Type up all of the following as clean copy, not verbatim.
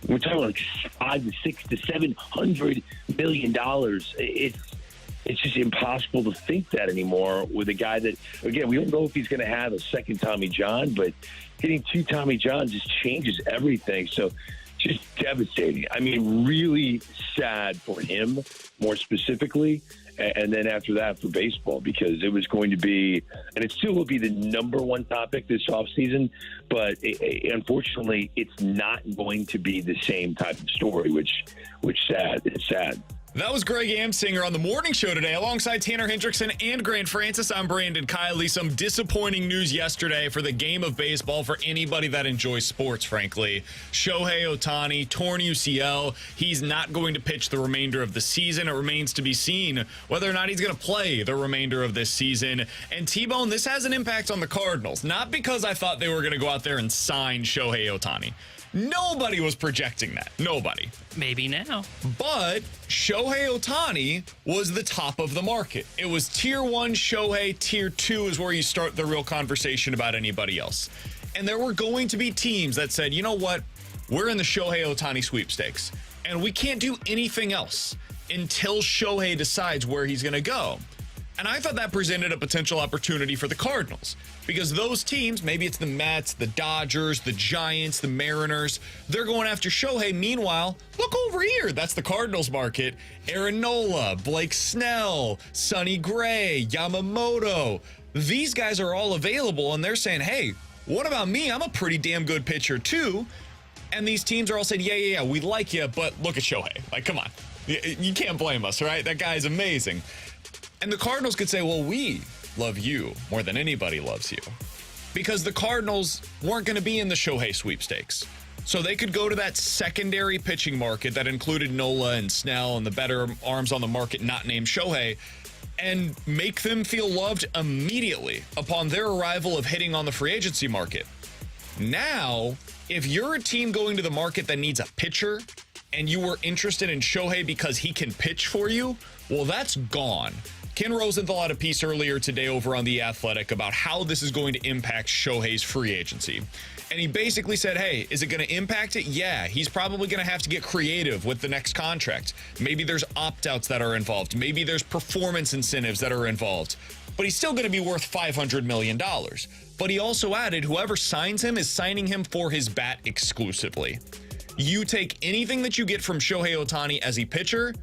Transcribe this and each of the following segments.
we're talking like $5 to $6 to $700 million. It's just impossible to think that anymore with a guy that, again, we don't know if he's going to have a second Tommy John, but getting 2 Tommy Johns just changes everything. So just devastating. I mean, really sad for him, more specifically, and then after that for baseball, because it was going to be, and it still will be the number one topic this offseason, but unfortunately, it's not going to be the same type of story, which sad. It's sad. That was Greg Amsinger on the morning show today, alongside Tanner Hendrickson and Grant Francis. I'm Brandon Kiley. Some disappointing news yesterday for the game of baseball for anybody that enjoys sports, frankly. Shohei Ohtani, torn UCL. He's not going to pitch the remainder of the season. It remains to be seen whether or not he's going to play the remainder of this season. And T-Bone, this has an impact on the Cardinals. Not because I thought they were going to go out there and sign Shohei Ohtani. Nobody was projecting that. Nobody. Maybe now. But Shohei Ohtani was the top of the market. It was tier 1 Shohei, tier 2 is where you start the real conversation about anybody else. And there were going to be teams that said, you know what? We're in the Shohei Ohtani sweepstakes, and we can't do anything else until Shohei decides where he's going to go. And I thought that presented a potential opportunity for the Cardinals, because those teams, maybe it's the Mets, the Dodgers, the Giants, the Mariners, they're going after Shohei. Meanwhile, look over here. That's the Cardinals market. Aaron Nola, Blake Snell, Sonny Gray, Yamamoto. These guys are all available, and they're saying, hey, what about me? I'm a pretty damn good pitcher too. And these teams are all saying, yeah, we like you, but look at Shohei. Like, come on. You can't blame us, right? That guy's amazing. And the Cardinals could say, well, we love you more than anybody loves you, because the Cardinals weren't going to be in the Shohei sweepstakes. So they could go to that secondary pitching market that included Nola and Snell and the better arms on the market not named Shohei, and make them feel loved immediately upon their arrival of hitting on the free agency market. Now, if you're a team going to the market that needs a pitcher and you were interested in Shohei because he can pitch for you, well, that's gone. Ken Rosenthal had a piece earlier today over on The Athletic about how this is going to impact Shohei's free agency. And he basically said, hey, is it going to impact it? Yeah, he's probably going to have to get creative with the next contract. Maybe there's opt-outs that are involved. Maybe there's performance incentives that are involved. But he's still going to be worth $500 million. But he also added, whoever signs him is signing him for his bat exclusively. You take anything that you get from Shohei Ohtani as a pitcher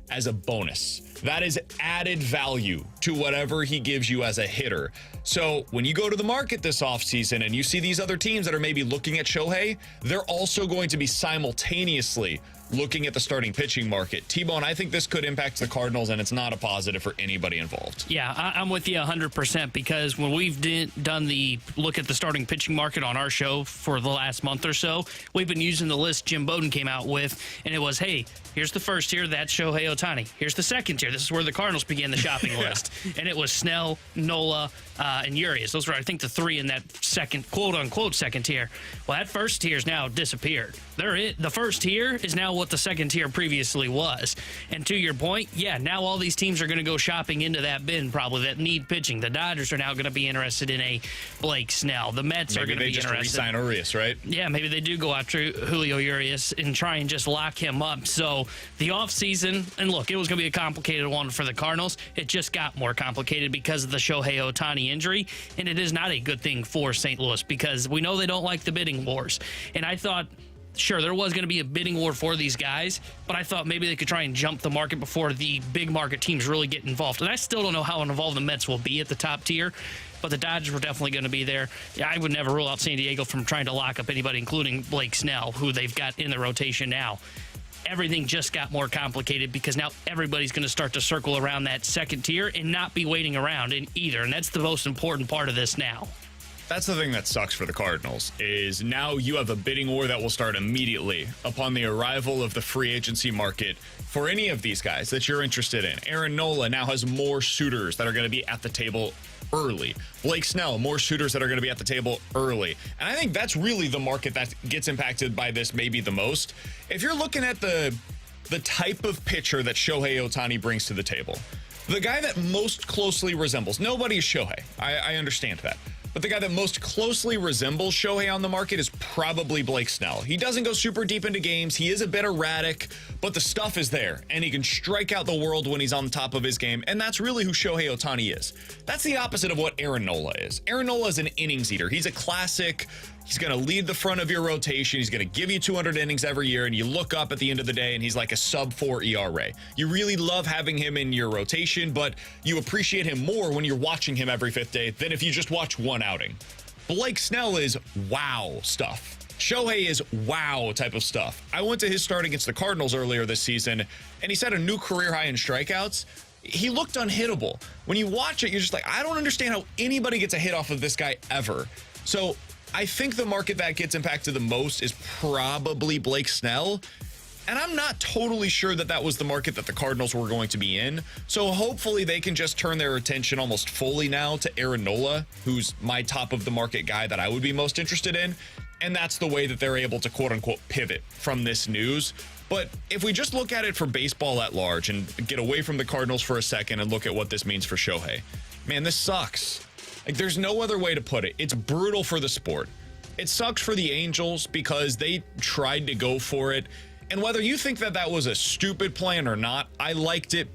as a bonus. That is added value to whatever he gives you as a hitter. So when you go to the market this offseason and you see these other teams that are maybe looking at Shohei, they're also going to be simultaneously looking at the starting pitching market. T-Bone, I think this could impact the Cardinals, and it's not a positive for anybody involved. Yeah, I'm with you 100%, because when we've done the look at the starting pitching market on our show for the last month or so, we've been using the list Jim Bowden came out with, and it was, hey, here's the first tier, that's Shohei Ohtani. Here's the second tier. This is where the Cardinals began the shopping list. And it was Snell, Nola, and Urias. Those were, I think, the 3 in that second, quote-unquote, second tier. Well, that first tier's now disappeared. The first tier is now what the second tier previously was. And to your point, yeah, now all these teams are going to go shopping into that bin, probably, that need pitching. The Dodgers are now going to be interested in a Blake Snell. The Mets are going to be interested. Maybe they just re-sign Urias, right? Yeah, maybe they do go after Julio Urias and try and just lock him up. So the offseason, and look, it was going to be a complicated one for the Cardinals. It just got more complicated because of the Shohei Ohtani injury, and it is not a good thing for St. Louis, because we know they don't like the bidding wars. And I thought, sure, there was going to be a bidding war for these guys, but I thought maybe they could try and jump the market before the big market teams really get involved. And I still don't know how involved the Mets will be at the top tier, but the Dodgers were definitely going to be there. Yeah, I would never rule out San Diego from trying to lock up anybody, including Blake Snell, who they've got in the rotation now. Everything just got more complicated because now everybody's going to start to circle around that second tier and not be waiting around in either. And that's the most important part of this now. That's the thing that sucks for the Cardinals, is now you have a bidding war that will start immediately upon the arrival of the free agency market for any of these guys that you're interested in. Aaron Nola now has more suitors that are going to be at the table early. Blake Snell, more suitors that are going to be at the table early. And I think that's really the market that gets impacted by this maybe the most. If you're looking at the type of pitcher that Shohei Ohtani brings to the table, the guy that most closely resembles, nobody is Shohei. I understand that. But the guy that most closely resembles Shohei on the market is probably Blake Snell. He doesn't go super deep into games. He is a bit erratic, but the stuff is there, and he can strike out the world when he's on top of his game, and that's really who Shohei Ohtani is. That's the opposite of what Aaron Nola is. Aaron Nola is an innings eater. He's a classic. He's going to lead the front of your rotation. He's going to give you 200 innings every year, and you look up at the end of the day, and he's like a sub-4 ERA. You really love having him in your rotation, but you appreciate him more when you're watching him every fifth day than if you just watch one outing. Blake Snell is wow stuff. Shohei is wow type of stuff. I went to his start against the Cardinals earlier this season, and he set a new career high in strikeouts. He looked unhittable. When you watch it, you're just like, I don't understand how anybody gets a hit off of this guy ever. So I think the market that gets impacted the most is probably Blake Snell. And I'm not totally sure that that was the market that the Cardinals were going to be in. So hopefully they can just turn their attention almost fully now to Aaron Nola, who's my top of the market guy that I would be most interested in. And that's the way that they're able to quote unquote pivot from this news. But if we just look at it for baseball at large and get away from the Cardinals for a second and look at what this means for Shohei, man, this sucks. Like, there's no other way to put it. It's brutal for the sport. It sucks for the Angels because they tried to go for it. And whether you think that that was a stupid plan or not, I liked it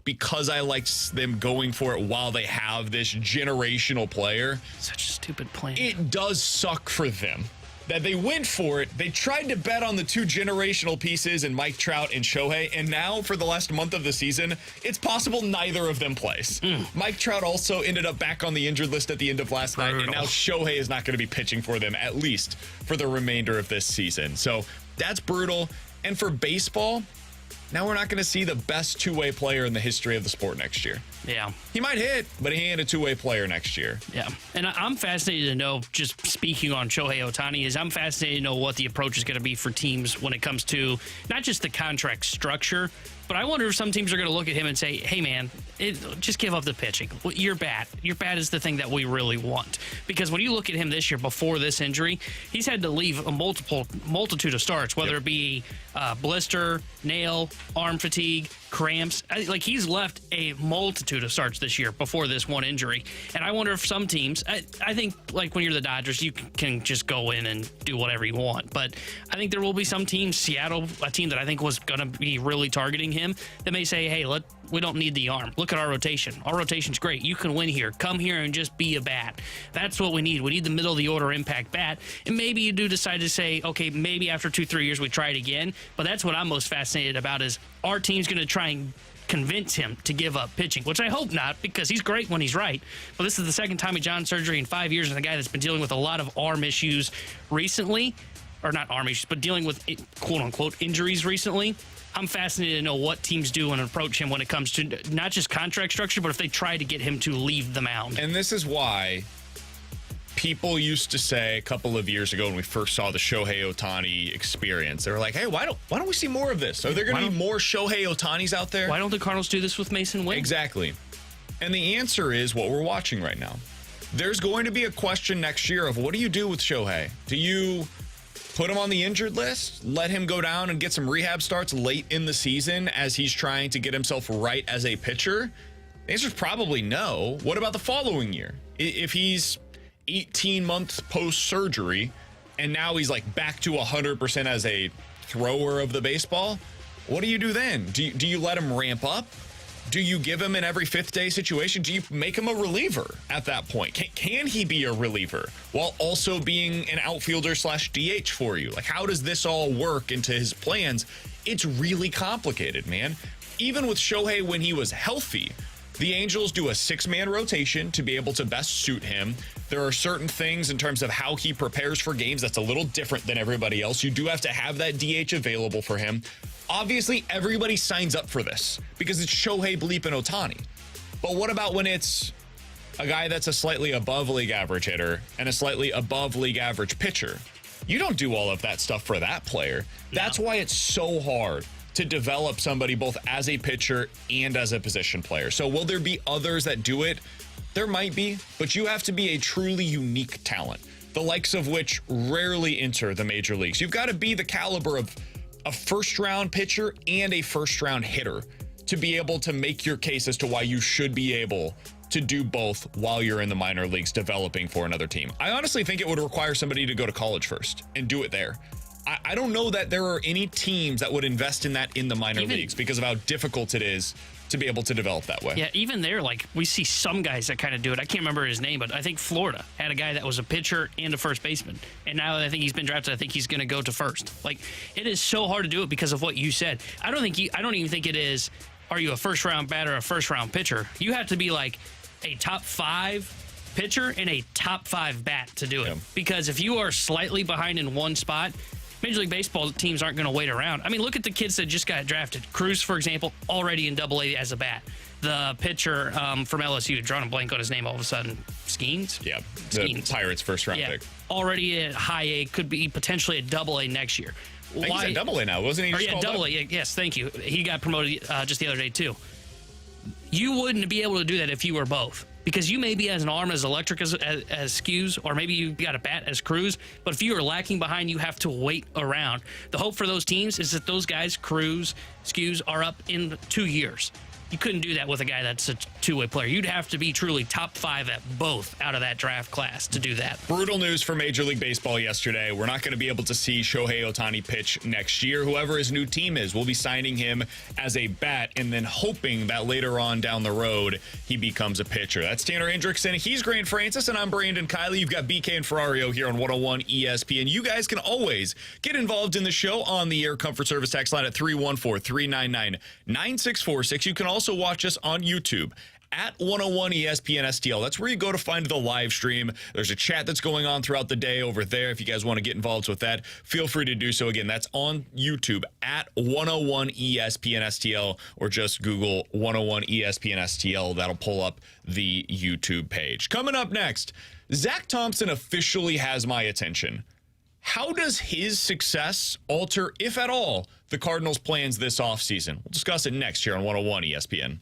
because I liked them going for it while they have this generational player. Such a stupid plan. It does suck for them that they went for it. They tried to bet on the two generational pieces in Mike Trout and Shohei, and now for the last month of the season, it's possible neither of them plays. Mike Trout also ended up back on the injured list at the end of last night, and now Shohei is not going to be pitching for them, at least for the remainder of this season. So that's brutal. And for baseball, now we're not going to see the best two-way player in the history of the sport next year. Yeah. He might hit, but he ain't a two-way player next year. Yeah. And I'm fascinated to know, just speaking on Shohei Ohtani, is I'm fascinated to know what the approach is going to be for teams when it comes to not just the contract structure, but I wonder if some teams are going to look at him and say, hey, man, just give up the pitching. Your bat. Your bat is the thing that we really want. Because when you look at him this year before this injury, he's had to leave a multitude of starts, whether it be blister, nail, arm fatigue, cramps. Like, he's left a multitude of starts this year before this one injury. And I wonder if some teams, I think, like when you're the Dodgers, you can just go in and do whatever you want. But I think there will be some teams, Seattle, a team that I think was going to be really targeting him, that may say, hey, we don't need the arm. Look at our rotation. Our rotation's great. You can win here. Come here and just be a bat. That's what we need. We need the middle of the order impact bat. And maybe you do decide to say, okay, maybe after 2-3 years we try it again. But that's what I'm most fascinated about, is our team's going to try and convince him to give up pitching, which I hope not, because he's great when he's right. But this is the second Tommy John surgery in 5 years, and a guy that's been dealing with a lot of arm issues recently, or not arm issues, but dealing with quote-unquote injuries recently. I'm fascinated to know what teams do and approach him when it comes to not just contract structure, but if they try to get him to leave the mound. And this is why people used to say a couple of years ago when we first saw the Shohei Ohtani experience, they were like, hey, why don't we see more of this? Are there going to be more Shohei Ohtanis out there? Why don't the Cardinals do this with Mason Wynn? Exactly. And the answer is what we're watching right now. There's going to be a question next year of, what do you do with Shohei? Do you put him on the injured list, let him go down and get some rehab starts late in the season as he's trying to get himself right as a pitcher? The answer is probably no. What about the following year? If he's 18 months post-surgery and now he's like back to 100% as a thrower of the baseball, what do you do then? Do you let him ramp up? Do you give him an every fifth day situation? Do you make him a reliever at that point? Can he be a reliever while also being an outfielder / DH for you? Like, how does this all work into his plans? It's really complicated, man. Even with Shohei when he was healthy, the Angels do a 6-man rotation to be able to best suit him. There are certain things in terms of how he prepares for games that's a little different than everybody else. You do have to have that DH available for him. Obviously, everybody signs up for this because it's Shohei bleeping Ohtani. But what about when it's a guy that's a slightly above league average hitter and a slightly above league average pitcher? You don't do all of that stuff for that player. That's why it's so hard to develop somebody both as a pitcher and as a position player. So will there be others that do it? There might be, but you have to be a truly unique talent, the likes of which rarely enter the major leagues. You've got to be the caliber of a first-round pitcher and a first-round hitter to be able to make your case as to why you should be able to do both while you're in the minor leagues developing for another team. I honestly think it would require somebody to go to college first and do it there. I don't know that there are any teams that would invest in that in the minor leagues because of how difficult it is to be able to develop that way. Yeah, even there, like, we see some guys that kind of do it. I can't remember his name, but I think Florida had a guy that was a pitcher and a first baseman. And now that I think he's been drafted, I think he's going to go to first. Like, it is so hard to do it because of what you said. I don't even think it is, are you a first-round batter or a first-round pitcher? You have to be, like, a top 5 pitcher and a top 5 bat to do it. Yeah. Because if you are slightly behind in one spot, Major League Baseball teams aren't going to wait around. I mean, look at the kids that just got drafted. Cruz, for example, already in Double-A as a bat. The pitcher from LSU, drawing a blank on his name all of a sudden. Skeens? Yeah, the Pirates' first-round pick. Already at high A, could be potentially a Double-A next year. I think he's at Double-A now, wasn't he? Double-A, yes, thank you. He got promoted just the other day, too. You wouldn't be able to do that if you were both. Because you may be as an arm as electric as Skews, or maybe you got a bat as Cruz, but if you are lacking behind, you have to wait around. The hope for those teams is that those guys, Cruz, Skews, are up in 2 years. You couldn't do that with a guy that's a two-way player. You'd have to be truly top 5 at both out of that draft class to do that. Brutal news for Major League Baseball yesterday. We're not going to be able to see Shohei Ohtani pitch next year. Whoever his new team is, we'll be signing him as a bat and then hoping that later on down the road he becomes a pitcher. That's Tanner Hendrickson. He's Grant Francis, and I'm Brandon Kiley. You've got BK and Ferrario here on 101 ESPN. You guys can always get involved in the show on the Air Comfort Service text line at 314-399-9646. You can also watch us on YouTube at 101 ESPN STL. That's where you go to find the live stream. There's a chat that's going on throughout the day over there. If you guys want to get involved with that, feel free to do so. Again, that's on YouTube at 101 ESPN STL, or just Google 101 ESPN STL. That'll pull up the YouTube page. Coming up next, Zack Thompson officially has my attention. How does his success alter, if at all, the Cardinals' plans this offseason? We'll discuss it next here on 101 ESPN.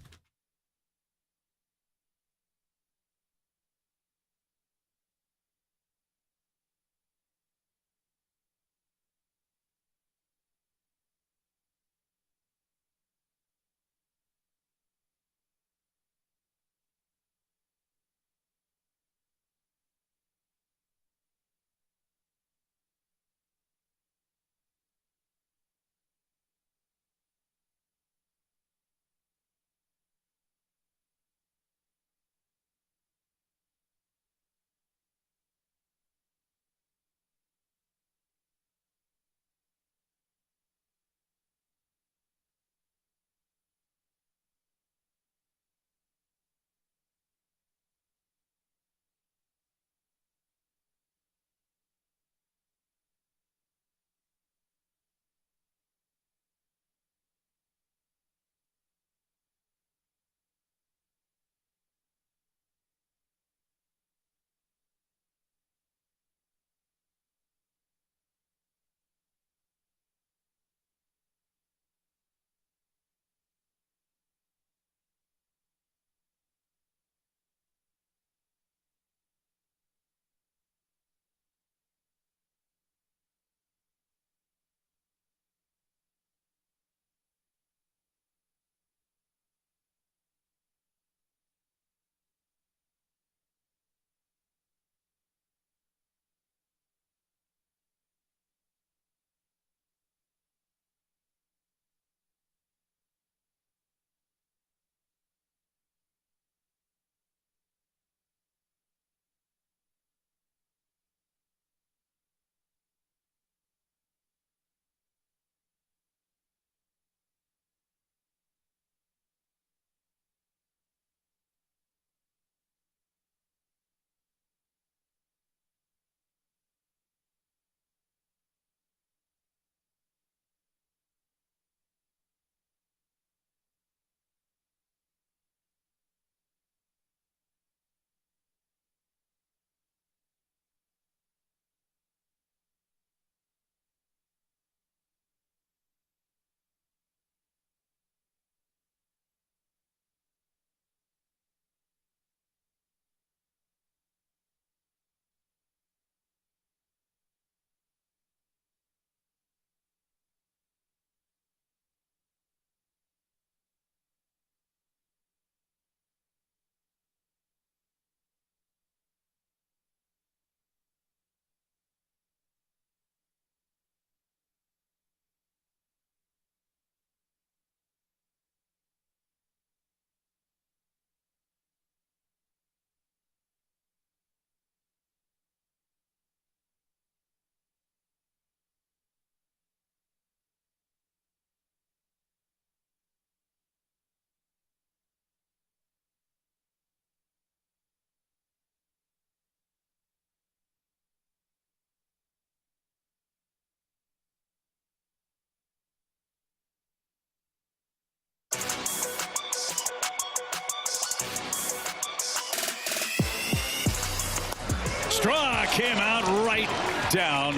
struck him out right down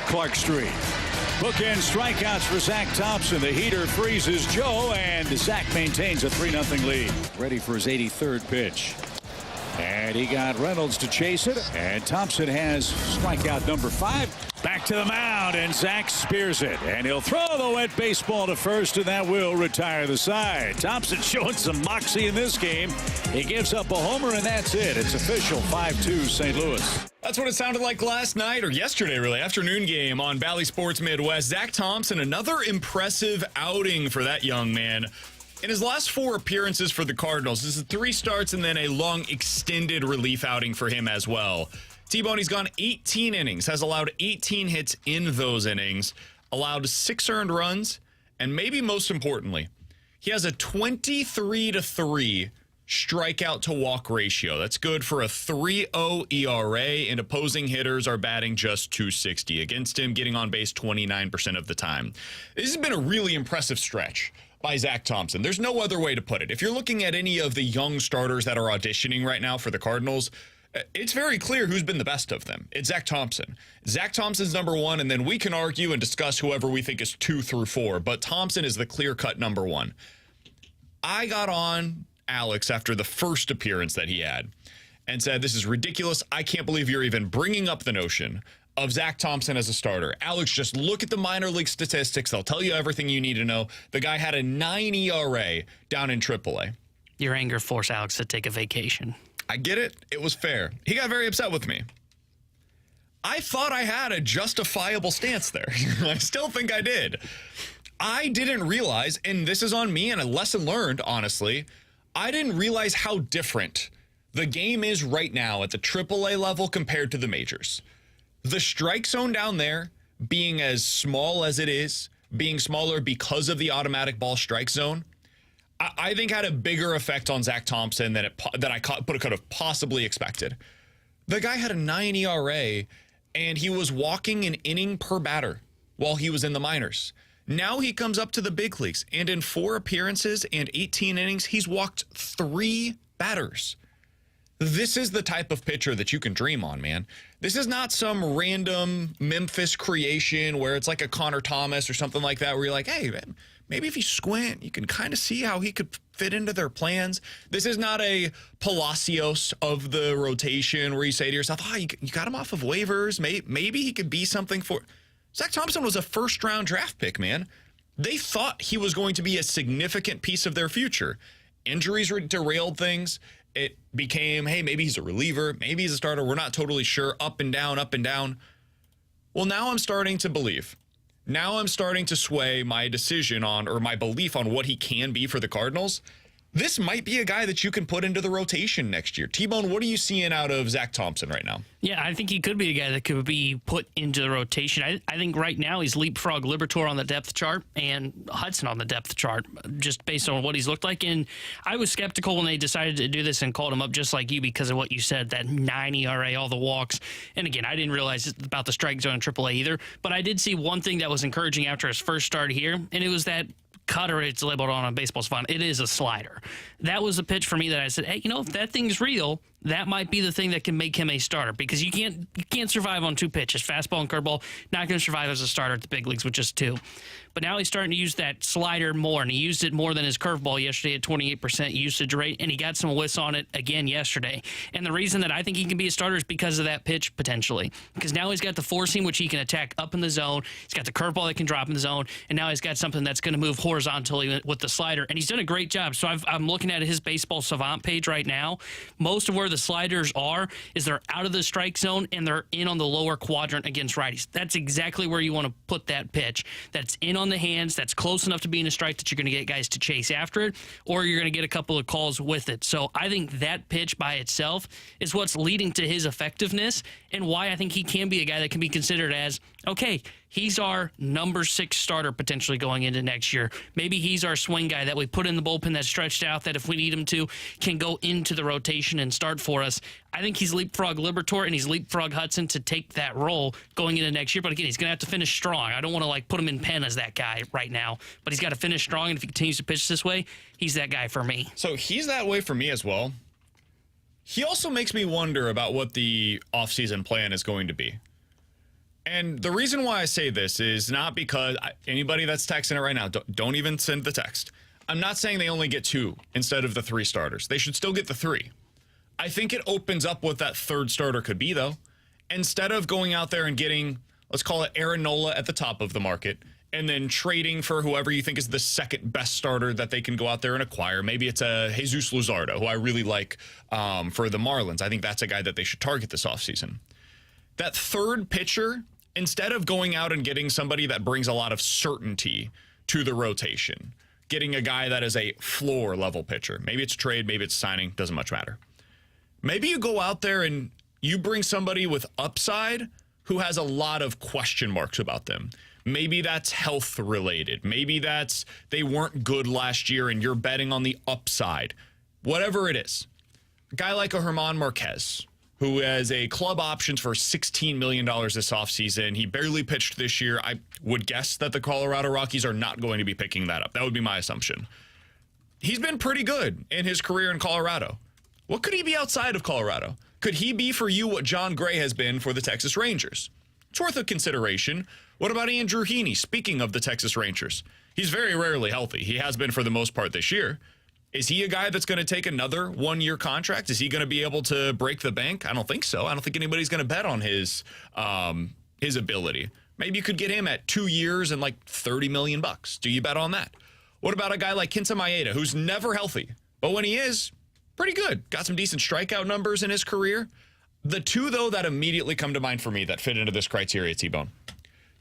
Clark Street. Bookend strikeouts for Zack Thompson. The heater freezes Joe, and Zack maintains a 3-0 lead. Ready for his 83rd pitch. And he got Reynolds to chase it, and Thompson has strikeout number 5. Back to the mound, and Zack spears it, and he'll throw the wet baseball to first, and that will retire the side. Thompson showing some moxie in this game. He gives up a homer, and that's it. It's official, 5-2 St. Louis. That's what it sounded like last night, or yesterday, really, afternoon game on Bally Sports Midwest. Zack Thompson, another impressive outing for that young man. In his last 4 appearances for the Cardinals, this is 3 starts and then a long extended relief outing for him as well. T-Boney's gone 18 innings, has allowed 18 hits in those innings, allowed 6 earned runs, and maybe most importantly, he has a 23-3 strikeout to walk ratio. That's good for a 3.0 ERA, and opposing hitters are batting just .260 against him, getting on base 29% of the time. This has been a really impressive stretch by Zack Thompson. There's no other way to put it. If you're looking at any of the young starters that are auditioning right now for the Cardinals, it's very clear who's been the best of them. It's Zack Thompson. Zack Thompson's number 1, and then we can argue and discuss whoever we think is 2 through 4, but Thompson is the clear-cut number 1. I got on Alex after the first appearance that he had and said, this is ridiculous. I can't believe you're even bringing up the notion of Zack Thompson as a starter. Alex, just look at the minor league statistics. They'll tell you everything you need to know. The guy had a 9 ERA down in AAA. Your anger forced Alex to take a vacation. I get it. It was fair. He got very upset with me. I thought I had a justifiable stance there. I still think I did. I didn't realize, and this is on me and a lesson learned, honestly, I didn't realize how different the game is right now at the AAA level compared to the majors. The strike zone down there being as small as it is, being smaller because of the automatic ball strike zone, I think had a bigger effect on Zack Thompson than I could have possibly expected. The guy had a 9 ERA, and he was walking an inning per batter while he was in the minors. Now he comes up to the big leagues, and in 4 appearances and 18 innings, he's walked 3 batters. This is the type of pitcher that you can dream on, man. This is not some random Memphis creation where it's like a Connor Thomas or something like that where you're like, hey, man, maybe if you squint, you can kind of see how he could fit into their plans. This is not a Palacios of the rotation where you say to yourself, you got him off of waivers. Maybe he could be something for... Zack Thompson was a first-round draft pick, man. They thought he was going to be a significant piece of their future. Injuries derailed things. It became, hey, maybe he's a reliever. Maybe he's a starter. We're not totally sure. Up and down, up and down. Well, now I'm starting to believe. Now I'm starting to sway my decision on, or my belief on what he can be for the Cardinals. This might be a guy that you can put into the rotation next year. T-Bone, what are you seeing out of Zack Thompson right now? Yeah, I think he could be a guy that could be put into the rotation. I think right now he's leapfrog Liberatore on the depth chart and Hudson on the depth chart, just based on what he's looked like. And I was skeptical when they decided to do this and called him up just like you because of what you said, that 9 ERA, all the walks. And again, I didn't realize about the strike zone in AAA either. But I did see one thing that was encouraging after his first start here, and it was that cutter it's labeled on a baseball's fun. It is a slider. That was a pitch for me that I said, hey, if that thing's real, that might be the thing that can make him a starter because you can't survive on 2 pitches. Fastball and curveball, not going to survive as a starter at the big leagues with just 2. But now he's starting to use that slider more, and he used it more than his curveball yesterday at 28% usage rate, and he got some whiffs on it again yesterday. And the reason that I think he can be a starter is because of that pitch, potentially. Because now he's got the four seam, which he can attack up in the zone. He's got the curveball that can drop in the zone, and now he's got something that's going to move horizontally with the slider, and he's done a great job. So I'm looking at his Baseball Savant page right now. Most of where the sliders are is they're out of the strike zone, and they're in on the lower quadrant against righties. That's exactly where you want to put that pitch. That's in on the hands, that's close enough to being a strike that you're going to get guys to chase after it, or you're going to get a couple of calls with it. So I think that pitch by itself is what's leading to his effectiveness and why I think he can be a guy that can be considered as, okay, he's our number 6 starter potentially going into next year. Maybe he's our swing guy that we put in the bullpen that's stretched out that if we need him to, can go into the rotation and start for us. I think he's leapfrog Liberatore and he's leapfrog Hudson to take that role going into next year. But again, he's going to have to finish strong. I don't want to put him in pen as that guy right now, but he's got to finish strong. And if he continues to pitch this way, he's that guy for me. So he's that way for me as well. He also makes me wonder about what the offseason plan is going to be. And the reason why I say this is not because anybody that's texting it right now, don't even send the text. I'm not saying they only get 2 instead of the 3 starters. They should still get the 3. I think it opens up what that 3rd starter could be, though. Instead of going out there and getting, let's call it Aaron Nola at the top of the market, and then trading for whoever you think is the 2nd best starter that they can go out there and acquire. Maybe it's a Jesus Luzardo, who I really like for the Marlins. I think that's a guy that they should target this offseason. That 3rd pitcher, instead of going out and getting somebody that brings a lot of certainty to the rotation, getting a guy that is a floor level pitcher, maybe it's a trade, maybe it's signing, doesn't much matter. Maybe you go out there and you bring somebody with upside who has a lot of question marks about them. Maybe that's health related. Maybe that's they weren't good last year and you're betting on the upside. Whatever it is. A guy like a Germán Marquez, who has a club options for $16 million this offseason. He barely pitched this year. I would guess that the Colorado Rockies are not going to be picking that up. That would be my assumption. He's been pretty good in his career in Colorado. What could he be outside of Colorado? Could he be for you what John Gray has been for the Texas Rangers? It's worth a consideration. What about Andrew Heaney? Speaking of the Texas Rangers, he's very rarely healthy. He has been for the most part this year. Is he a guy that's going to take another 1-year contract? Is he going to be able to break the bank? I don't think so. I don't think anybody's going to bet on his ability. Maybe you could get him at 2 years and like $30 million. Do you bet on that? What about a guy like Kenta Maeda, who's never healthy, but when he is, pretty good. Got some decent strikeout numbers in his career. The 2, though, that immediately come to mind for me that fit into this criteria, T-Bone.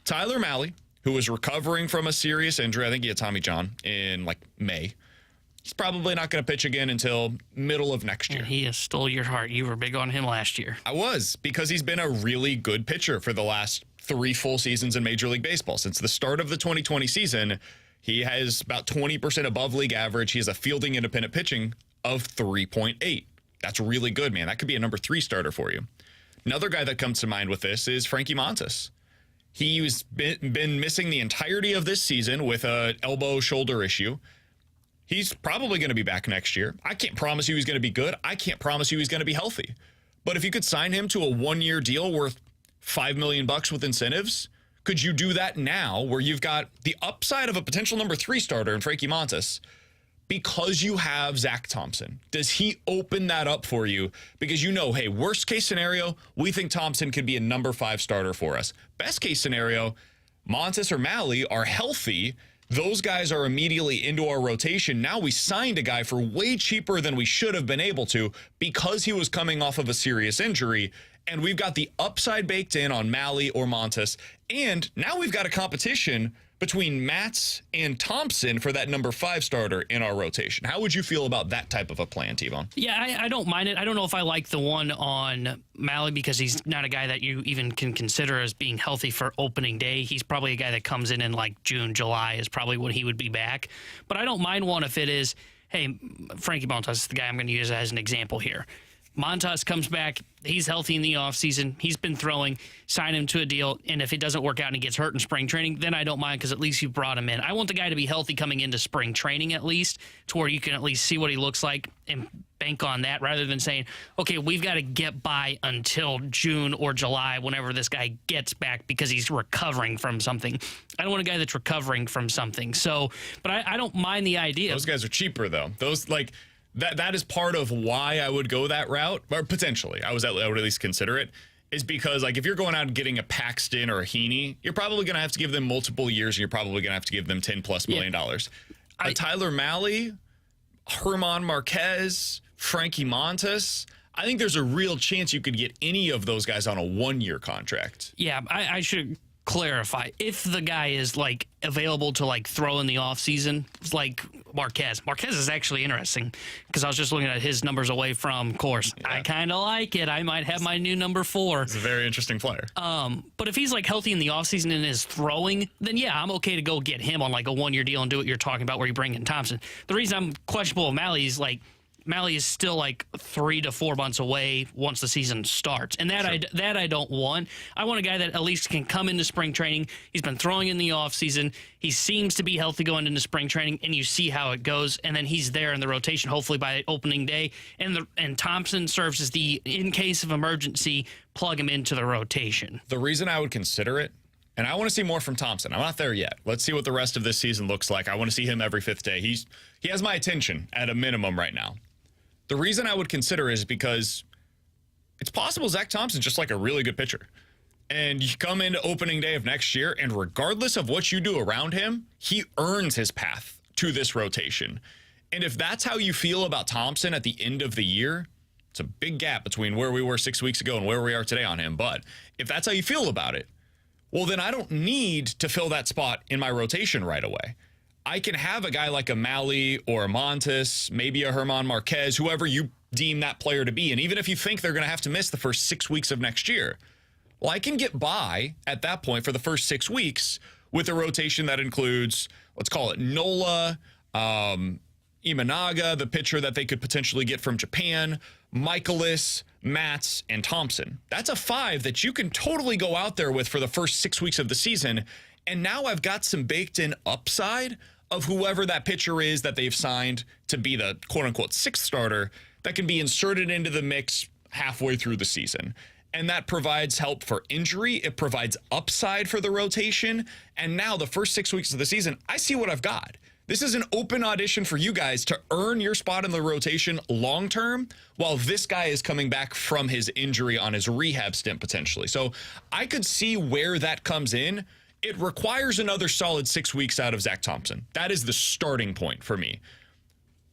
Tyler Mahle, who was recovering from a serious injury. I think he had Tommy John in like May. He's probably not going to pitch again until middle of next year. And he has stole your heart. You were big on him last year. I was, because he's been a really good pitcher for the last 3 full seasons in Major League Baseball. Since the start of the 2020 season, he has about 20% above league average. He has a fielding independent pitching of 3.8. That's really good, man. That could be a number 3 starter for you. Another guy that comes to mind with this is Frankie Montas. He's been missing the entirety of this season with an elbow shoulder issue. He's probably going to be back next year. I can't promise you he's going to be good. I can't promise you he's going to be healthy. But if you could sign him to a 1-year deal worth $5 million with incentives, could you do that now where you've got the upside of a potential number 3 starter in Frankie Montas because you have Zack Thompson? Does he open that up for you? Because hey, worst case scenario, we think Thompson could be a number 5 starter for us. Best case scenario, Montas or Mahle are healthy. Those guys are immediately into our rotation. Now we signed a guy for way cheaper than we should have been able to because he was coming off of a serious injury. And we've got the upside baked in on Mahle or Montas. And now we've got a competition between Matz and Thompson for that number 5 starter in our rotation. How would you feel about that type of a plan, T-Bone? Yeah, I don't mind it. I don't know if I like the one on Mahle because he's not a guy that you even can consider as being healthy for opening day. He's probably a guy that comes in like June, July is probably when he would be back. But I don't mind one if it is, hey, Frankie Montas is the guy I'm going to use as an example here. Montas comes back. He's healthy in the offseason. He's been throwing. Sign him to a deal. And if it doesn't work out and he gets hurt in spring training, then I don't mind because at least you brought him in. I want the guy to be healthy coming into spring training at least to where you can at least see what he looks like and bank on that rather than saying, okay, we've got to get by until June or July whenever this guy gets back because he's recovering from something. I don't want a guy that's recovering from something. So, but I don't mind the idea. Those guys are cheaper, though. Those, like... That is part of why I would go that route, or potentially, I would at least consider it, is because like if you're going out and getting a Paxton or a Heaney, you're probably going to have to give them multiple years, and you're probably going to have to give them $10+ million. Tyler Mahle, Germán Marquez, Frankie Montas, I think there's a real chance you could get any of those guys on a 1-year contract. Yeah, I should clarify. If the guy is like available to like throw in the offseason, like Marquez. Marquez is actually interesting because I was just looking at his numbers away from course. Yeah. I kind of like it. I might have my new number 4. He's a very interesting player. But if he's like healthy in the offseason and is throwing, then yeah, I'm okay to go get him on like a 1-year deal and do what you're talking about where you bring in Thompson. The reason I'm questionable with Mahle is like Mally is still like 3 to 4 months away once the season starts. And that I don't want. I want a guy that at least can come into spring training. He's been throwing in the offseason. He seems to be healthy going into spring training, and you see how it goes. And then he's there in the rotation, hopefully by opening day. And Thompson serves as the, in case of emergency, plug him into the rotation. The reason I would consider it, and I want to see more from Thompson. I'm not there yet. Let's see what the rest of this season looks like. I want to see him every fifth day. He has my attention at a minimum right now. The reason I would consider is because it's possible Zack Thompson's just like a really good pitcher. And you come into opening day of next year, and regardless of what you do around him, he earns his path to this rotation. And if that's how you feel about Thompson at the end of the year, it's a big gap between where we were 6 weeks ago and where we are today on him. But if that's how you feel about it, well, then I don't need to fill that spot in my rotation right away. I can have a guy like a Mally or a Montes, maybe a Herman Marquez, whoever you deem that player to be. And even if you think they're going to have to miss the first 6 weeks of next year, well, I can get by at that point for the first 6 weeks with a rotation that includes, let's call it Nola, Imanaga, the pitcher that they could potentially get from Japan, Michaelis, Matz, and Thompson. That's a 5 that you can totally go out there with for the first 6 weeks of the season. And now I've got some baked in upside of whoever that pitcher is that they've signed to be the quote unquote 6th starter that can be inserted into the mix halfway through the season. And that provides help for injury. It provides upside for the rotation. And now the first 6 weeks of the season, I see what I've got. This is an open audition for you guys to earn your spot in the rotation long term while this guy is coming back from his injury on his rehab stint potentially. So I could see where that comes in. It requires another solid 6 weeks out of Zack Thompson. That is the starting point for me.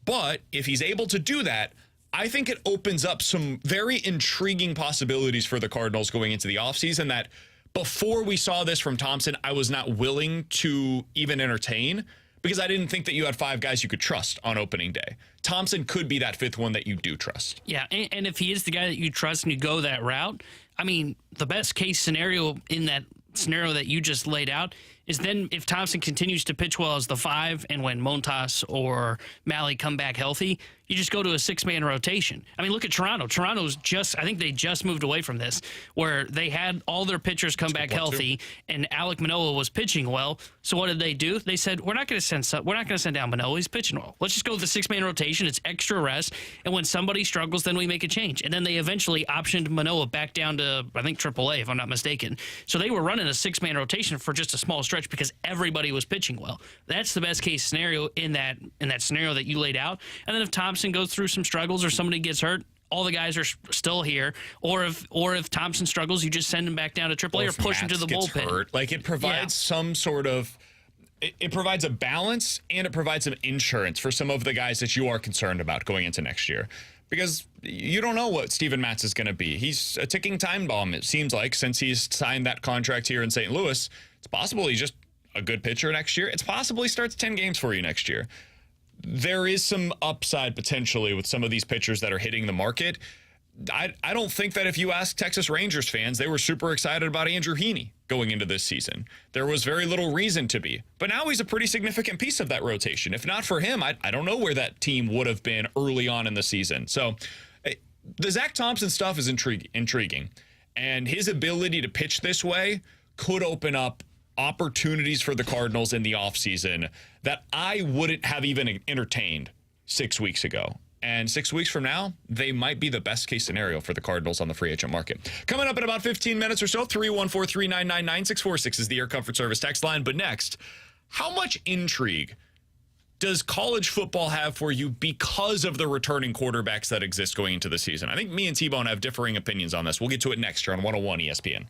But if he's able to do that, I think it opens up some very intriguing possibilities for the Cardinals going into the offseason that before we saw this from Thompson, I was not willing to even entertain, because I didn't think that you had 5 guys you could trust on opening day. Thompson could be that 5th one that you do trust. Yeah, and if he is the guy that you trust and you go that route, I mean, the best case scenario in that scenario that you just laid out is then if Thompson continues to pitch well as the 5 and when Montas or Mally come back healthy, you just go to a 6-man rotation. I mean, look at Toronto. Toronto's I think they just moved away from this, where they had all their pitchers come back healthy, and Alek Manoah was pitching well. So what did they do? They said, we're not going to send down Manoah. He's pitching well. Let's just go with the 6-man rotation. It's extra rest, and when somebody struggles, then we make a change. And then they eventually optioned Manoah back down to, I think, AAA, if I'm not mistaken. So they were running a 6-man rotation for just a small stretch because everybody was pitching well. That's the best case scenario in that scenario that you laid out. And then if Thompson goes through some struggles or somebody gets hurt, all the guys are still here. Or if Thompson struggles, you just send him back down to AAA or push him to the bullpen. Hurt. Like, it provides some sort of, it provides a balance, and it provides some insurance for some of the guys that you are concerned about going into next year. Because you don't know what Steven Matz is going to be. He's a ticking time bomb, it seems like, since he's signed that contract here in St. Louis. It's possible he's just a good pitcher next year. It's possible he starts 10 games for you next year. There is some upside potentially with some of these pitchers that are hitting the market. I don't think that if you ask Texas Rangers fans, they were super excited about Andrew Heaney going into this season. There was very little reason to be. But now he's a pretty significant piece of that rotation. If not for him, I don't know where that team would have been early on in the season. So the Zack Thompson stuff is intriguing. And his ability to pitch this way could open up opportunities for the Cardinals in the offseason that I wouldn't have even entertained 6 weeks ago. And 6 weeks from now, they might be the best case scenario for the Cardinals on the free agent market. Coming up in about 15 minutes or so, 314-399-9646 is the Air Comfort Service text line. But next, how much intrigue does college football have for you because of the returning quarterbacks that exist going into the season? I think me and T-Bone have differing opinions on this. We'll get to it next here on 101 ESPN.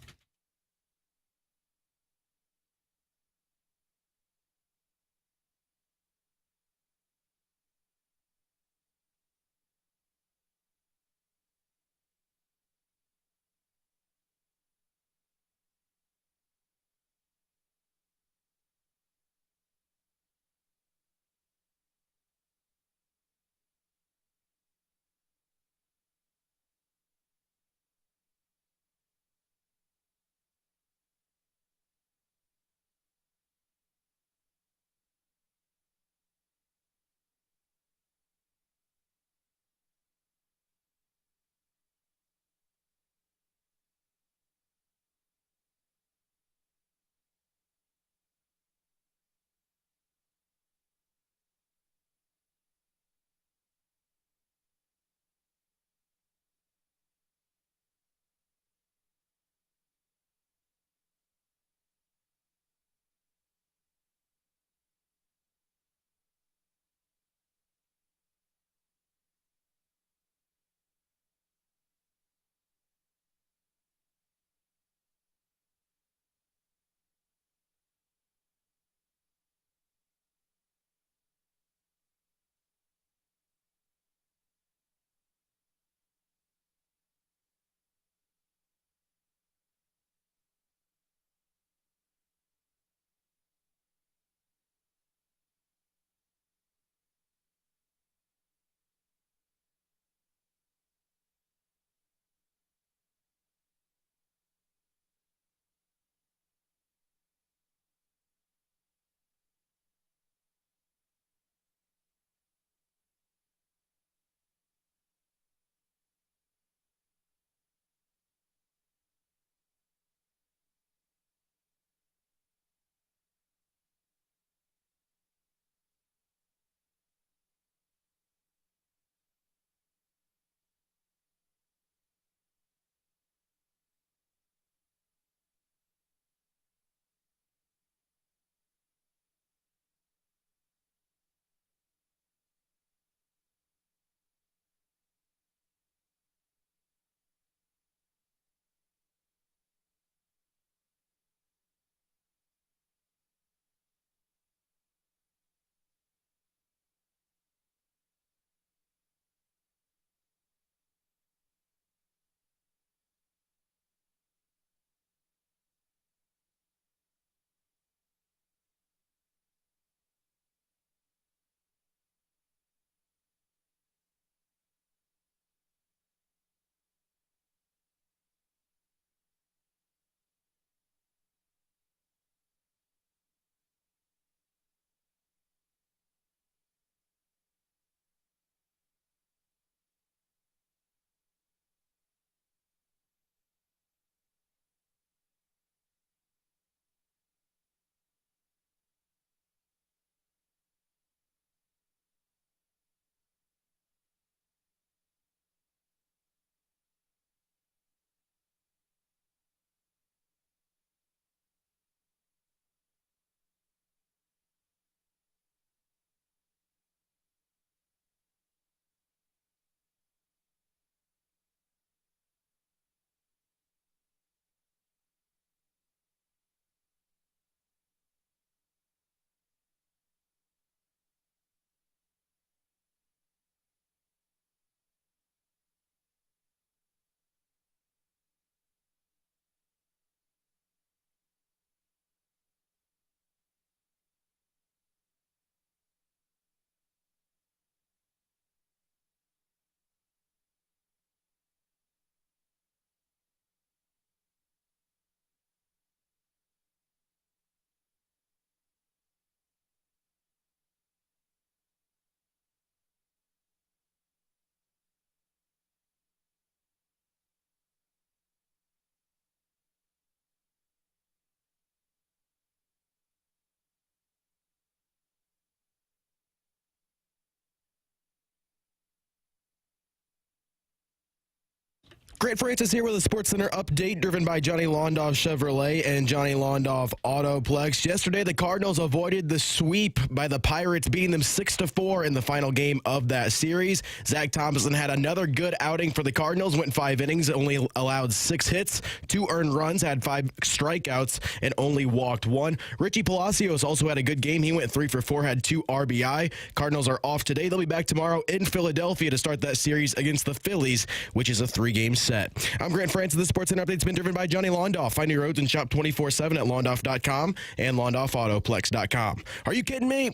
Grant Francis here with a SportsCenter update driven by Johnny Londoff Chevrolet and Johnny Londoff Autoplex. Yesterday, the Cardinals avoided the sweep by the Pirates, beating them 6-4 in the final game of that series. Zack Thompson had another good outing for the Cardinals, went 5 innings, only allowed 6 hits, 2 earned runs, had 5 strikeouts, and only walked 1. Richie Palacios also had a good game. He went 3 for 4, had 2 RBI. Cardinals are off today. They'll be back tomorrow in Philadelphia to start that series against the Phillies, which is a 3-game set. I'm Grant Francis. The SportsCenter update's been driven by Johnny Londoff. Find your roads and shop 24/7 at londoff.com and londoffautoplex.com. Are you kidding me?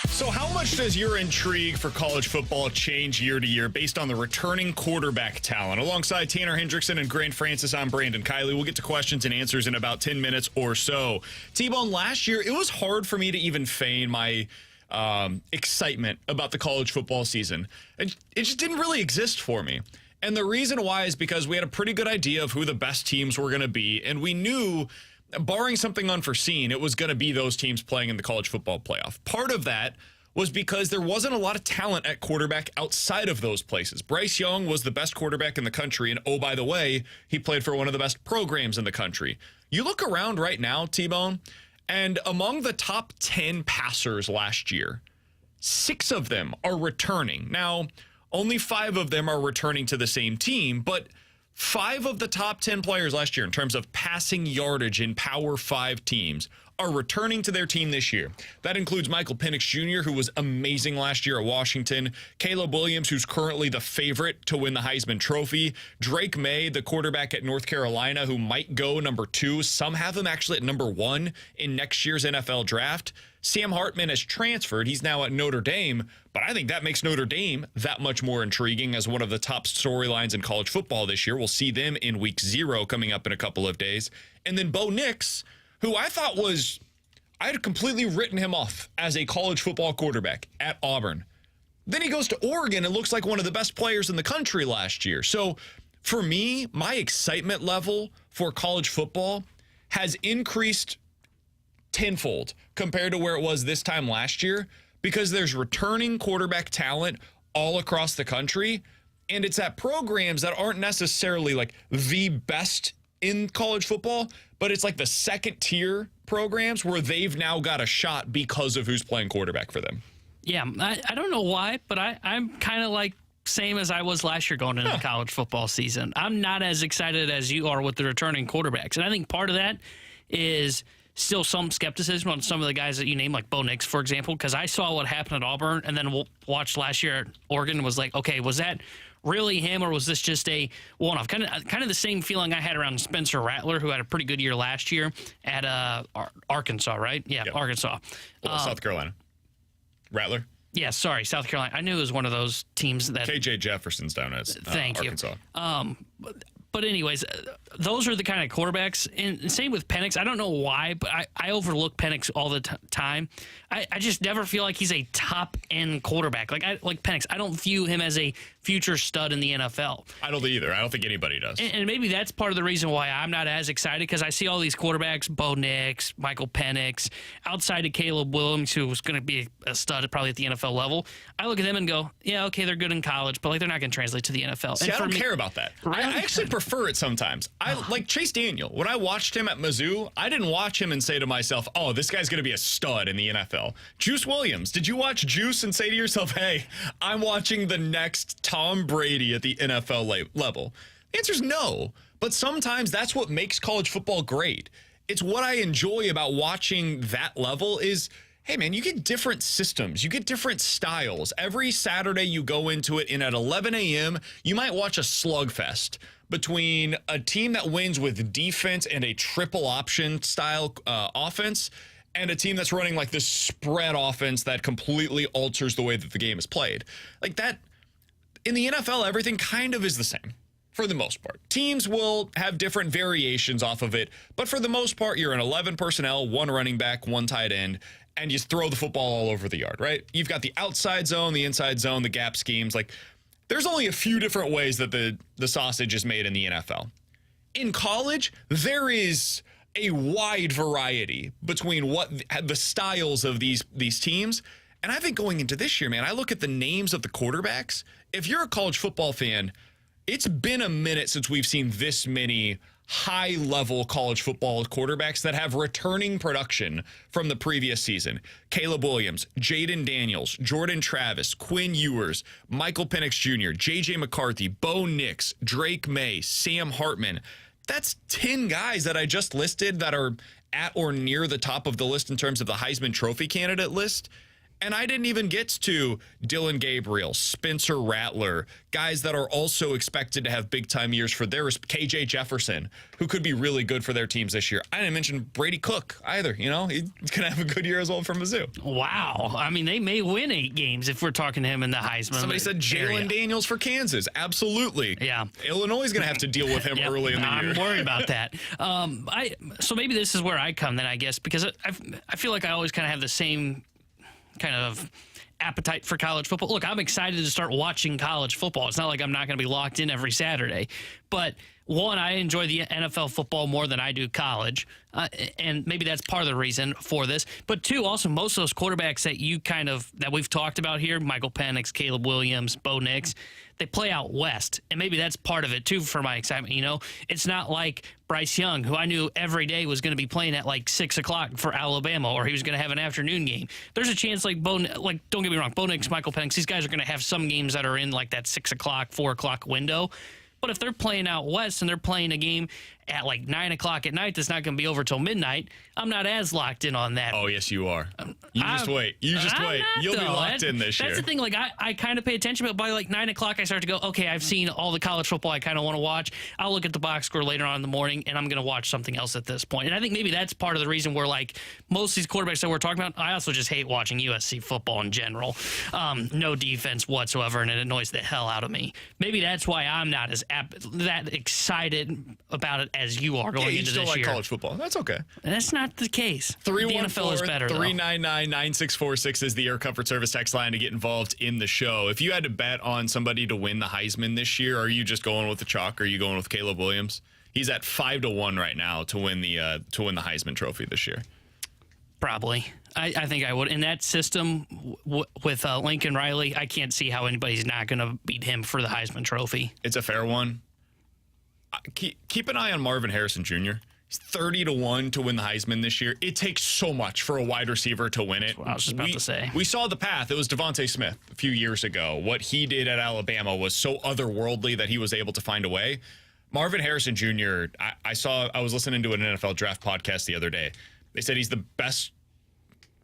So how much does your intrigue for college football change year to year based on the returning quarterback talent? Alongside Tanner Hendrickson and Grant Francis, I'm Brandon Kiley. We'll get to questions and answers in about 10 minutes or so. T-Bone, last year, it was hard for me to even feign my excitement about the college football season. It just didn't really exist for me. And the reason why is because we had a pretty good idea of who the best teams were going to be, and we knew, barring something unforeseen, it was going to be those teams playing in the college football playoff. Part of that was because there wasn't a lot of talent at quarterback outside of those places. Bryce Young was the best quarterback in the country, and oh, by the way, he played for one of the best programs in the country. You look around right now, T-Bone, and among the top 10 passers last year, 6 of them are returning. Now, only 5 of them are returning to the same team, but 5 of the top 10 players last year in terms of passing yardage in Power 5 teams are returning to their team this year. That includes Michael Penix Jr., who was amazing last year at Washington, Caleb Williams, who's currently the favorite to win the Heisman Trophy, Drake May, the quarterback at North Carolina, who might go number 2. Some have him actually at number 1 in next year's NFL draft. Sam Hartman has transferred. He's now at Notre Dame, but I think that makes Notre Dame that much more intriguing as one of the top storylines in college football this year. We'll see them in week 0 coming up in a couple of days. And then Bo Nix, who I had completely written him off as a college football quarterback at Auburn. Then he goes to Oregon and looks like one of the best players in the country last year. So for me, my excitement level for college football has increased tenfold compared to where it was this time last year, because there's returning quarterback talent all across the country, and it's at programs that aren't necessarily like the best in college football, but it's like the second tier programs where they've now got a shot because of who's playing quarterback for them. Yeah, I don't know why, but I'm kind of like same as I was last year going into the college football season. I'm not as excited as you are with the returning quarterbacks. And I think part of that is still some skepticism on some of the guys that you name, like Bo Nix, for example, because I saw what happened at Auburn and then watched last year at Oregon and was like, okay, was that really him, or was this just a one-off? Kind of the same feeling I had around Spencer Rattler, who had a pretty good year last year at Arkansas, right? Yeah, yep. Arkansas. South Carolina. Rattler? Yeah, sorry, South Carolina. I knew it was one of those teams that... KJ Jefferson's down at Arkansas. But anyways, those are the kind of quarterbacks. And same with Penix. I don't know why, but I overlook Penix all the time. I just never feel like he's a top-end quarterback. Like Penix, I don't view him as a future stud in the NFL. I don't either. I don't think anybody does. And maybe that's part of the reason why I'm not as excited, because I see all these quarterbacks, Bo Nix, Michael Penix, outside of Caleb Williams, who was going to be a stud probably at the NFL level. I look at them and go, yeah, okay, they're good in college, but like they're not going to translate to the NFL. See, I don't care about that. Really? I actually prefer it sometimes. I like Chase Daniel. When I watched him at Mizzou, I didn't watch him and say to myself, oh, this guy's going to be a stud in the NFL. Juice Williams. Did you watch Juice and say to yourself, hey, I'm watching the next Tom Brady at the NFL level? The answer is no. But sometimes that's what makes college football great. It's what I enjoy about watching that level is, hey, man, you get different systems. You get different styles. Every Saturday you go into it, and at 11 a.m., you might watch a slugfest between a team that wins with defense and a triple option style offense and a team that's running like this spread offense that completely alters the way that the game is played. Like that, in the NFL, everything kind of is the same. for the most part. Teams will have different variations off of it, but for the most part, you're an 11 personnel, 1 running back, 1 tight end, and you throw the football all over the yard, right? You've got the outside zone, the inside zone, the gap schemes. Like, there's only a few different ways that the sausage is made in the NFL. In college, there is a wide variety between what the styles of these teams. And I think going into this year, man, I look at the names of the quarterbacks. If you're a college football fan, it's been a minute since we've seen this many high-level college football quarterbacks that have returning production from the previous season. Caleb Williams, Jaden Daniels, Jordan Travis, Quinn Ewers, Michael Penix Jr., J.J. McCarthy, Bo Nix, Drake May, Sam Hartman. That's 10 guys that I just listed that are at or near the top of the list in terms of the Heisman Trophy candidate list. And I didn't even get to Dylan Gabriel, Spencer Rattler, guys that are also expected to have big-time years for theirs. KJ Jefferson, who could be really good for their teams this year. I didn't mention Brady Cook either. You know, he's going to have a good year as well from Mizzou. Wow. I mean, they may win 8 games if we're talking to him in the Heisman. Somebody said Jalen Daniels for Kansas. Absolutely. Yeah. Illinois is going to have to deal with him early in the year. I'm worried about that. So maybe this is where I come then, I guess, because I feel like I always kind of have the same kind of appetite for college football. Look, I'm excited to start watching college football. It's not like I'm not going to be locked in every Saturday. But one, I enjoy the NFL football more than I do college. And maybe that's part of the reason for this. But two, also, most of those quarterbacks that we've talked about here, Michael Penix, Caleb Williams, Bo Nix, they play out west. And maybe that's part of it, too, for my excitement. You know, it's not like Bryce Young, who I knew every day was going to be playing at like 6 o'clock for Alabama, or he was going to have an afternoon game. There's a chance don't get me wrong, Bo Nix, Michael Penix, these guys are going to have some games that are in like that 6 o'clock, 4 o'clock window. But if they're playing out west and they're playing a game at like 9 o'clock at night that's not going to be over till midnight, I'm not as locked in on that. Oh, yes, you are. You just wait. You'll be locked in this year. That's the thing. Like, I kind of pay attention, but by like 9 o'clock, I start to go, okay, I've seen all the college football I kind of want to watch. I'll look at the box score later on in the morning, and I'm going to watch something else at this point. And I think maybe that's part of the reason where, like, most of these quarterbacks that we're talking about, I also just hate watching USC football in general. No defense whatsoever, and it annoys the hell out of me. Maybe that's why I'm not as that excited about it as you are going into this year. You still like college football. That's okay. And that's not the case. The NFL is better, 399-9646 is the Air Comfort Service text line to get involved in the show. If you had to bet on somebody to win the Heisman this year, are you just going with the chalk, or are you going with Caleb Williams? He's at 5-1 right now to win the Heisman Trophy this year. Probably. I think I would. In that system with Lincoln Riley, I can't see how anybody's not going to beat him for the Heisman Trophy. It's a fair one. Keep an eye on Marvin Harrison Jr. He's 30-1 to win the Heisman this year. It takes so much for a wide receiver to win it. That's what I was just about to say. We saw the path. It was Devontae Smith a few years ago. What he did at Alabama was so otherworldly that he was able to find a way. Marvin Harrison Jr., I was listening to an NFL draft podcast the other day. They said he's the best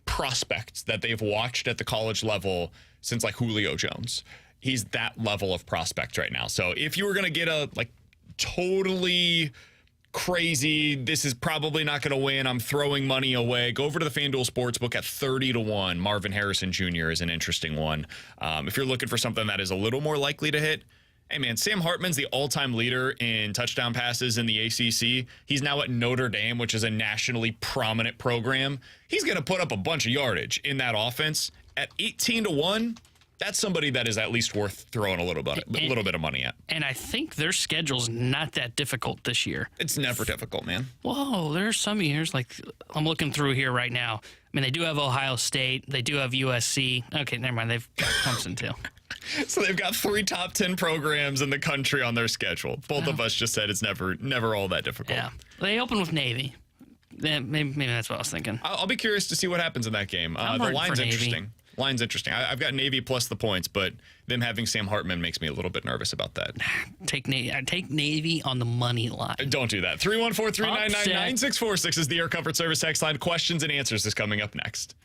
prospect that they've watched at the college level since like Julio Jones. He's that level of prospect right now. So if you were going to get a totally crazy, this is probably not going to win, I'm throwing money away, go over to the FanDuel Sportsbook at 30-1. Marvin Harrison Jr. is an interesting one. If you're looking for something that is a little more likely to hit, hey, man, Sam Hartman's the all-time leader in touchdown passes in the ACC. He's now at Notre Dame, which is a nationally prominent program. He's going to put up a bunch of yardage in that offense. At 18-1, that's somebody that is at least worth throwing a little bit of money at. And I think their schedule's not that difficult this year. It's never difficult, man. Whoa, there's some years, like I'm looking through here right now. I mean, they do have Ohio State. They do have USC. Okay, never mind. They've got Clemson, too. So they've got 3 top 10 programs in the country on their schedule. Both of us just said it's never all that difficult. Yeah. They open with Navy. Maybe that's what I was thinking. I'll be curious to see what happens in that game. The line's interesting. I've got Navy plus the points, but them having Sam Hartman makes me a little bit nervous about that. Take Navy on the money line. Don't do that. 314-399-9646 is the Air Comfort Service text line. Questions and answers is coming up next.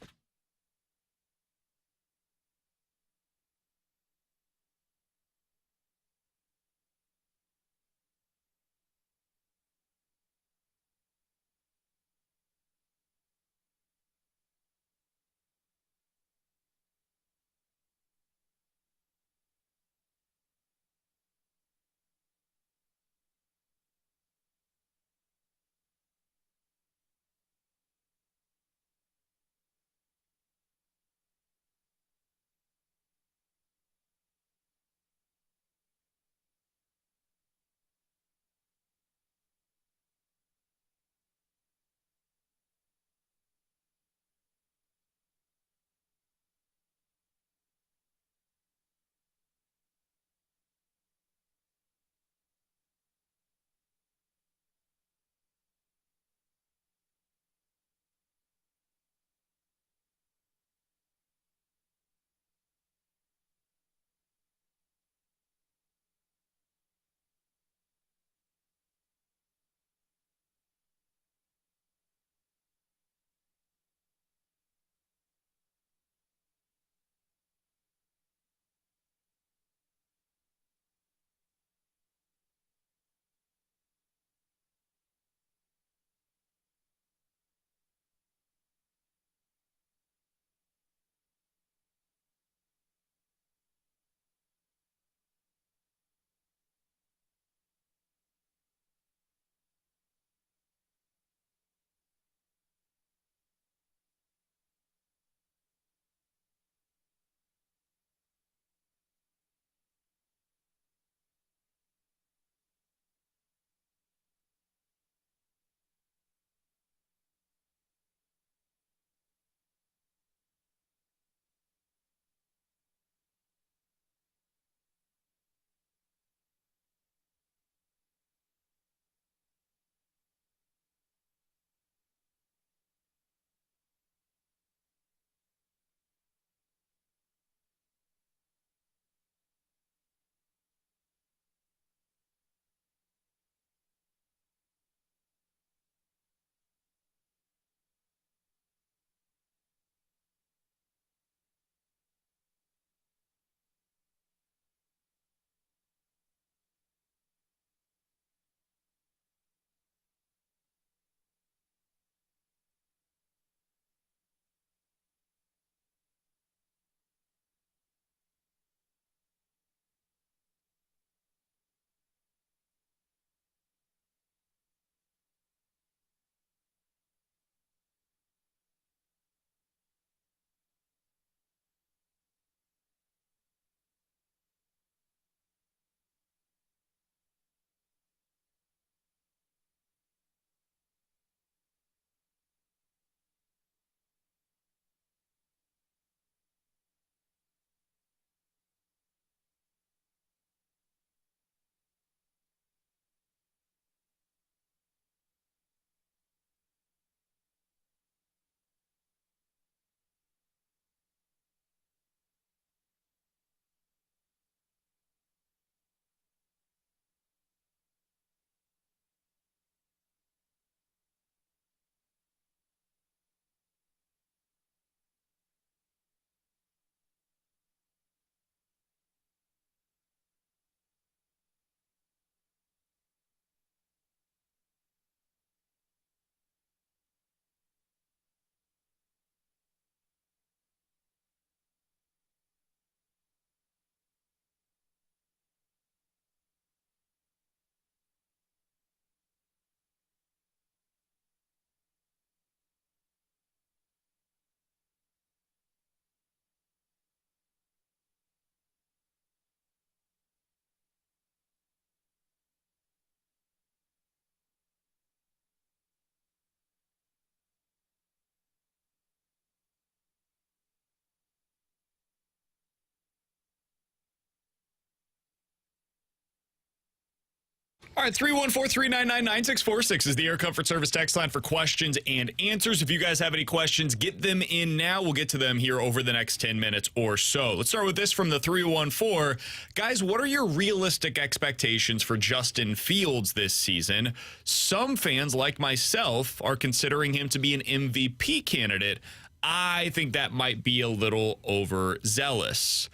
All right, 314-399-9646 is the Air Comfort Service text line for questions and answers. If you guys have any questions, get them in now. We'll get to them here over the next 10 minutes or so. Let's start with this from the 314. Guys, what are your realistic expectations for Justin Fields this season? Some fans, like myself, are considering him to be an MVP candidate. I think that might be a little overzealous.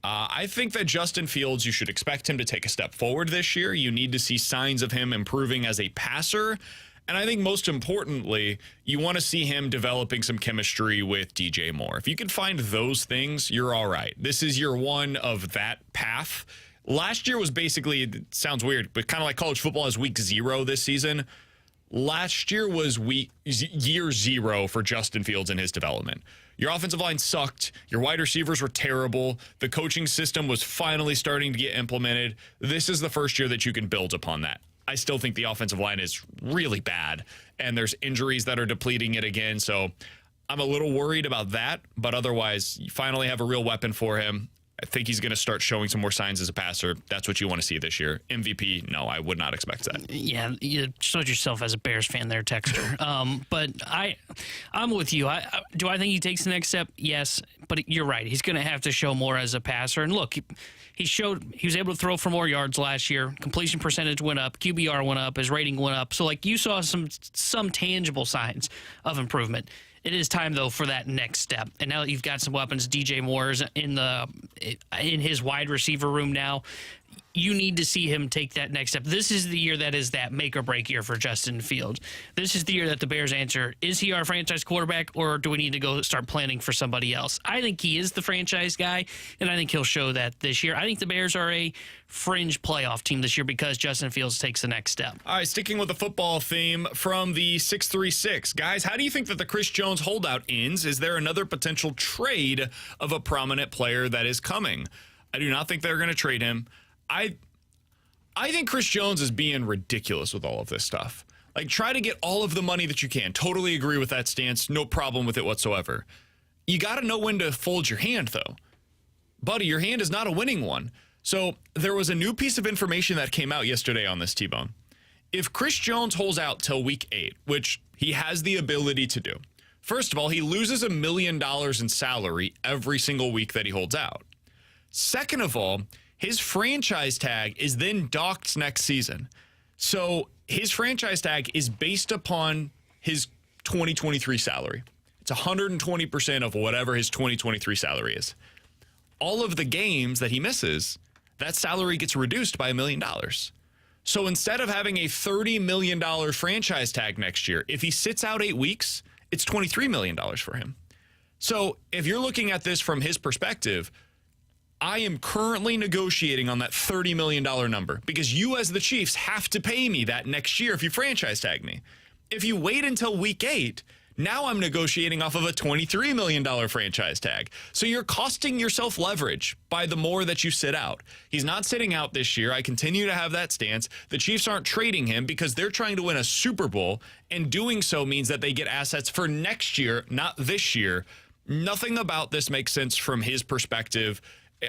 I think that Justin Fields, you should expect him to take a step forward this year. You need to see signs of him improving as a passer. And I think most importantly, you want to see him developing some chemistry with DJ Moore. If you can find those things, you're all right. This is year one of that path. Last year was basically, it sounds weird, but kind of like college football is week 0 this season. Last year was year 0 for Justin Fields in his development. Your offensive line sucked. Your wide receivers were terrible. The coaching system was finally starting to get implemented. This is the first year that you can build upon that. I still think the offensive line is really bad, and there's injuries that are depleting it again. So I'm a little worried about that, but otherwise, you finally have a real weapon for him. I think he's going to start showing some more signs as a passer. That's what you want to see this year. MVP, no, I would not expect that. Yeah, you showed yourself as a Bears fan there, Texter. But I'm with you. Do I think he takes the next step? Yes, but you're right. He's going to have to show more as a passer. And look, he showed he was able to throw for more yards last year. Completion percentage went up. QBR went up. His rating went up. So, like, you saw some tangible signs of improvement. It is time, though, for that next step. And now that you've got some weapons, DJ Moore's in his wide receiver room now, you need to see him take that next step. This is the year that is that make-or-break year for Justin Fields. This is the year that the Bears answer, is he our franchise quarterback, or do we need to go start planning for somebody else? I think he is the franchise guy, and I think he'll show that this year. I think the Bears are a fringe playoff team this year because Justin Fields takes the next step. All right, sticking with the football theme from the 636. Guys, how do you think that the Chris Jones holdout ends? Is there another potential trade of a prominent player that is coming? I do not think they're going to trade him. I think Chris Jones is being ridiculous with all of this stuff. Like, try to get all of the money that you can. Totally agree with that stance. No problem with it whatsoever. You got to know when to fold your hand, though. Buddy, your hand is not a winning one. So there was a new piece of information that came out yesterday on this, T-Bone. If Chris Jones holds out till week 8, which he has the ability to do, first of all, he loses $1 million in salary every single week that he holds out. Second of all, his franchise tag is then docked next season. So his franchise tag is based upon his 2023 salary. It's 120% of whatever his 2023 salary is. All of the games that he misses, that salary gets reduced by $1 million. So instead of having a $30 million franchise tag next year, if he sits out 8 weeks, it's $23 million for him. So if you're looking at this from his perspective, I am currently negotiating on that $30 million number because you as the Chiefs have to pay me that next year if you franchise tag me. If you wait until week 8, now I'm negotiating off of a $23 million franchise tag. So you're costing yourself leverage by the more that you sit out. He's not sitting out this year. I continue to have that stance. The Chiefs aren't trading him because they're trying to win a Super Bowl, and doing so means that they get assets for next year, not this year. Nothing about this makes sense from his perspective.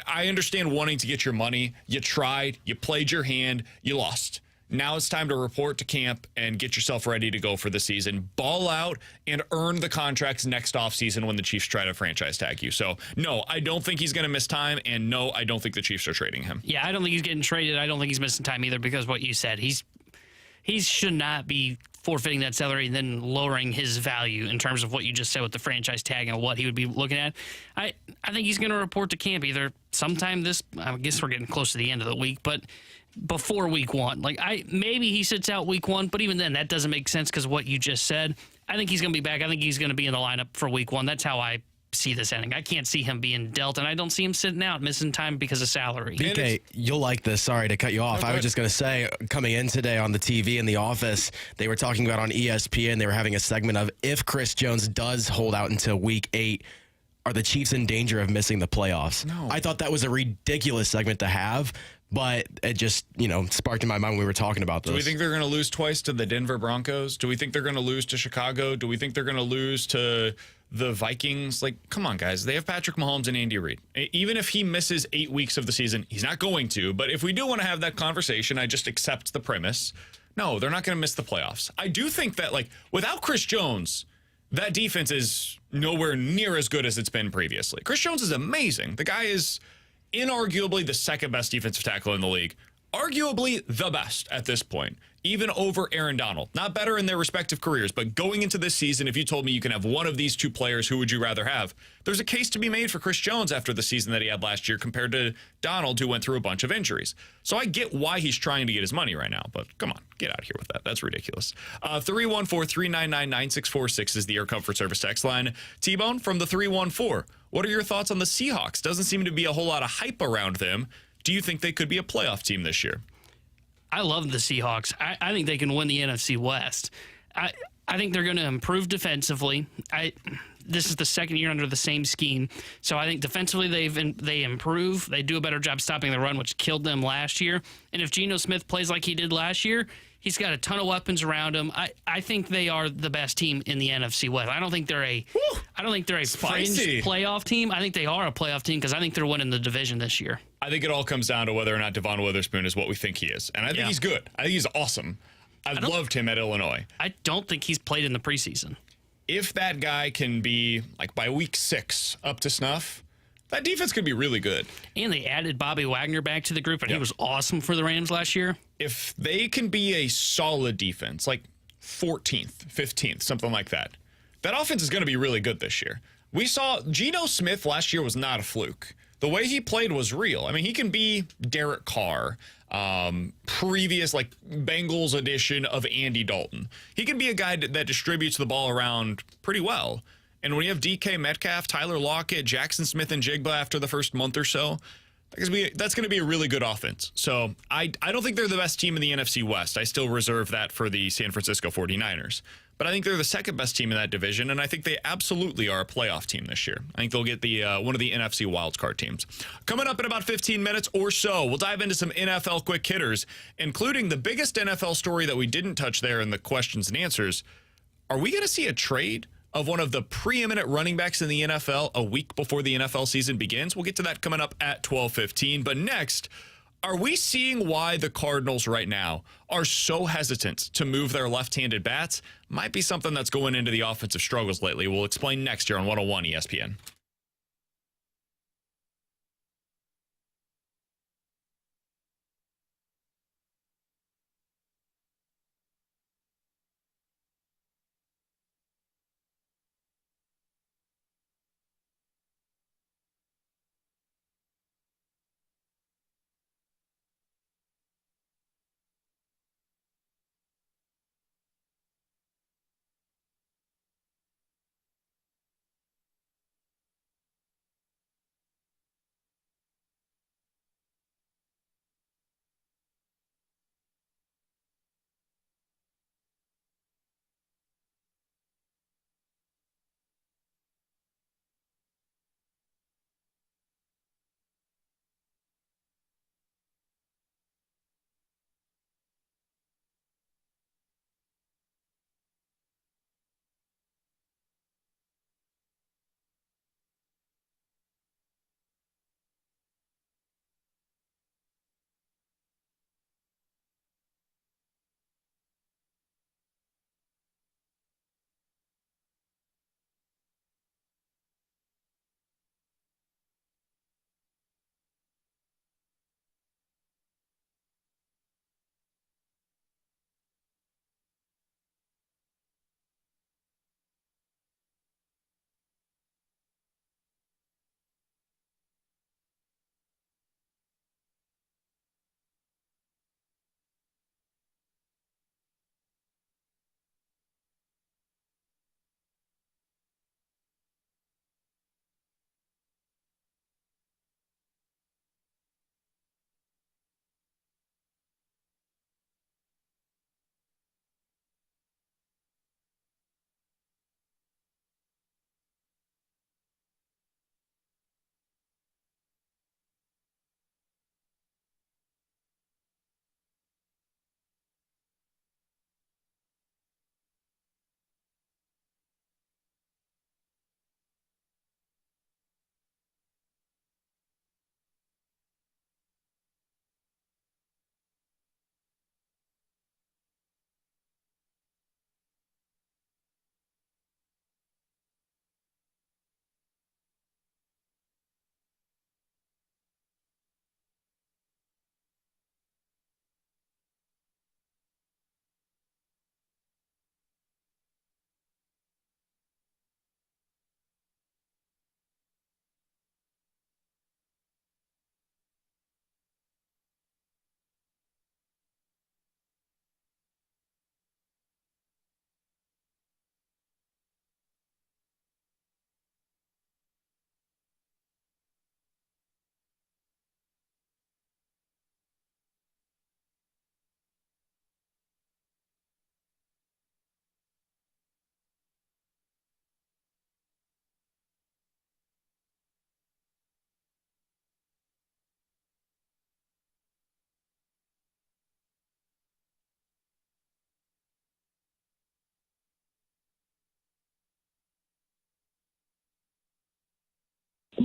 I understand wanting to get your money. You tried, you played your hand, you lost. Now it's time to report to camp and get yourself ready to go for the season. Ball out and earn the contracts next offseason when the Chiefs try to franchise tag you. So, no, I don't think he's going to miss time, and no, I don't think the Chiefs are trading him. Yeah, I don't think he's getting traded. I don't think he's missing time either because what you said. He should not be forfeiting that salary and then lowering his value in terms of what you just said with the franchise tag and what he would be looking at. I think he's going to report to camp either sometime this, I guess we're getting close to the end of the week, but before week 1. Maybe he sits out week 1, but even then that doesn't make sense because of what you just said. I think he's going to be back. I think he's going to be in the lineup for week 1. That's how I see this ending. I can't see him being dealt, and I don't see him sitting out, missing time because of salary. BK, you'll like this. Sorry to cut you off. I was just going to say, coming in today on the TV in the office, they were talking about on ESPN, they were having a segment of if Chris Jones does hold out until week 8, are the Chiefs in danger of missing the playoffs? No. I thought that was a ridiculous segment to have, but it just, sparked in my mind when we were talking about this. Do we think they're going to lose twice to the Denver Broncos? Do we think they're going to lose to Chicago? Do we think they're going to lose to the Vikings, like, come on, guys. They have Patrick Mahomes and Andy Reid. Even if he misses 8 weeks of the season, he's not going to. But if we do want to have that conversation, I just accept the premise. No, they're not going to miss the playoffs. I do think that, like, without Chris Jones, that defense is nowhere near as good as it's been previously. Chris Jones is amazing. The guy is inarguably the second best defensive tackle in the league. Arguably the best at this point, even over Aaron Donald. Not better in their respective careers, but going into this season, if you told me you can have one of these two players, who would you rather have? There's a case to be made for Chris Jones after the season that he had last year compared to Donald, who went through a bunch of injuries. So I get why he's trying to get his money right now, but come on, get out of here with that. That's ridiculous. 314-399-9646 is the Air Comfort Service text line. T-Bone from the 314. What are your thoughts on the Seahawks? Doesn't seem to be a whole lot of hype around them. Do you think they could be a playoff team this year? I love the Seahawks. I think they can win the NFC West. I think they're going to improve defensively. This is the second year under the same scheme, so I think defensively they improve. They do a better job stopping the run, which killed them last year. And if Geno Smith plays like he did last year, he's got a ton of weapons around him. I think they are the best team in the NFC West. I don't think they're a fringe playoff team. I think they are a playoff team because I think they're winning the division this year. I think it all comes down to whether or not Devon Witherspoon is what we think he is. And I think he's good. I think he's awesome. I've loved him at Illinois. I don't think he's played in the preseason. If that guy can be, like, by week 6 up to snuff, that defense could be really good. And they added Bobby Wagner back to the group, and he was awesome for the Rams last year. If they can be a solid defense, like 14th, 15th, something like that, that offense is going to be really good this year. We saw Geno Smith last year was not a fluke. The way he played was real. I mean, he can be Derek Carr, previous, like, Bengals edition of Andy Dalton. He can be a guy that distributes the ball around pretty well. And when you have DK Metcalf, Tyler Lockett, Jackson Smith, and Jigba after the first month or so, that's going to be a really good offense. So I don't think they're the best team in the NFC West. I still reserve that for the San Francisco 49ers. But I think they're the second best team in that division, and I think they absolutely are a playoff team this year. I think they'll get the one of the NFC wildcard teams. Coming up in about 15 minutes or so, we'll dive into some NFL quick hitters, including the biggest NFL story that we didn't touch there in the questions and answers. Are we going to see a trade of one of the preeminent running backs in the NFL a week before the NFL season begins? We'll get to that coming up at 12:15. But next, are we seeing why the Cardinals right now are so hesitant to move their left-handed bats? Might be something that's going into the offensive struggles lately. We'll explain next year on 101 ESPN.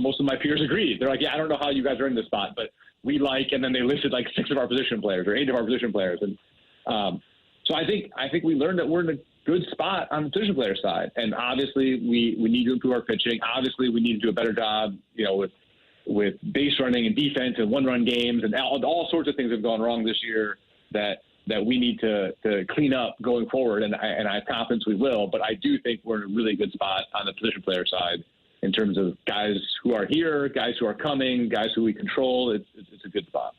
most of my peers agreed. They're like, yeah, I don't know how you guys are in this spot, but we like, and then they listed like 6 of our position players or 8 of our position players. And so I think we learned that we're in a good spot on the position player side. And obviously we need to improve our pitching. Obviously we need to do a better job, with base running and defense and one-run games, and all sorts of things have gone wrong this year that we need to clean up going forward, and I have confidence we will. But I do think we're in a really good spot on the position player side in terms of guys who are here, guys who are coming, guys who we control. It's a good spot.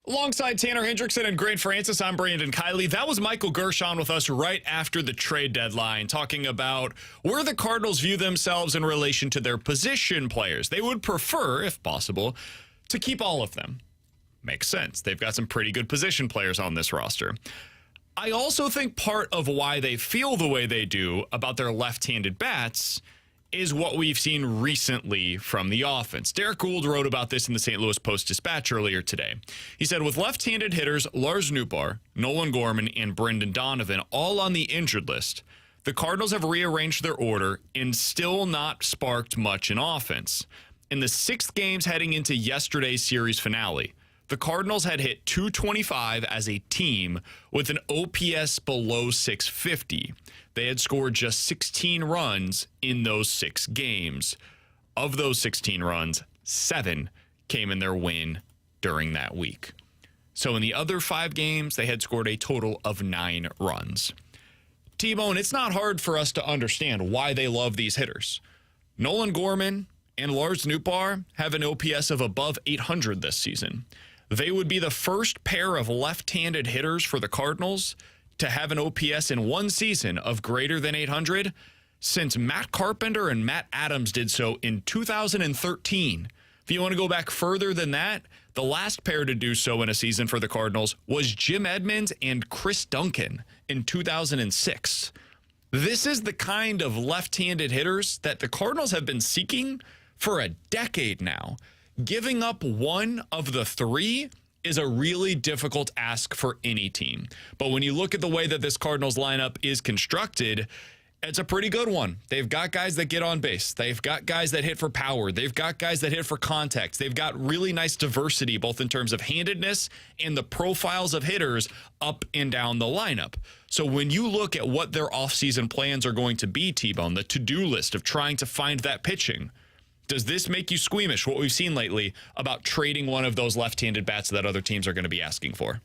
Alongside Tanner Hendrickson and Grant Francis, I'm Brandon Kiley. That was Michael Gershon with us right after the trade deadline, talking about where the Cardinals view themselves in relation to their position players. They would prefer, if possible, to keep all of them. Makes sense. They've got some pretty good position players on this roster. I also think part of why they feel the way they do about their left-handed bats is what we've seen recently from the offense. Derek Gould wrote about this in the St. Louis Post-Dispatch earlier today. He said, with left-handed hitters Lars Nootbaar, Nolan Gorman, and Brendan Donovan all on the injured list, the Cardinals have rearranged their order and still not sparked much in offense. In the 6 games heading into yesterday's series finale, the Cardinals had hit .225 as a team with an OPS below 650. They had scored just 16 runs in those 6 games. Of those 16 runs, 7 came in their win during that week. So in the other 5 games, they had scored a total of 9 runs. T-Bone, it's not hard for us to understand why they love these hitters. Nolan Gorman and Lars Nootbaar have an OPS of above 800 this season. They would be the first pair of left-handed hitters for the Cardinals to have an OPS in one season of greater than 800 since Matt Carpenter and Matt Adams did so in 2013. If you want to go back further than that, the last pair to do so in a season for the Cardinals was Jim Edmonds and Chris Duncan in 2006. This is the kind of left-handed hitters that the Cardinals have been seeking for a decade now. Giving up one of the 3 is a really difficult ask for any team. But when you look at the way that this Cardinals lineup is constructed, it's a pretty good one. They've got guys that get on base. They've got guys that hit for power. They've got guys that hit for contact. They've got really nice diversity, both in terms of handedness and the profiles of hitters up and down the lineup. So when you look at what their offseason plans are going to be, T-Bone, the to-do list of trying to find that pitching, does this make you squeamish, what we've seen lately, about trading one of those left-handed bats that other teams are going to be asking for?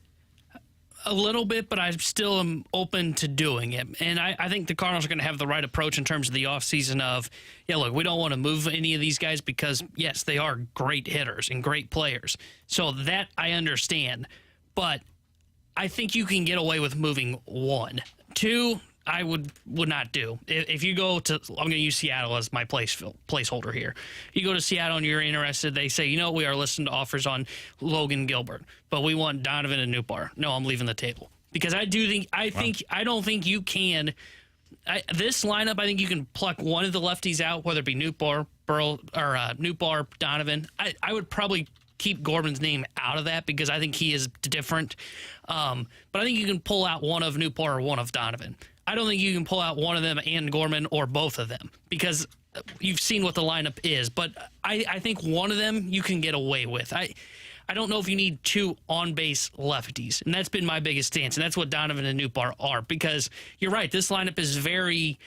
A little bit, but I still am open to doing it. And I think the Cardinals are going to have the right approach in terms of the offseason of, look, we don't want to move any of these guys because, yes, they are great hitters and great players. So that I understand. But I think you can get away with moving 1. 2, I would not do. If you go to, I'm going to use Seattle as my placeholder here. You go to Seattle and you're interested, they say, we are listening to offers on Logan Gilbert, but we want Donovan and Nootbaar. No, I'm leaving the table. Because I don't think you can, this lineup, I think you can pluck one of the lefties out, whether it be Nootbaar, Nootbaar, Donovan. I would probably keep Gorman's name out of that because I think he is different. But I think you can pull out one of Nootbaar or one of Donovan. I don't think you can pull out one of them and Gorman or both of them because you've seen what the lineup is. But I think one of them you can get away with. I don't know if you need 2 on-base lefties, and that's been my biggest stance, and that's what Donovan and Nootbaar are because you're right, this lineup is very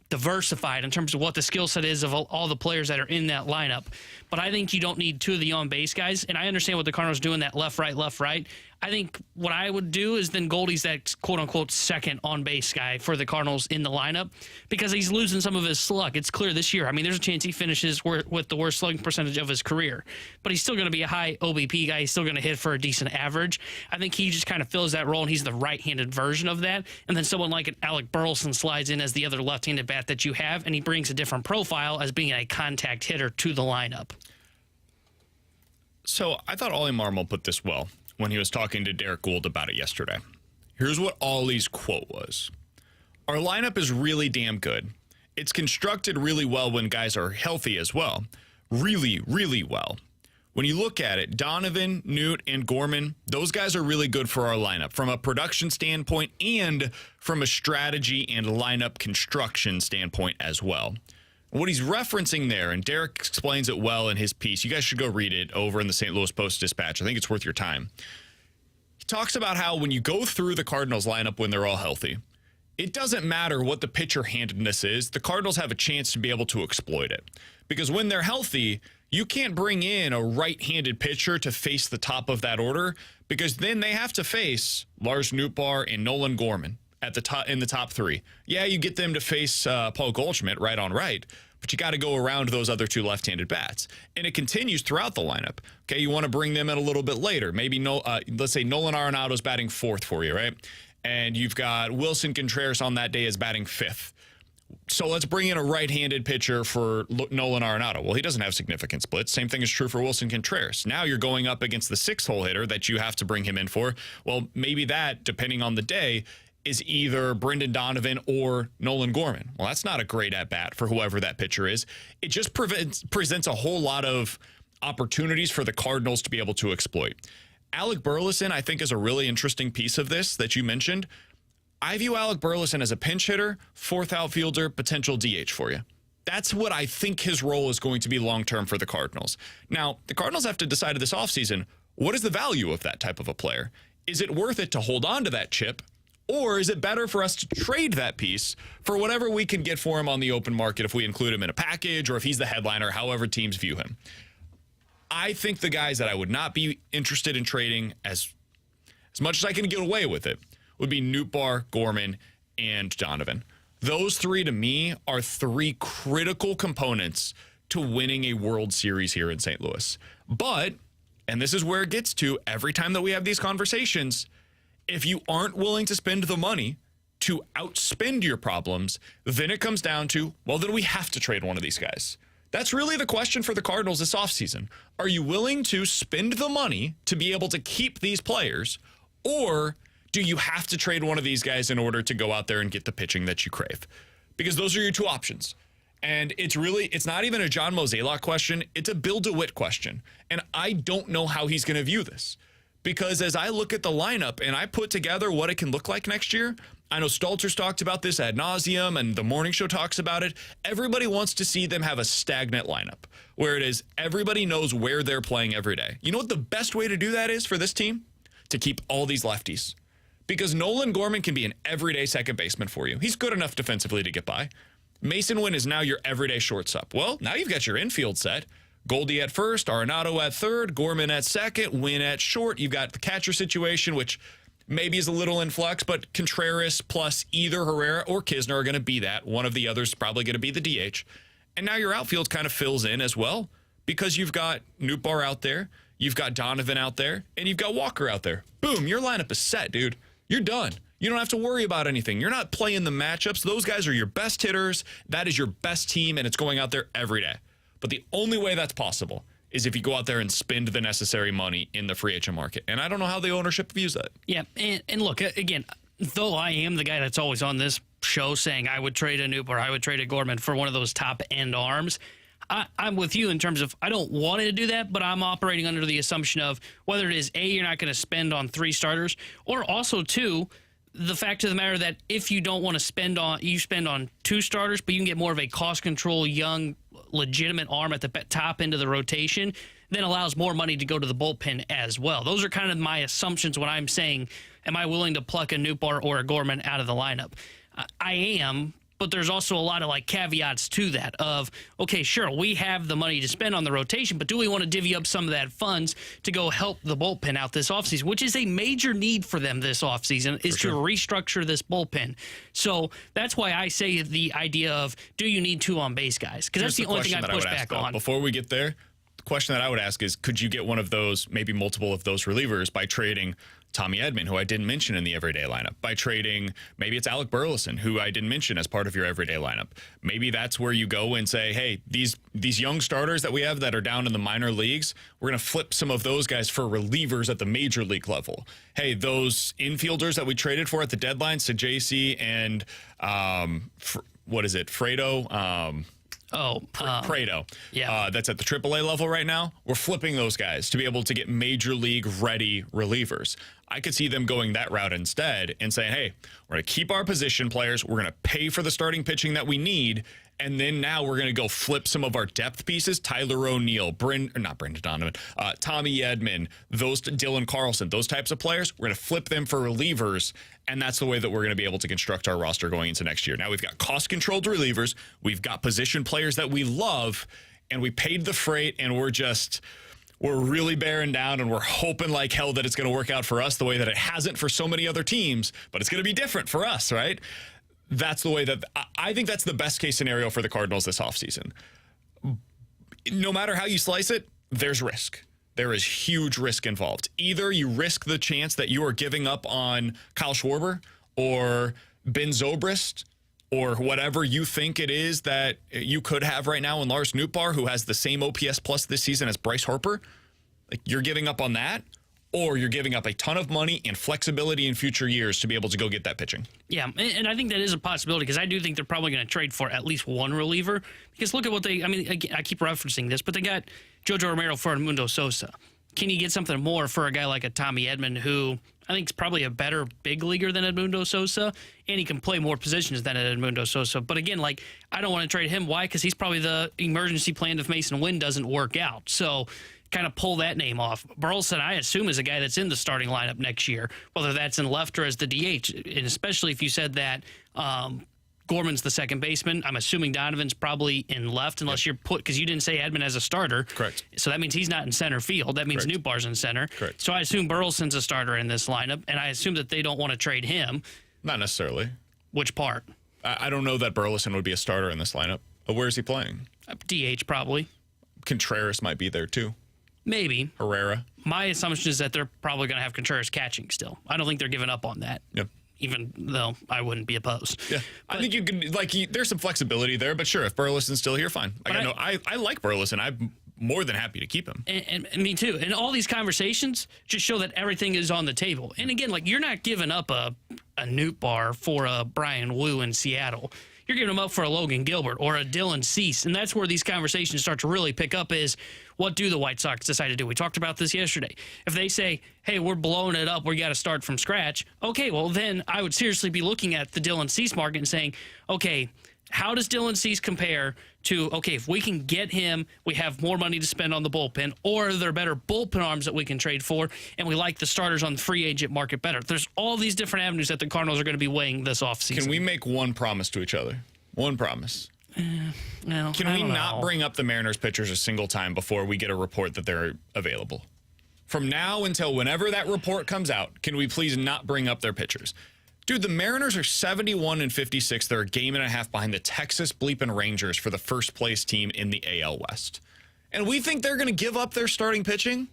diversified in terms of what the skill set is of all the players that are in that lineup. But I think you don't need 2 of the on-base guys, and I understand what the Cardinals doing, that left, right. I think what I would do is then Goldie's that quote-unquote second on-base guy for the Cardinals in the lineup because he's losing some of his slug. It's clear this year. I mean, there's a chance he finishes with the worst slugging percentage of his career, but he's still going to be a high OBP guy. He's still going to hit for a decent average. I think he just kind of fills that role, and he's the right-handed version of that. And then someone like an Alec Burleson slides in as the other left-handed bat that you have, and he brings a different profile as being a contact hitter to the lineup. So I thought Ollie Marmol put this well when he was talking to Derek Gould about it yesterday. Here's what Ollie's quote was. Our lineup is really damn good. It's constructed really well when guys are healthy as well. Really, really well. When you look at it, Donovan, Newt, and Gorman, those guys are really good for our lineup from a production standpoint and from a strategy and lineup construction standpoint as well. What he's referencing there, and Derek explains it well in his piece. You guys should go read it over in the St. Louis Post-Dispatch. I think it's worth your time. He talks about how when you go through the Cardinals lineup when they're all healthy, it doesn't matter what the pitcher handedness is. The Cardinals have a chance to be able to exploit it. Because when they're healthy, you can't bring in a right-handed pitcher to face the top of that order, because then they have to face Lars Nootbaar and Nolan Gorman at the top in the top three. Yeah, you get them to face Paul Goldschmidt right on right, but you got to go around those other two left-handed bats. And it continues throughout the lineup. Okay, you want to bring them in a little bit later. Maybe let's say Nolan Arenado's batting fourth for you, right? And you've got Wilson Contreras on that day as batting fifth. So let's bring in a right-handed pitcher for Nolan Arenado. Well, he doesn't have significant splits. Same thing is true for Wilson Contreras. Now you're going up against the six-hole hitter that you have to bring him in for. Well, maybe that, depending on the day, is either Brendan Donovan or Nolan Gorman. Well, that's not a great at-bat for whoever that pitcher is. It just presents a whole lot of opportunities for the Cardinals to be able to exploit. Alec Burleson, I think, is a really interesting piece of this that you mentioned. I view Alec Burleson as a pinch hitter, fourth outfielder, potential DH for you. That's what I think his role is going to be long-term for the Cardinals. Now, the Cardinals have to decide this offseason, what is the value of that type of a player? Is it worth it to hold on to that chip, or is it better for us to trade that piece for whatever we can get for him on the open market if we include him in a package or if he's the headliner, however teams view him? I think the guys that I would not be interested in trading as much as I can get away with it would be Nootbaar, Gorman, and Donovan. Those three, to me, are three critical components to winning a World Series here in St. Louis. But, and this is where it gets to every time that we have these conversations, if you aren't willing to spend the money to outspend your problems, then it comes down to, well, then we have to trade one of these guys. That's really the question for the Cardinals this offseason. Are you willing to spend the money to be able to keep these players, or do you have to trade one of these guys in order to go out there and get the pitching that you crave? Because those are your two options. And it's not even a John Mozeliak question. It's a Bill DeWitt question. And I don't know how he's going to view this. Because as I look at the lineup and I put together what it can look like next year, I know Stalter's talked about this ad nauseum and the morning show talks about it. Everybody wants to see them have a stagnant lineup where it is everybody knows where they're playing every day. You know what the best way to do that is for this team? To keep all these lefties. Because Nolan Gorman can be an everyday second baseman for you. He's good enough defensively to get by. Mason Wynn is now your everyday shortstop. Well, now you've got your infield set. Goldie at first, Arenado at third, Gorman at second, Wynn at short. You've got the catcher situation, which maybe is a little in flux, but Contreras plus either Herrera or Kisner are going to be that. One of the others is probably going to be the DH. And now your outfield kind of fills in as well because you've got Nootbaar out there, you've got Donovan out there, and you've got Walker out there. Boom, your lineup is set, dude. You're done. You don't have to worry about anything. You're not playing the matchups. Those guys are your best hitters. That is your best team, and it's going out there every day. But the only way that's possible is if you go out there and spend the necessary money in the free agent market. And I don't know how the ownership views that. Yeah, and look, again, though I am the guy that's always on this show saying I would trade a Nootbaar, I would trade a Gorman for one of those top-end arms, I'm with you in terms of I don't want to do that, but I'm operating under the assumption of whether it is A, you're not going to spend on three starters, or also two, the fact of the matter that if you don't want to spend on two starters, but you can get more of a cost control, young, legitimate arm at the top end of the rotation, then allows more money to go to the bullpen as well. Those are kind of my assumptions when I'm saying, am I willing to pluck a Nootbaar or a Gorman out of the lineup? I am. But there's also a lot of caveats to that of, okay, sure, we have the money to spend on the rotation, but do we want to divvy up some of that funds to go help the bullpen out this offseason, which is a major need for them this offseason, is to restructure this bullpen. So that's why I say the idea of, do you need two on-base guys? Because that's the only thing I push back on. Before we get there, the question that I would ask is, could you get one of those, maybe multiple of those relievers by trading Tommy Edman, who I didn't mention in the everyday lineup, by trading, maybe it's Alec Burleson, who I didn't mention as part of your everyday lineup. Maybe that's where you go and say, hey, these young starters that we have that are down in the minor leagues, we're going to flip some of those guys for relievers at the major league level. Hey, those infielders that we traded for at the deadline, Sajaci and Fredo, Prado. Yeah. That's at the AAA level right now. We're flipping those guys to be able to get major league ready relievers. I could see them going that route instead and saying, hey, we're going to keep our position players. We're going to pay for the starting pitching that we need. And then now we're going to go flip some of our depth pieces. Tyler O'Neill, not Brendan Donovan, Tommy Edman, Dylan Carlson, those types of players. We're going to flip them for relievers. And that's the way that we're going to be able to construct our roster going into next year. Now we've got cost-controlled relievers. We've got position players that we love. And we paid the freight, and we're really bearing down, and we're hoping like hell that it's going to work out for us the way that it hasn't for so many other teams, but it's going to be different for us, right? That's the way that I think that's the best case scenario for the Cardinals this offseason. No matter how you slice it, there's risk. There is huge risk involved. Either you risk the chance that you are giving up on Kyle Schwarber or Ben Zobrist or whatever you think it is that you could have right now in Lars Nootbaar, who has the same OPS plus this season as Bryce Harper. Like, you're giving up on that, or you're giving up a ton of money and flexibility in future years to be able to go get that pitching. Yeah, and I think that is a possibility because I do think they're probably going to trade for at least one reliever. Because look at what I keep referencing this, but they got Jojo Romero for Edmundo Sosa. Can you get something more for a guy like a Tommy Edman, who I think is probably a better big leaguer than Edmundo Sosa, and he can play more positions than Edmundo Sosa. But again, I don't want to trade him. Why? Because he's probably the emergency plan if Mason Wynn doesn't work out. So kind of pull that name off. Burleson, I assume, is a guy that's in the starting lineup next year, whether that's in left or as the DH. And especially if you said that Gorman's the second baseman, I'm assuming Donovan's probably in left unless you're because you didn't say Edman as a starter. Correct. So that means he's not in center field. That means Nootbaar's in center. Correct. So I assume Burleson's a starter in this lineup, and I assume that they don't want to trade him. Not necessarily. Which part? I don't know that Burleson would be a starter in this lineup. Where is he playing? DH probably. Contreras might be there too. Maybe. Herrera. My assumption is that they're probably going to have Contreras catching still. I don't think they're giving up on that. Yep. Even though I wouldn't be opposed. Yeah, I think you can there's some flexibility there, but sure, if Burleson's still here, fine. I like Burleson. I'm more than happy to keep him. And me too. And all these conversations just show that everything is on the table. And again, you're not giving up a Nootbaar for a Brian Wu in Seattle. You're giving them up for a Logan Gilbert or a Dylan Cease. And that's where these conversations start to really pick up is, what do the White Sox decide to do? We talked about this yesterday. If they say, hey, we're blowing it up, we got to start from scratch. Okay, well, then I would seriously be looking at the Dylan Cease market and saying, okay, how does Dylan Cease compare to, okay, if we can get him, we have more money to spend on the bullpen, or are there better bullpen arms that we can trade for, and we like the starters on the free agent market better? There's all these different avenues that the Cardinals are going to be weighing this offseason. Can we make one promise to each other? One promise. No, Can we not bring up the Mariners pitchers a single time before we get a report that they're available? From now until whenever that report comes out, can we please not bring up their pitchers? Dude, the Mariners are 71-56. They're a game and a half behind the Texas bleeping Rangers for the first place team in the AL West. And we think they're going to give up their starting pitching?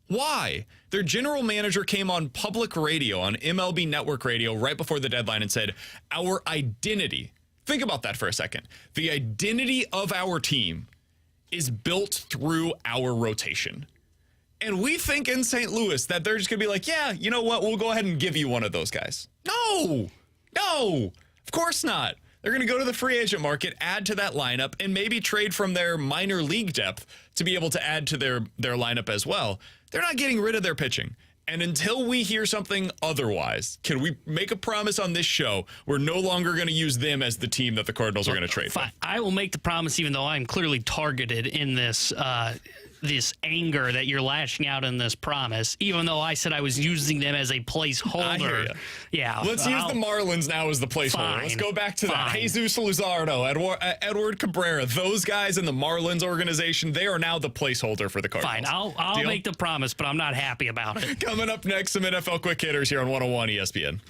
Why? Their general manager came on public radio, on MLB Network radio, right before the deadline and said, our identity, think about that for a second. The identity of our team is built through our rotation. And we think in St. Louis that they're just going to be like, yeah, you know what? We'll go ahead and give you one of those guys. No, of course not. They're going to go to the free agent market, add to that lineup, and maybe trade from their minor league depth to be able to add to their lineup as well. They're not getting rid of their pitching. And until we hear something otherwise, can we make a promise on this show we're no longer going to use them as the team that the Cardinals are going to trade for? I will make the promise, even though I'm clearly targeted in this this anger that you're lashing out in this promise, even though I said I was using them as a placeholder. I hear ya. Yeah. Let's use the Marlins now as the placeholder. Fine. Let's go back to that. Fine. Jesus Luzardo, Edward Cabrera, those guys in the Marlins organization, they are now the placeholder for the Cardinals. Fine. I'll make the promise, but I'm not happy about it. Coming up next, some NFL quick hitters here on 101 ESPN.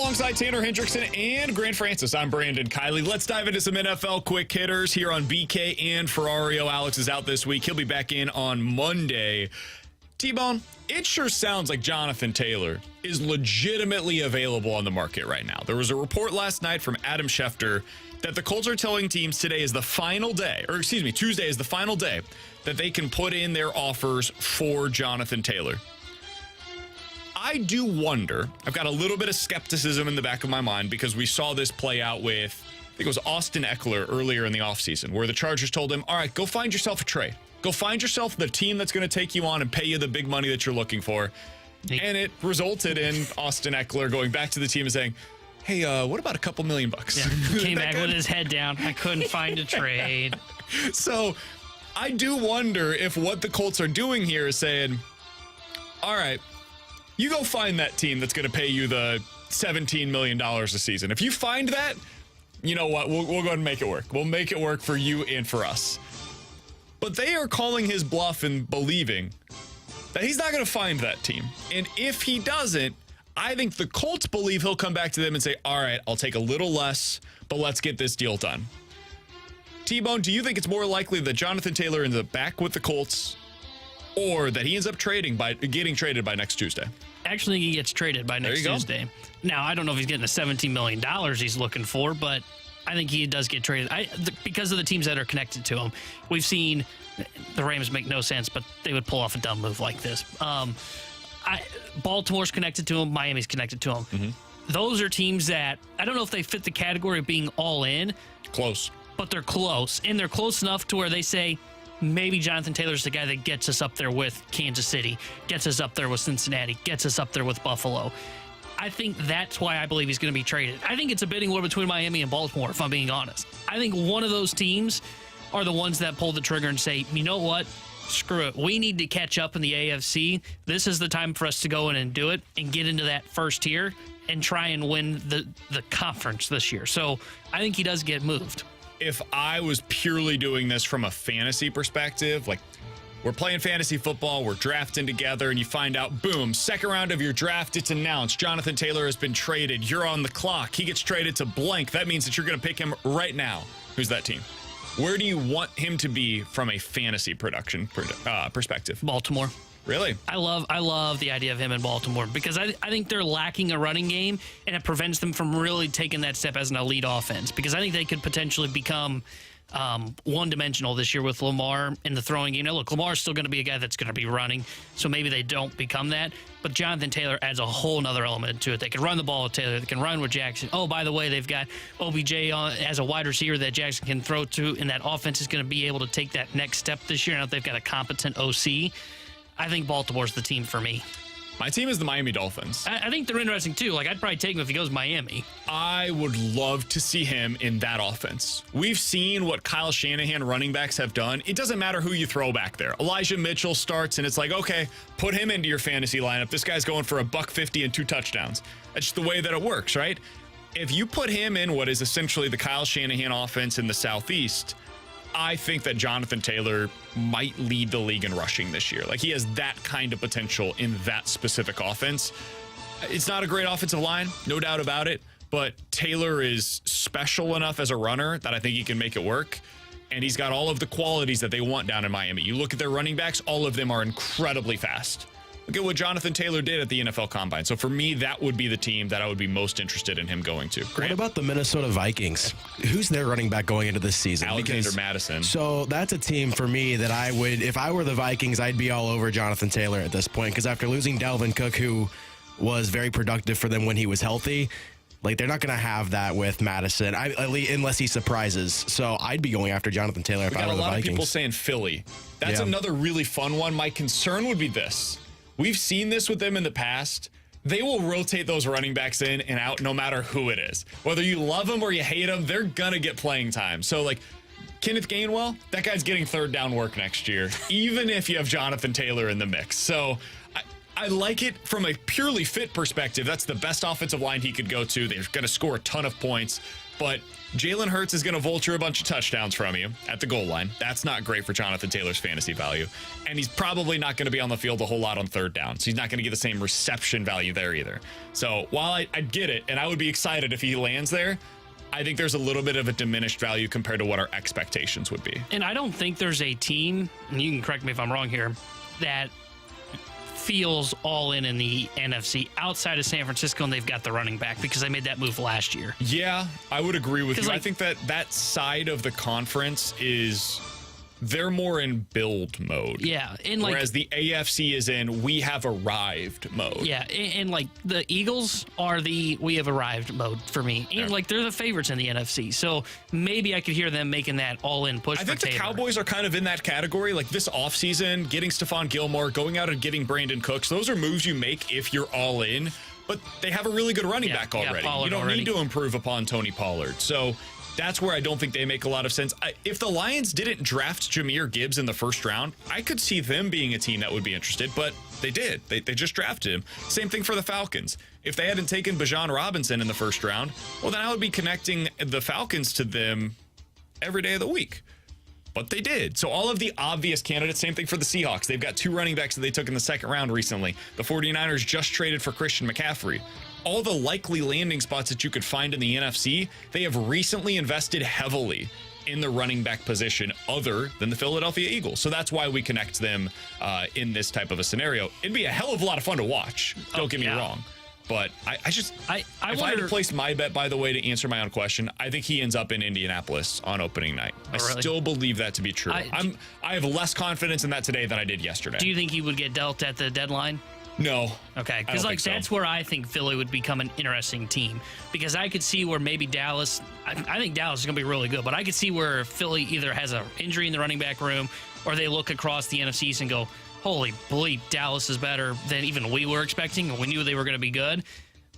Alongside Tanner Hendrickson and Grant Francis, I'm Brandon Kiley. Let's dive into some NFL quick hitters here on BK and Ferrario. Alex is out this week. He'll be back in on Monday. T-Bone, it sure sounds like Jonathan Taylor is legitimately available on the market right now. There was a report last night from Adam Schefter that the Colts are telling teams today is the final day, or excuse me, Tuesday is the final day that they can put in their offers for Jonathan Taylor. I do wonder, I've got a little bit of skepticism in the back of my mind because we saw this play out with, I think it was Austin Eckler earlier in the offseason, where the Chargers told him, all right, go find yourself a trade. Go find yourself the team that's going to take you on and pay you the big money that you're looking for. And it resulted in Austin Eckler going back to the team and saying, hey, what about a couple $1 million? Yeah, he came back with his head down. I couldn't find a trade. So I do wonder if what the Colts are doing here is saying, all right, you go find that team that's going to pay you the $17 million a season. If you find that, you know what? We'll go ahead and make it work. We'll make it work for you and for us. But they are calling his bluff and believing that he's not going to find that team. And if he doesn't, I think the Colts believe he'll come back to them and say, all right, I'll take a little less, but let's get this deal done. T-Bone, do you think it's more likely that Jonathan Taylor ends up back with the Colts or that he ends up getting traded by next Tuesday? Actually, he gets traded by next Tuesday. Now, I don't know if he's getting the $17 million he's looking for, but I think he does get traded because of the teams that are connected to him. We've seen the Rams make no sense, but they would pull off a dumb move like this. Baltimore's connected to him. Miami's connected to him. Mm-hmm. Those are teams that I don't know if they fit the category of being all in. Close. But they're close. And they're close enough to where they say, maybe Jonathan Taylor's the guy that gets us up there with Kansas City, gets us up there with Cincinnati, gets us up there with Buffalo. I think that's why I believe he's going to be traded. I think it's a bidding war between Miami and Baltimore, if I'm being honest. I think one of those teams are the ones that pull the trigger and say, you know what? Screw it. We need to catch up in the AFC. This is the time for us to go in and do it and get into that first tier and try and win the conference this year. So I think he does get moved. If I was purely doing this from a fantasy perspective, like we're playing fantasy football, we're drafting together, and you find out, boom, second round of your draft, it's announced. Jonathan Taylor has been traded. You're on the clock. He gets traded to blank. That means that you're going to pick him right now. Who's that team? Where do you want him to be from a fantasy production perspective? Baltimore. Really? I love the idea of him in Baltimore because I think they're lacking a running game, and it prevents them from really taking that step as an elite offense because I think they could potentially become one-dimensional this year with Lamar in the throwing game. Now, look, Lamar's still going to be a guy that's going to be running, so maybe they don't become that. But Jonathan Taylor adds a whole nother element to it. They can run the ball with Taylor. They can run with Jackson. Oh, by the way, they've got OBJ as a wide receiver that Jackson can throw to, and that offense is going to be able to take that next step this year. Now they've got a competent OC. I think Baltimore's the team for me. My team is the Miami Dolphins. I think they're interesting, too. Like, I'd probably take him if he goes Miami. I would love to see him in that offense. We've seen what Kyle Shanahan running backs have done. It doesn't matter who you throw back there. Elijah Mitchell starts, and it's like, okay, put him into your fantasy lineup. This guy's going for $150 and 2 touchdowns. That's just the way that it works, right? If you put him in what is essentially the Kyle Shanahan offense in the Southeast, I think that Jonathan Taylor might lead the league in rushing this year. Like, he has that kind of potential in that specific offense. It's not a great offensive line, no doubt about it, but Taylor is special enough as a runner that I think he can make it work. And he's got all of the qualities that they want down in Miami. You look at their running backs, all of them are incredibly fast. Look at what Jonathan Taylor did at the NFL Combine. So for me, that would be the team that I would be most interested in him going to. Grant? What about the Minnesota Vikings? Who's their running back going into this season? Alexander Madison. So that's a team for me that I would, if I were the Vikings, I'd be all over Jonathan Taylor at this point. Because after losing Dalvin Cook, who was very productive for them when he was healthy, like, they're not going to have that with Madison, unless he surprises. So I'd be going after Jonathan Taylor if I were the Vikings. We got a lot of people saying Philly. That's another really fun one. My concern would be this. We've seen this with them in the past. They will rotate those running backs in and out no matter who it is. Whether you love them or you hate them, they're going to get playing time. So, like, Kenneth Gainwell, that guy's getting third down work next year, even if you have Jonathan Taylor in the mix. So I like it from a purely fit perspective. That's the best offensive line he could go to. They're going to score a ton of points, but Jalen Hurts is going to vulture a bunch of touchdowns from you at the goal line. That's not great for Jonathan Taylor's fantasy value. And he's probably not going to be on the field a whole lot on third down. So he's not going to get the same reception value there either. So while I'd get it, and I would be excited if he lands there, I think there's a little bit of a diminished value compared to what our expectations would be. And I don't think there's a team, and you can correct me if I'm wrong here, that feels all in the NFC outside of San Francisco, and they've got the running back because they made that move last year. Yeah, I would agree with you. Like, I think that side of the conference is they're more in build mode. Yeah. And like, whereas the AFC is in we have arrived mode. Yeah. And like the Eagles are the we have arrived mode for me. And like they're the favorites in the NFC. So maybe I could hear them making that all-in push. I think the Cowboys are kind of in that category. Like this offseason, getting Stephon Gilmore, going out and getting Brandon Cooks, those are moves you make if you're all in. But they have a really good running back already. You don't need to improve upon Tony Pollard. So that's where I don't think they make a lot of sense. If the Lions didn't draft Jahmyr Gibbs in the first round, I could see them being a team that would be interested, but they did. They just drafted him. Same thing for the Falcons. If they hadn't taken Bijan Robinson in the first round, well, then I would be connecting the Falcons to them every day of the week. But they did. So all of the obvious candidates, same thing for the Seahawks. They've got 2 running backs that they took in the second round recently. The 49ers just traded for Christian McCaffrey. All the likely landing spots that you could find in the NFC, they have recently invested heavily in the running back position other than the Philadelphia Eagles. So that's why we connect them in this type of a scenario. It'd be a hell of a lot of fun to watch. Don't get me wrong. But if I had to place my bet, by the way, to answer my own question, I think he ends up in Indianapolis on opening night. I still believe that to be true. I have less confidence in that today than I did yesterday. Do you think he would get dealt at the deadline? No. Okay, because like that's where I think Philly would become an interesting team, because I could see where maybe Dallas. I think Dallas is going to be really good, but I could see where Philly either has an injury in the running back room, or they look across the NFC East and go, "Holy bleep, Dallas is better than even we were expecting, and we knew they were going to be good."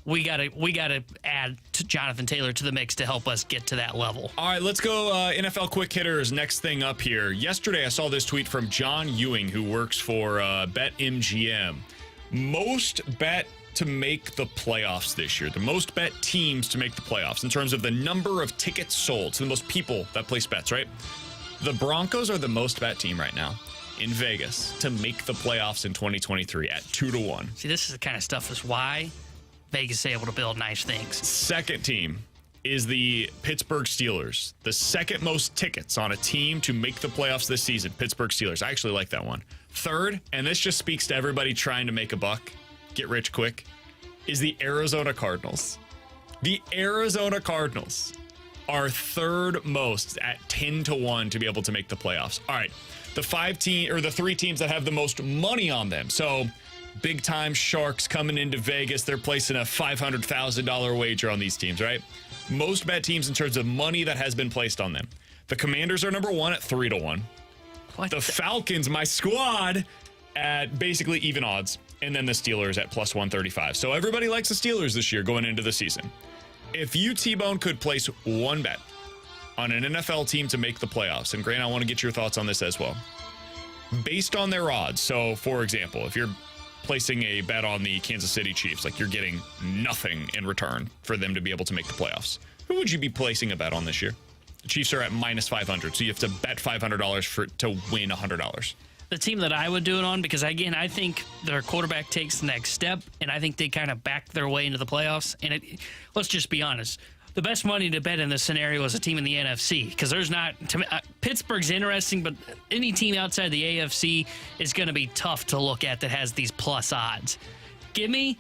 We gotta add to Jonathan Taylor to the mix to help us get to that level. All right, let's go NFL quick hitters. Next thing up here. Yesterday, I saw this tweet from John Ewing, who works for BetMGM. Most bet to make the playoffs this year. The most bet teams to make the playoffs in terms of the number of tickets sold. So the most people that place bets, right? The Broncos are the most bet team right now in Vegas to make the playoffs in 2023 at 2-1. See, this is the kind of stuff is why Vegas is able to build nice things. Second team is the Pittsburgh Steelers. The second most tickets on a team to make the playoffs this season, Pittsburgh Steelers. I actually like that one. Third, and this just speaks to everybody trying to make a buck, get rich quick, is the Arizona Cardinals. The Arizona Cardinals are third most at 10-1 to be able to make the playoffs. All right, the 3 teams that have the most money on them. So big time sharks coming into Vegas. They're placing a $500,000 wager on these teams, right? Most bet teams in terms of money that has been placed on them. The Commanders are number 1 at 3-1. The Falcons, my squad, at basically even odds. And then the Steelers at plus 135. So everybody likes the Steelers this year going into the season. If you, T-Bone, could place one bet on an NFL team to make the playoffs, and Grant, I want to get your thoughts on this as well. Based on their odds, so for example, if you're placing a bet on the Kansas City Chiefs, like you're getting nothing in return for them to be able to make the playoffs, who would you be placing a bet on this year? The Chiefs are at minus 500, so you have to bet $500 to win $100. The team that I would do it on, because again, I think their quarterback takes the next step, and I think they kind of back their way into the playoffs. And let's just be honest, the best money to bet in this scenario is a team in the NFC, because there's not Pittsburgh's interesting, but any team outside the AFC is going to be tough to look at that has these plus odds. Give me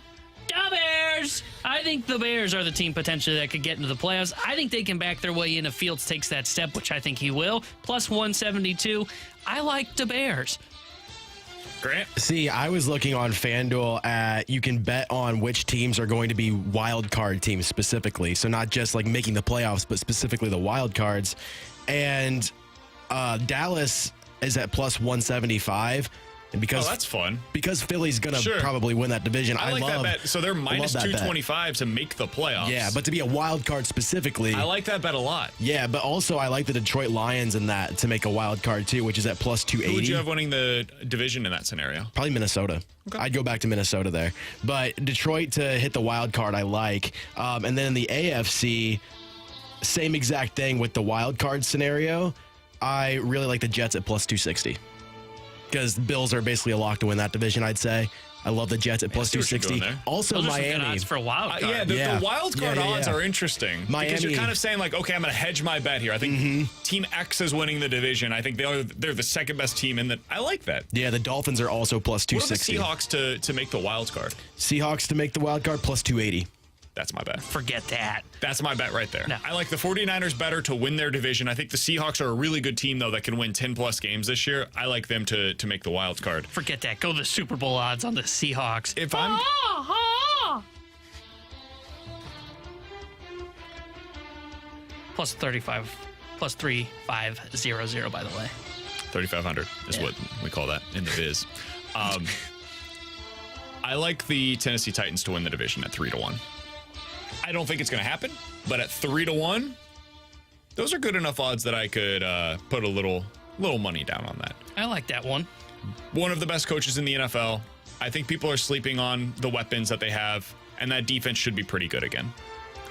the Bears. I think the Bears are the team potentially that could get into the playoffs. I think they can back their way in if Fields takes that step, which I think he will. Plus 172. I like the Bears. Grant? See, I was looking on FanDuel at you can bet on which teams are going to be wild card teams specifically. So not just like making the playoffs, but specifically the wild cards. And Dallas is at plus 175. And because that's fun. Because Philly's going to probably win that division. I like that bet. So they're minus 225 to make the playoffs. Yeah, but to be a wild card specifically. I like that bet a lot. Yeah, but also I like the Detroit Lions in that to make a wild card too, which is at plus 280. Who would you have winning the division in that scenario? Probably Minnesota. Okay. I'd go back to Minnesota there. But Detroit to hit the wild card I like. And then in the AFC, same exact thing with the wild card scenario. I really like the Jets at plus 260. Because the Bills are basically a lock to win that division, I'd say. I love the Jets at plus 260. Also, those Miami. Are some good odds for a wild card. The wild card odds are interesting. Miami. Because you're kind of saying, like, okay, I'm going to hedge my bet here. I think Team X is winning the division. I think they're the second best team in that. I like that. Yeah, the Dolphins are also plus 260. What are the Seahawks to make the wild card? Seahawks to make the wild card plus 280. That's my bet. Forget that. That's my bet right there. No. I like the 49ers better to win their division. I think the Seahawks are a really good team, though, that can win 10-plus games this year. I like them to make the wild card. Forget that. Go the Super Bowl odds on the Seahawks. If I'm... Plus 35. Plus 3500, by the way. 3,500 is what we call that in the biz. I like the Tennessee Titans to win the division at 3-1. I don't think it's going to happen, but at 3-1, those are good enough odds that I could put a little money down on that. I like that one. One of the best coaches in the NFL. I think people are sleeping on the weapons that they have, and that defense should be pretty good again.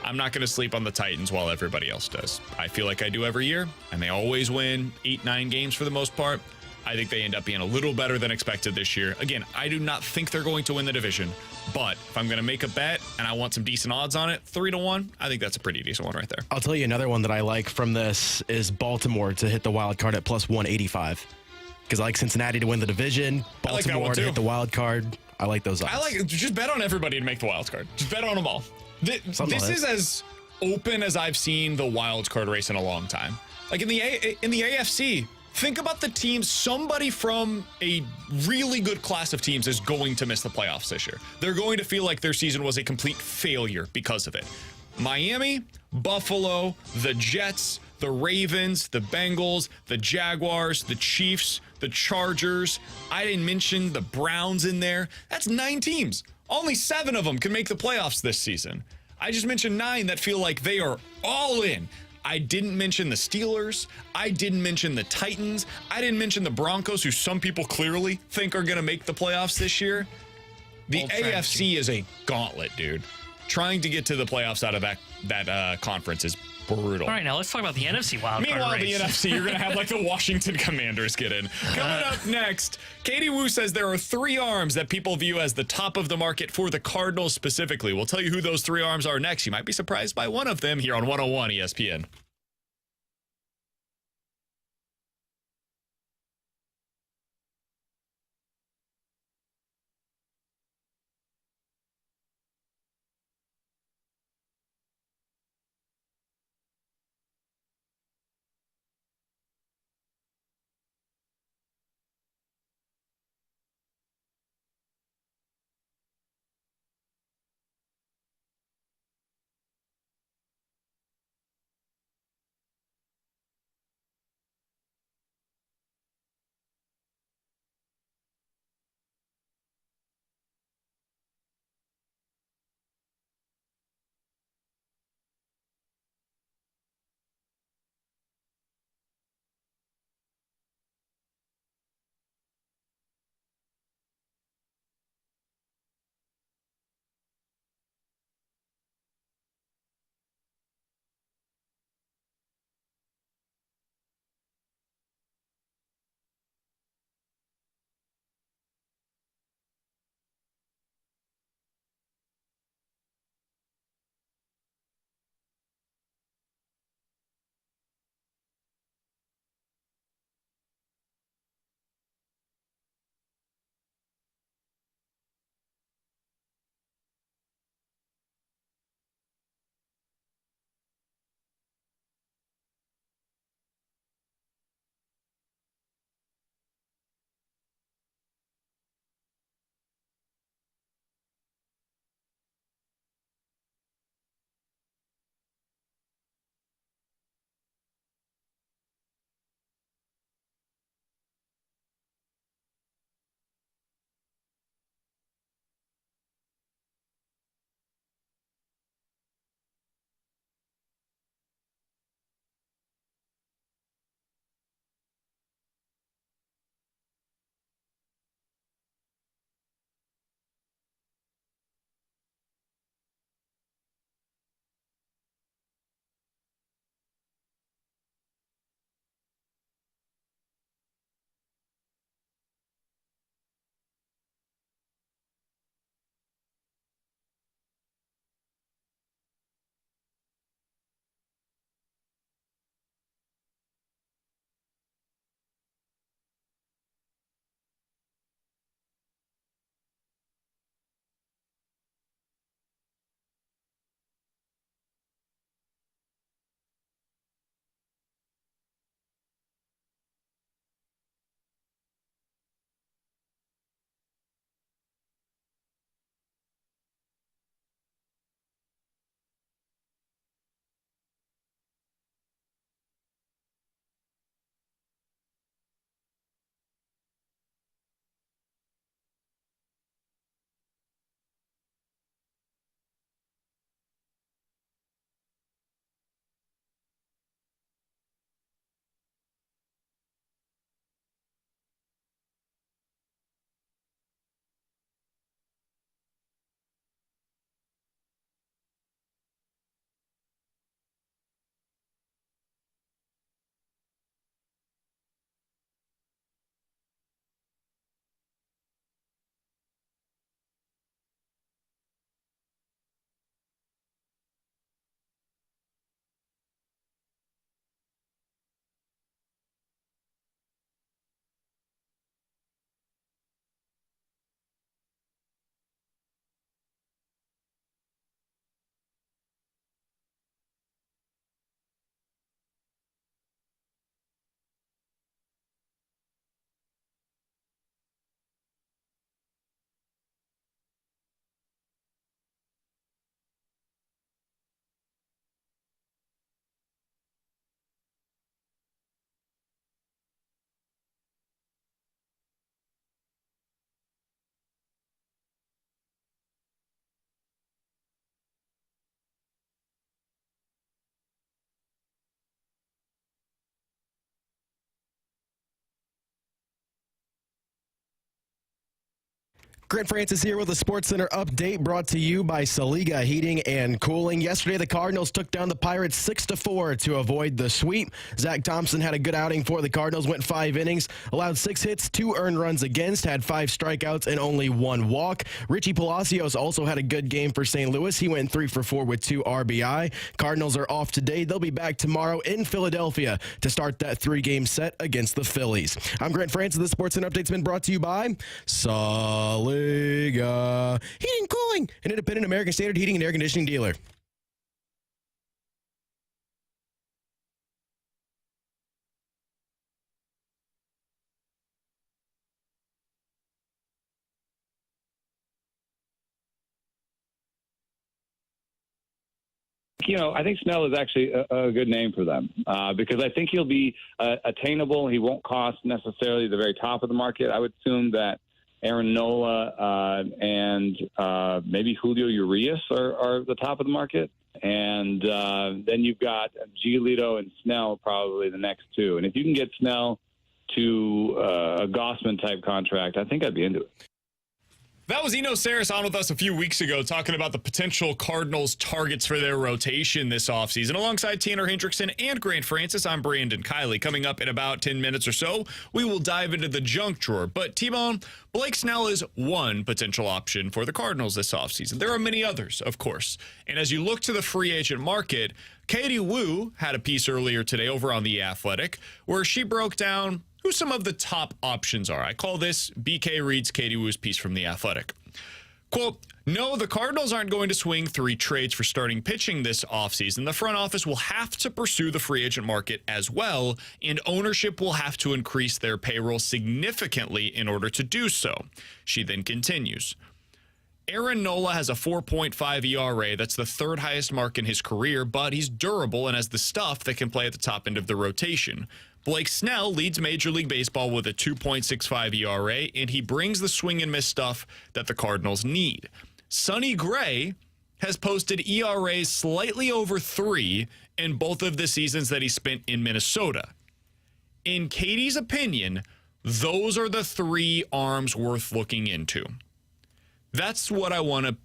I'm not going to sleep on the Titans while everybody else does. I feel like I do every year, and they always win 8-9 games for the most part. I think they end up being a little better than expected this year. Again, I do not think they're going to win the division, but if I'm going to make a bet and I want some decent odds on it, 3-1, I think that's a pretty decent one right there. I'll tell you another one that I like from this is Baltimore to hit the wild card at plus 185. Because I like Cincinnati to win the division, Baltimore to hit the wild card. I like those odds. I like just bet on everybody to make the wild card. Just bet on them all. This is as open as I've seen the wild card race in a long time. Like in the AFC. Think about the teams. Somebody from a really good class of teams is going to miss the playoffs this year. They're going to feel like their season was a complete failure because of it. Miami, Buffalo, the Jets, the Ravens, the Bengals, the Jaguars, the Chiefs, the Chargers. I didn't mention the Browns in there. That's 9 teams. Only 7 of them can make the playoffs this season. I just mentioned 9 that feel like they are all in. I didn't mention the Steelers. I didn't mention the Titans. I didn't mention the Broncos, who some people clearly think are going to make the playoffs this year. The AFC is a gauntlet, dude. Trying to get to the playoffs out of that conference is brutal. All right, now let's talk about the NFC wildcard race. Meanwhile, the NFC, you're going to have like the Washington Commanders get in. Coming up next, Katie Wu says there are 3 arms that people view as the top of the market for the Cardinals specifically. We'll tell you who those 3 arms are next. You might be surprised by one of them here on 101 ESPN. Grant Francis here with a SportsCenter update brought to you by Saliga Heating and Cooling. Yesterday, the Cardinals took down the Pirates 6-4 to avoid the sweep. Zack Thompson had a good outing for the Cardinals, went 5 innings, allowed 6 hits, 2 earned runs against, had 5 strikeouts and only 1 walk. Richie Palacios also had a good game for St. Louis. He went 3 for 4 with 2 RBI. Cardinals are off today. They'll be back tomorrow in Philadelphia to start that 3-game set against the Phillies. I'm Grant Francis. The SportsCenter update's been brought to you by Saliga Heating and Cooling, an independent American Standard heating and air conditioning dealer. I think Snell is actually a good name for them because I think he'll be attainable. He won't cost necessarily the very top of the market. I would assume that Aaron Nola and maybe Julio Urias are the top of the market. And then you've got Giolito and Snell probably the next two. And if you can get Snell to a Gossman-type contract, I think I'd be into it. That was Eno Saris on with us a few weeks ago talking about the potential Cardinals targets for their rotation this offseason. Alongside Tanner Hendrickson and Grant Francis, I'm Brandon Kiley. Coming up in about 10 minutes or so, we will dive into the junk drawer. But T-Bone, Blake Snell is one potential option for the Cardinals this offseason. There are many others, of course. And as you look to the free agent market, Katie Wu had a piece earlier today over on The Athletic where she broke down who some of the top options are. I call this BK Reed's Katie Wu's piece from The Athletic. Quote, no, the Cardinals aren't going to swing 3 trades for starting pitching this offseason. The front office will have to pursue the free agent market as well, and ownership will have to increase their payroll significantly in order to do so. She then continues. Aaron Nola has a 4.5 ERA. That's the 3rd highest mark in his career, but he's durable and has the stuff that can play at the top end of the rotation. Blake Snell leads Major League Baseball with a 2.65 ERA, and he brings the swing and miss stuff that the Cardinals need. Sonny Gray has posted ERAs slightly over 3 in both of the seasons that he spent in Minnesota. In Katie's opinion, those are the 3 arms worth looking into. That's what I want to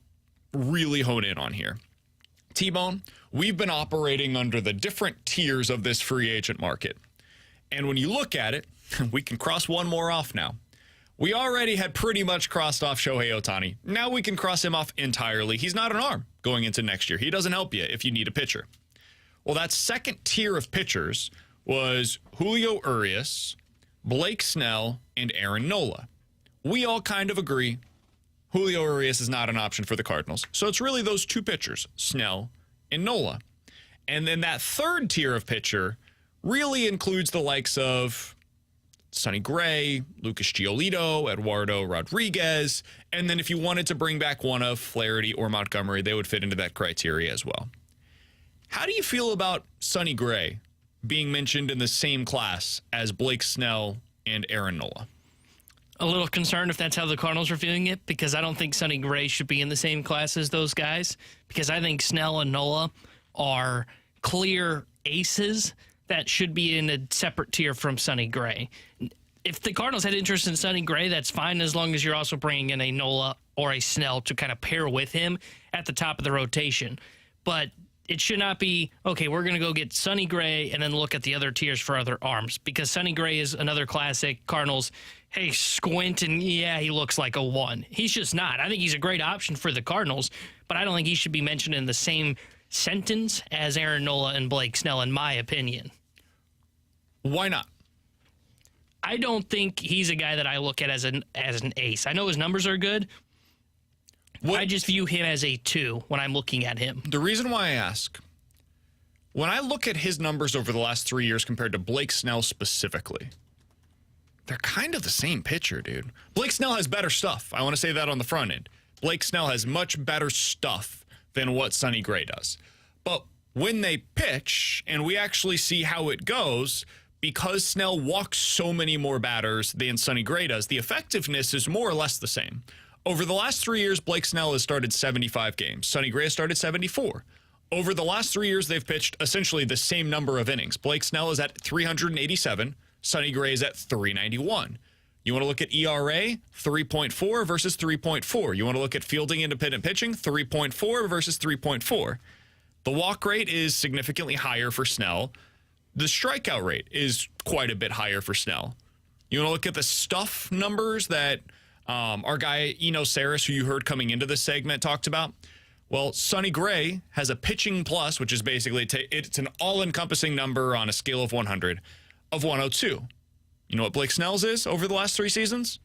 really hone in on here. T-Bone, we've been operating under the different tiers of this free agent market. And when you look at it, we can cross one more off now. We already had pretty much crossed off Shohei Ohtani. Now we can cross him off entirely. He's not an arm going into next year. He doesn't help you if you need a pitcher. Well, that second tier of pitchers was Julio Urias, Blake Snell, and Aaron Nola. We all kind of agree Julio Urias is not an option for the Cardinals. So it's really those 2 pitchers, Snell and Nola. And then that third tier of pitcher really includes the likes of Sonny Gray, Lucas Giolito, Eduardo Rodriguez, and then if you wanted to bring back one of Flaherty or Montgomery, they would fit into that criteria as well. How do you feel about Sonny Gray being mentioned in the same class as Blake Snell and Aaron Nola? A little concerned if that's how the Cardinals are viewing it, because I don't think Sonny Gray should be in the same class as those guys, because I think Snell and Nola are clear aces that should be in a separate tier from Sonny Gray. If the Cardinals had interest in Sonny Gray, that's fine as long as you're also bringing in a Nola or a Snell to kind of pair with him at the top of the rotation. But it should not be, okay, we're going to go get Sonny Gray and then look at the other tiers for other arms, because Sonny Gray is another classic Cardinals, hey, squint, and yeah, he looks like a 1. He's just not. I think he's a great option for the Cardinals, but I don't think he should be mentioned in the same sentence as Aaron Nola and Blake Snell, in my opinion. Why not? I don't think he's a guy that I look at as an ace. I know his numbers are good. I just view him as a 2 when I'm looking at him. The reason why I ask, when I look at his numbers over the last 3 years compared to Blake Snell specifically, they're kind of the same pitcher, dude. Blake Snell has better stuff. I want to say that on the front end. Blake Snell has much better stuff than what Sonny Gray does. But when they pitch and we actually see how it goes, because Snell walks so many more batters than Sonny Gray does, the effectiveness is more or less the same. Over the last 3 years, Blake Snell has started 75 games. Sonny Gray has started 74. Over the last 3 years, they've pitched essentially the same number of innings. Blake Snell is at 387. Sonny Gray is at 391. You want to look at ERA, 3.4 versus 3.4. You want to look at fielding independent pitching, 3.4 versus 3.4. The walk rate is significantly higher for Snell. The strikeout rate is quite a bit higher for Snell. You want to look at the stuff numbers that our guy, Eno Saris, who you heard coming into this segment, talked about. Well, Sonny Gray has a pitching plus, which is basically it's an all-encompassing number on a scale of 100 of 102. You know what Blake Snell's is over the last 3 seasons?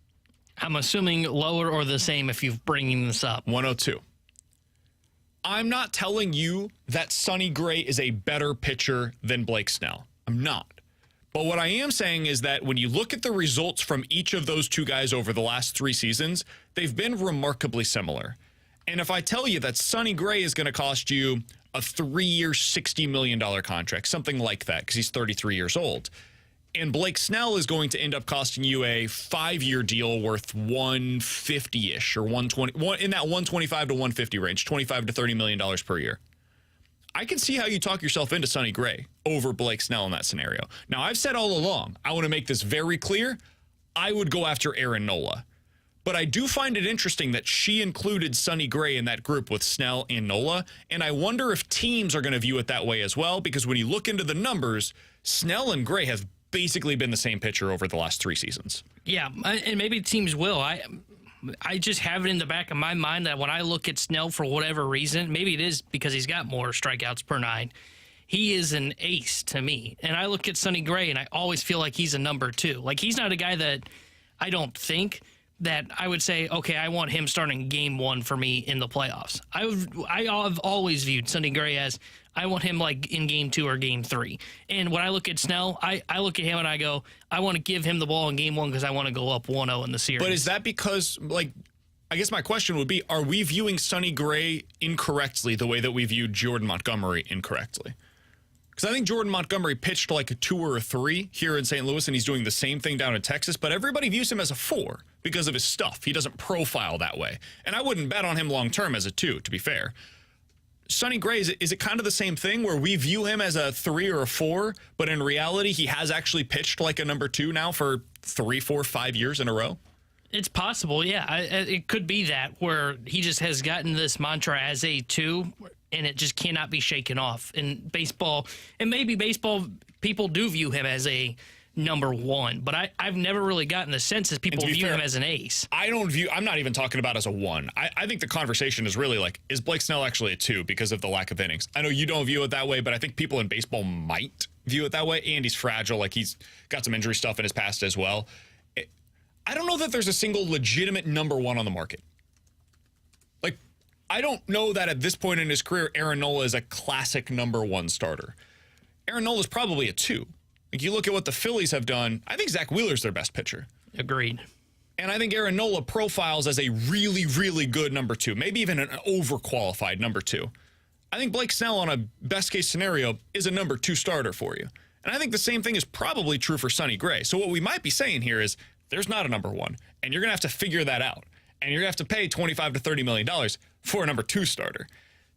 I'm assuming lower or the same if you're bringing this up. 102. I'm not telling you that Sonny Gray is a better pitcher than Blake Snell. I'm not. But what I am saying is that when you look at the results from each of those two guys over the last 3 seasons, they've been remarkably similar. And if I tell you that Sonny Gray is going to cost you a 3-year, $60 million contract, something like that, because he's 33 years old, and Blake Snell is going to end up costing you a 5-year deal worth $150-ish or $120, in that $125 to $150 range, $25 to $30 million per year. I can see how you talk yourself into Sonny Gray over Blake Snell in that scenario. Now, I've said all along, I want to make this very clear, I would go after Aaron Nola. But I do find it interesting that she included Sonny Gray in that group with Snell and Nola, and I wonder if teams are going to view it that way as well, because when you look into the numbers, Snell and Gray have basically been the same pitcher over the last 3 seasons. Yeah, and maybe teams will. I just have it in the back of my mind that when I look at Snell for whatever reason, maybe it is because he's got more strikeouts per 9, he is an ace to me. And I look at Sonny Gray, and I always feel like he's a number 2. Like, he's not a guy that I don't think that I would say, okay, I want him starting game 1 for me in the playoffs. I've always viewed Sonny Gray as I want him like in game 2 or game 3. And when I look at Snell, I look at him and I go, I want to give him the ball in game 1 because I want to go up 1-0 in the series. But is that because, like, I guess my question would be, are we viewing Sonny Gray incorrectly the way that we viewed Jordan Montgomery incorrectly? Because I think Jordan Montgomery pitched like a 2 or a 3 here in St. Louis, and he's doing the same thing down in Texas, but everybody views him as a 4 because of his stuff. He doesn't profile that way. And I wouldn't bet on him long-term as a 2, to be fair. Sonny Gray, is it kind of the same thing where we view him as a 3 or a 4, but in reality he has actually pitched like a number 2 now for 3, 4, 5 years in a row? It's possible, yeah. It could be that where he just has gotten this mantra as a 2, and it just cannot be shaken off. In baseball, and maybe baseball people do view him as a number 1, but I've never really gotten the sense that people view him as an ace. I'm not even talking about as a 1. I think the conversation is really like, is Blake Snell actually a 2 because of the lack of innings? I know you don't view it that way, but I think people in baseball might view it that way. And he's fragile. Like, he's got some injury stuff in his past as well. I don't know that there's a single legitimate number 1 on the market. Like, I don't know that at this point in his career, Aaron Nola is a classic number 1 starter. Aaron Nola is probably a 2. Like, you look at what the Phillies have done, I think Zach Wheeler's their best pitcher. Agreed. And I think Aaron Nola profiles as a really, really good number 2, maybe even an overqualified number 2. I think Blake Snell, on a best-case scenario, is a number 2 starter for you. And I think the same thing is probably true for Sonny Gray. So what we might be saying here is there's not a number 1, and you're going to have to figure that out. And you're going to have to pay $25 to $30 million for a number 2 starter.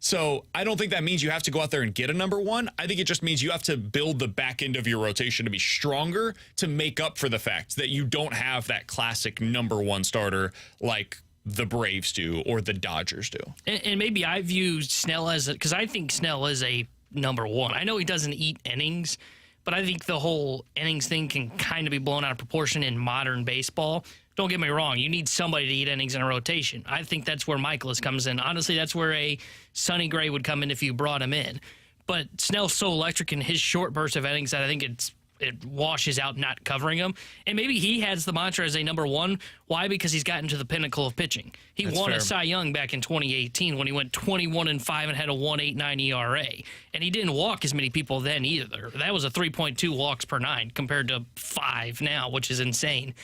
So I don't think that means you have to go out there and get a number 1. I think it just means you have to build the back end of your rotation to be stronger to make up for the fact that you don't have that classic number 1 starter like the Braves do or the Dodgers do. And maybe I view Snell as because I think Snell is a number 1. I know he doesn't eat innings, but I think the whole innings thing can kind of be blown out of proportion in modern baseball. Don't get me wrong. You need somebody to eat innings in a rotation. I think that's where Michaelis comes in. Honestly, that's where a Sonny Gray would come in if you brought him in. But Snell's so electric in his short burst of innings that I think it washes out not covering him. And maybe he has the mantra as a number 1. Why? Because he's gotten to the pinnacle of pitching. He won a Cy Young back in 2018 when he went 21-5 and had a 1.89 ERA. And he didn't walk as many people then either. That was a 3.2 walks per 9 compared to 5 now, which is insane.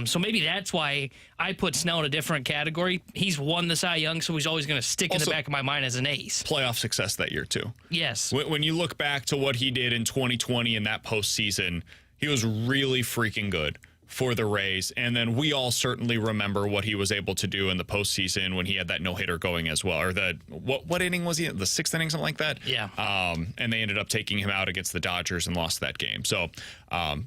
So maybe that's why I put Snell in a different category. He's won the Cy Young, so he's always going to stick in the back of my mind as an ace. Playoff success that year, too. Yes. When you look back to what he did in 2020 in that postseason, he was really freaking good for the Rays. And then we all certainly remember what he was able to do in the postseason when he had that no-hitter going as well. Or what inning was he in? The 6th inning, something like that? Yeah. And they ended up taking him out against the Dodgers and lost that game. So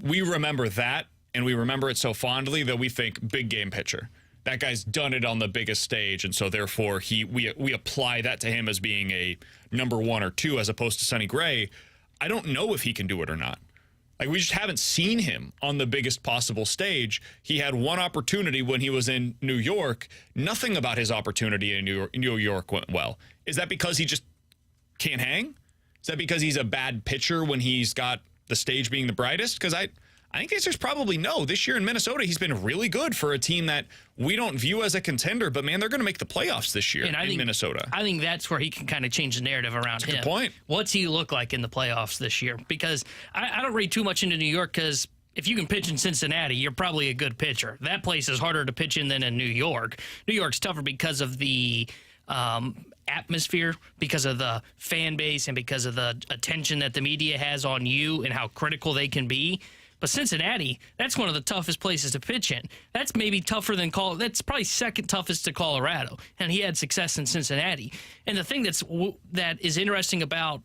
we remember that. and we remember it so fondly that we think big game pitcher. That guy's done it on the biggest stage, and so therefore we apply that to him as being a number 1 or 2 as opposed to Sonny Gray. I don't know if he can do it or not. Like, we just haven't seen him on the biggest possible stage. He had one opportunity when he was in New York. Nothing about his opportunity in New York went well. Is that because he just can't hang? Is that because he's a bad pitcher when he's got the stage being the brightest? Because I think the answer is probably no. This year in Minnesota, he's been really good for a team that we don't view as a contender, but man, they're going to make the playoffs this year in Minnesota. I think that's where he can kind of change the narrative around him. Good point. What's he look like in the playoffs this year? Because I don't read too much into New York, because if you can pitch in Cincinnati, you're probably a good pitcher. That place is harder to pitch in than in New York. New York's tougher because of the atmosphere, because of the fan base, and because of the attention that the media has on you and how critical they can be. But Cincinnati, that's one of the toughest places to pitch in. That's maybe tougher than that's probably second toughest to Colorado. And he had success in Cincinnati. And the thing that is interesting about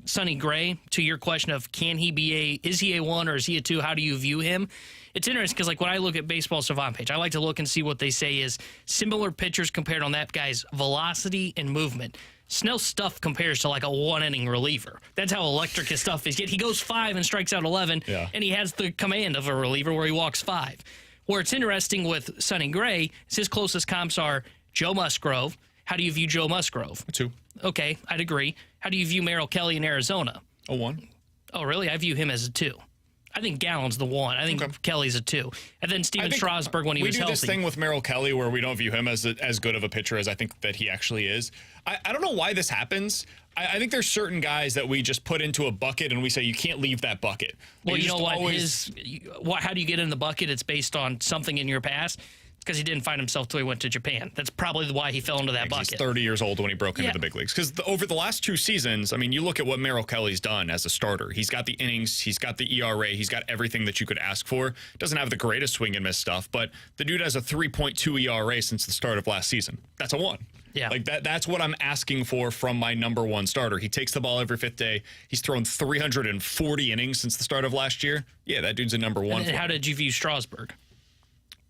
Sonny Gray, to your question of is he a 1 or is he a 2? How do you view him? It's interesting because, like, when I look at Baseball Savant page, I like to look and see what they say is similar pitchers compared on that guy's velocity and movement. Snell's stuff compares to like a 1-inning reliever. That's how electric his stuff is. Yet he goes 5 and strikes out 11, and he has the command of a reliever where he walks 5. Where it's interesting with Sonny Gray is his closest comps are Joe Musgrove. How do you view Joe Musgrove? A 2. Okay, I'd agree. How do you view Merrill Kelly in Arizona? A 1. Oh, really? I view him as a 2. I think Gallen's the 1. I think Kelly's a 2. And then Steven Strasburg when he was healthy. We do this thing with Merrill Kelly where we don't view him as good of a pitcher as I think that he actually is. I don't know why this happens. I think there's certain guys that we just put into a bucket and we say you can't leave that bucket. Well, you know what? How do you get in the bucket? It's based on something in your past. It's because he didn't find himself till he went to Japan. That's probably why he fell into that bucket. He's 30 years old when he broke into the big leagues. Because over the last 2 seasons, I mean, you look at what Merrill Kelly's done as a starter. He's got the innings, he's got the ERA, he's got everything that you could ask for. Doesn't have the greatest swing and miss stuff, but the dude has a 3.2 ERA since the start of last season. That's a 1. Yeah. Like that's what I'm asking for from my number 1 starter. He takes the ball every 5th day. He's thrown 340 innings since the start of last year. Yeah, that dude's a number 1. And how did you view Strasburg?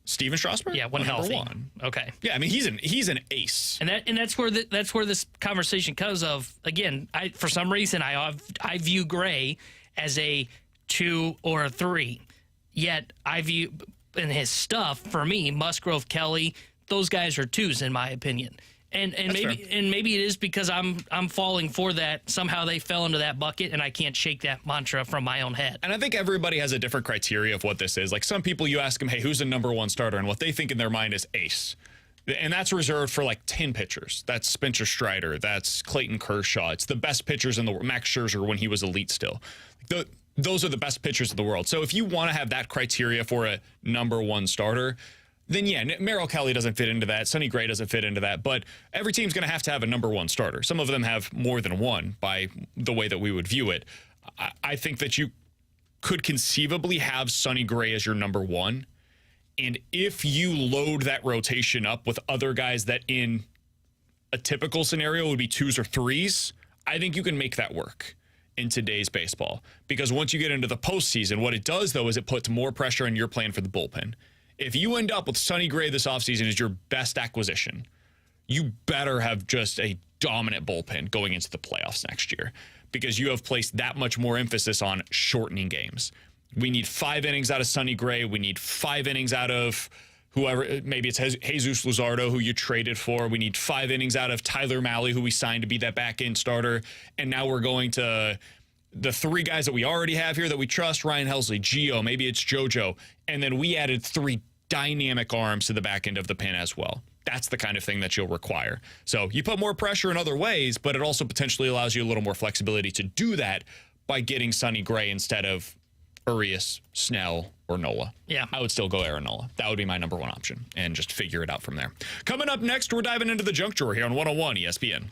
Steven Strasburg? Yeah, when healthy. Number 1. Okay. Yeah, I mean he's an ace. And that's where this conversation comes of. Again, for some reason I view Gray as a 2 or a 3. Yet I view in his stuff, for me, Musgrove, Kelly, those guys are 2s in my opinion. And maybe it is because I'm falling for that. Somehow they fell into that bucket, and I can't shake that mantra from my own head. And I think everybody has a different criteria of what this is. Like some people, you ask them, hey, who's the number 1 starter? And what they think in their mind is ace. And that's reserved for like 10 pitchers. That's Spencer Strider. That's Clayton Kershaw. It's the best pitchers in the world. Max Scherzer when he was elite still. Those are the best pitchers in the world. So if you want to have that criteria for a number 1 starter, then yeah, Merrill Kelly doesn't fit into that. Sonny Gray doesn't fit into that. But every team's going to have a number 1 starter. Some of them have more than 1 by the way that we would view it. I think that you could conceivably have Sonny Gray as your number 1. And if you load that rotation up with other guys that in a typical scenario would be 2s or 3s, I think you can make that work in today's baseball. Because once you get into the postseason, what it does, though, is it puts more pressure on your plan for the bullpen. If you end up with Sonny Gray this offseason as your best acquisition, you better have just a dominant bullpen going into the playoffs next year because you have placed that much more emphasis on shortening games. We need 5 innings out of Sonny Gray. We need 5 innings out of whoever, maybe it's Jesus Luzardo, who you traded for. We need 5 innings out of Tyler Mahle, who we signed to be that back-end starter. And now we're going to the 3 guys that we already have here that we trust, Ryan Helsley, Gio, maybe it's JoJo. And then we added 3 dynamic arms to the back end of the pen as well. That's the kind of thing that you'll require. So you put more pressure in other ways, but it also potentially allows you a little more flexibility to do that by getting Sonny Gray instead of Urias, Snell, or Nola. Yeah. I would still go Aaron Nola. That would be my number 1 option and just figure it out from there. Coming up next, we're diving into the junk drawer here on 101 ESPN.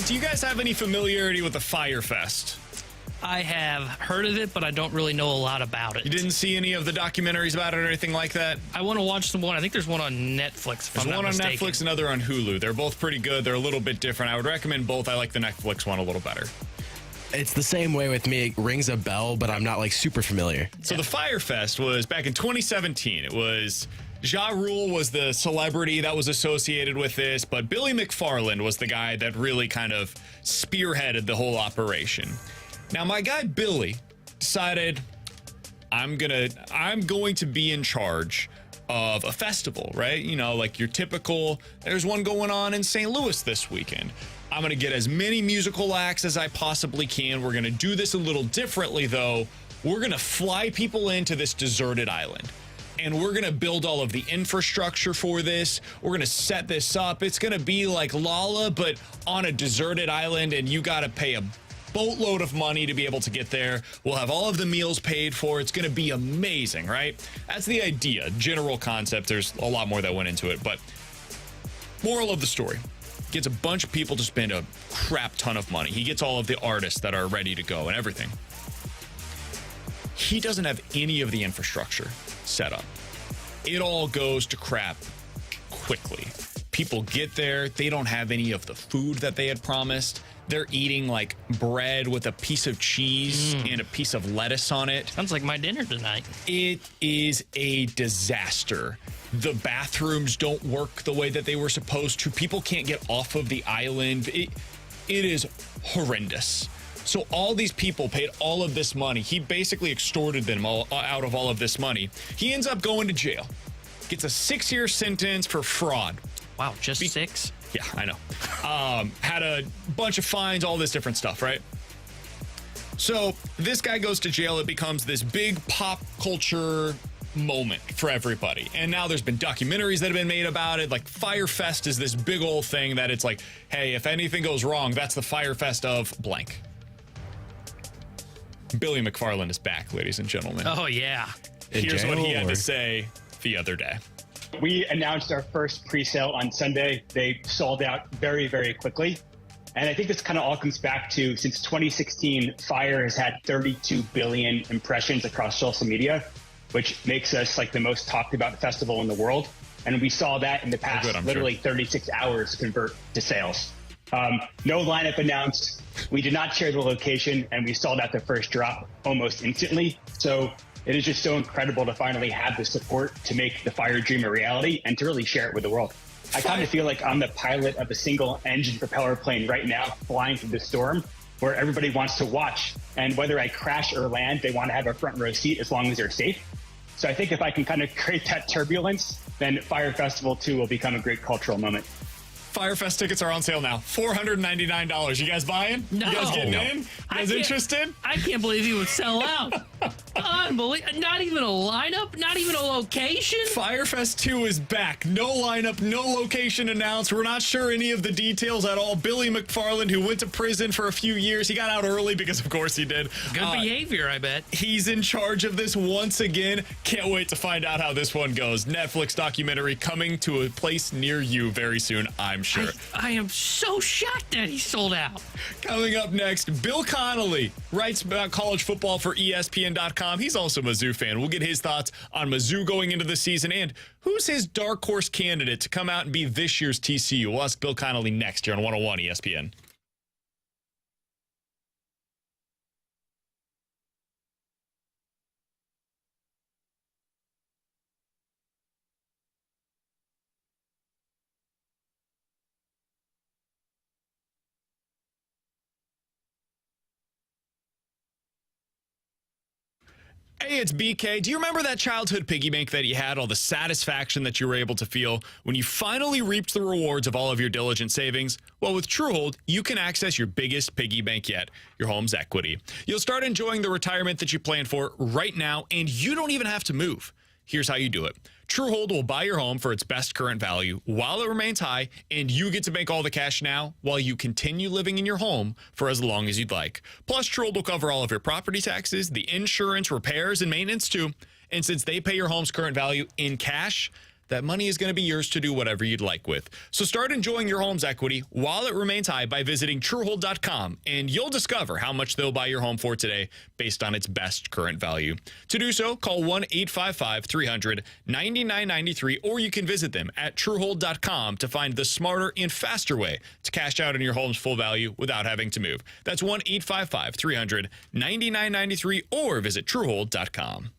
do you guys have any familiarity with the Fyre Fest? I have heard of it, but I don't really know a lot about it. You didn't see any of the documentaries about it or anything like that? I want to watch the one. I think there's one on Netflix. There's one on Netflix, another on Hulu. They're both pretty good. They're a little bit different. I would recommend both. I like the Netflix one a little better. It's the same way with me. It rings a bell, but I'm not like super familiar. So the Fyre Fest was back in 2017. It was Ja Rule was the celebrity that was associated with this, but Billy McFarland was the guy that really kind of spearheaded the whole operation. Now, my guy Billy decided I'm going to be in charge of a festival, right? You know, like your typical, there's one going on in St. Louis this weekend. I'm going to get as many musical acts as I possibly can. We're going to do this a little differently, though. We're going to fly people into this deserted island, and we're going to build all of the infrastructure for this. We're going to set this up. It's going to be like Lala, but on a deserted island, and you got to pay a boatload of money to be able to get there. We'll have all of the meals paid for. It's going to be amazing, right? That's the idea, general concept. There's a lot more that went into it, but moral of the story. Gets a bunch of people to spend a crap ton of money. He gets all of the artists that are ready to go and everything. He doesn't have any of the infrastructure set up. It all goes to crap quickly. People get there. They don't have any of the food that they had promised. They're eating like bread with a piece of cheese and a piece of lettuce on it. Sounds like my dinner tonight. It is a disaster. The bathrooms don't work the way that they were supposed to. People can't get off of the island. It is horrendous. So all these people paid all of this money. He basically extorted them all out of all of this money. He ends up going to jail. Gets a 6-year sentence for fraud. Wow, just 6? Yeah, I know. Had a bunch of fines, all this different stuff, right? So this guy goes to jail. It becomes this big pop culture moment for everybody. And now there's been documentaries that have been made about it. Like Fyre Fest is this big old thing that it's like, hey, if anything goes wrong, that's the Fyre Fest of blank. Billy McFarland is back, ladies and gentlemen. Oh, yeah. Here's what he had to say the other day. We announced our first pre-sale on Sunday. They sold out very, very quickly. And I think this kind of all comes back to, since 2016, Fyre has had 32 billion impressions across social media, which makes us like the most talked about festival in the world. And we saw that in the past, literally 36 hours convert to sales. No lineup announced. We did not share the location, and we sold out the first drop almost instantly. So it is just so incredible to finally have the support to make the Fyre dream a reality and to really share it with the world. I kind of feel like I'm the pilot of a single engine propeller plane right now, flying through the storm, where everybody wants to watch. And whether I crash or land, they want to have a front row seat as long as they're safe. So I think if I can kind of create that turbulence, then Fyre Festival 2 will become a great cultural moment. Fyre Fest tickets are on sale now. $499. You guys buying? No. You guys getting in? You guys interested? I can't believe he would sell out. Unbelievable. Not even a lineup? Not even a location? Fyre Fest 2 is back. No lineup, no location announced. We're not sure any of the details at all. Billy McFarland, who went to prison for a few years, he got out early because, of course, he did. Good behavior, I bet. He's in charge of this once again. Can't wait to find out how this one goes. Netflix documentary coming to a place near you very soon, I'm sure. I am so shocked that he sold out. Coming up next, Bill Connelly writes about college football for ESPN.com. He's also a Mizzou fan. We'll get his thoughts on Mizzou going into the season and who's his dark horse candidate to come out and be this year's TCU. We'll ask Bill Connelly next here on 101 ESPN. Hey, it's BK. Do you remember that childhood piggy bank that you had, all the satisfaction that you were able to feel when you finally reaped the rewards of all of your diligent savings? Well, with Truehold, you can access your biggest piggy bank yet, your home's equity. You'll start enjoying the retirement that you planned for right now, and you don't even have to move. Here's how you do it. Truehold will buy your home for its best current value while it remains high, and you get to make all the cash now while you continue living in your home for as long as you'd like. Plus, Truehold will cover all of your property taxes, the insurance, repairs, and maintenance too. And since they pay your home's current value in cash, that money is going to be yours to do whatever you'd like with. So start enjoying your home's equity while it remains high by visiting Truehold.com, and you'll discover how much they'll buy your home for today based on its best current value. To do so, call 1-855-300-9993, or you can visit them at Truehold.com to find the smarter and faster way to cash out on your home's full value without having to move. That's 1-855-300-9993, or visit Truehold.com.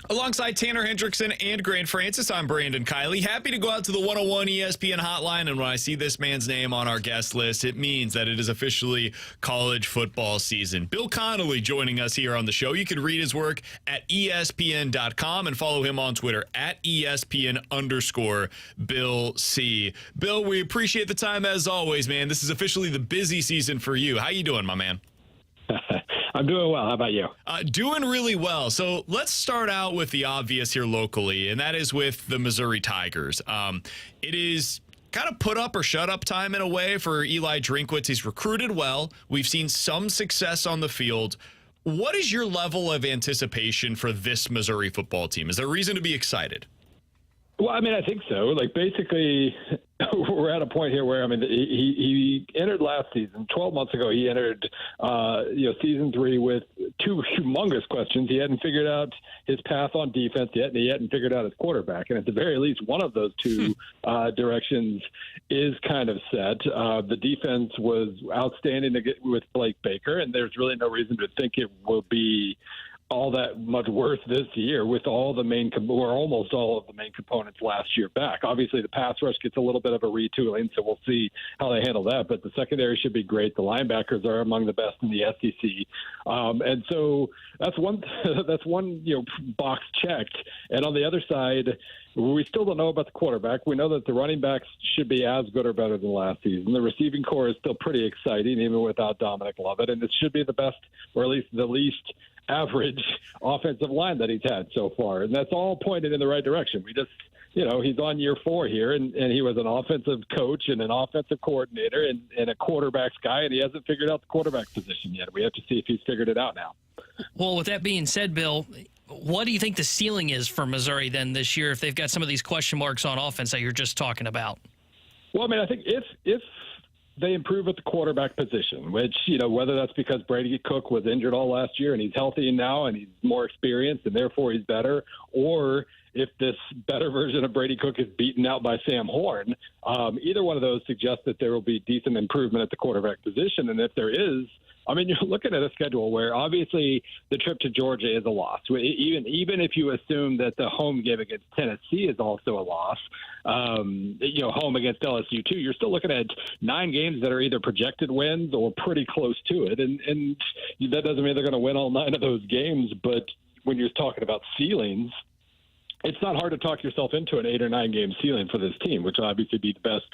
Alongside Tanner Hendrickson and Grant Francis, I'm Brandon Kiley. Happy to go out to the 101 ESPN hotline, and when I see this man's name on our guest list, it means that it is officially college football season. Bill Connelly joining us here on the show. You can read his work at ESPN.com and follow him on Twitter at ESPN_Bill C. Bill, we appreciate the time as always, man. This is officially the busy season for you. How you doing, my man? I'm doing well. How about you? Doing really well. So let's start out with the obvious here locally, and that is with the Missouri Tigers. It is kind of put up or shut up time in a way for Eli Drinkwitz. He's recruited well. We've seen some success on the field. What is your level of anticipation for this Missouri football team? Is there reason to be excited? Well, I mean, I think so. Like, basically, we're at a point here where, I mean, he entered last season. 12 months ago, he entered, season 3 with two humongous questions. He hadn't figured out his path on defense yet, and he hadn't figured out his quarterback. And at the very least, one of those two directions is kind of set. The defense was outstanding with Blake Baker, and there's really no reason to think it will be all that much worse this year with all the main or almost all of the main components last year back. Obviously, the pass rush gets a little bit of a retooling, so we'll see how they handle that. But the secondary should be great. The linebackers are among the best in the SEC, and so that's one box checked. And on the other side, we still don't know about the quarterback. We know that the running backs should be as good or better than last season. The receiving core is still pretty exciting, even without Dominic Lovett, and it should be the best, or at least the least average offensive line that he's had so far. And that's all pointed in the right direction. We just, he's on year 4 here, and he was an offensive coach and an offensive coordinator and a quarterback's guy, and he hasn't figured out the quarterback position yet. We have to see if he's figured it out now. Well, with that being said, Bill, What do you think the ceiling is for Missouri then this year if they've got some of these question marks on offense that you're just talking about? Well, I mean, I think if they improve at the quarterback position, which, whether that's because Brady Cook was injured all last year and he's healthy now and he's more experienced and therefore he's better, or if this better version of Brady Cook is beaten out by Sam Horn, either one of those suggests that there will be decent improvement at the quarterback position. And if there is, I mean, you're looking at a schedule where obviously the trip to Georgia is a loss. Even if you assume that the home game against Tennessee is also a loss, home against LSU too, you're still looking at 9 games that are either projected wins or pretty close to it. And that doesn't mean they're going to win all 9 of those games. But when you're talking about ceilings, it's not hard to talk yourself into an 8 or 9 game ceiling for this team, which will obviously be the best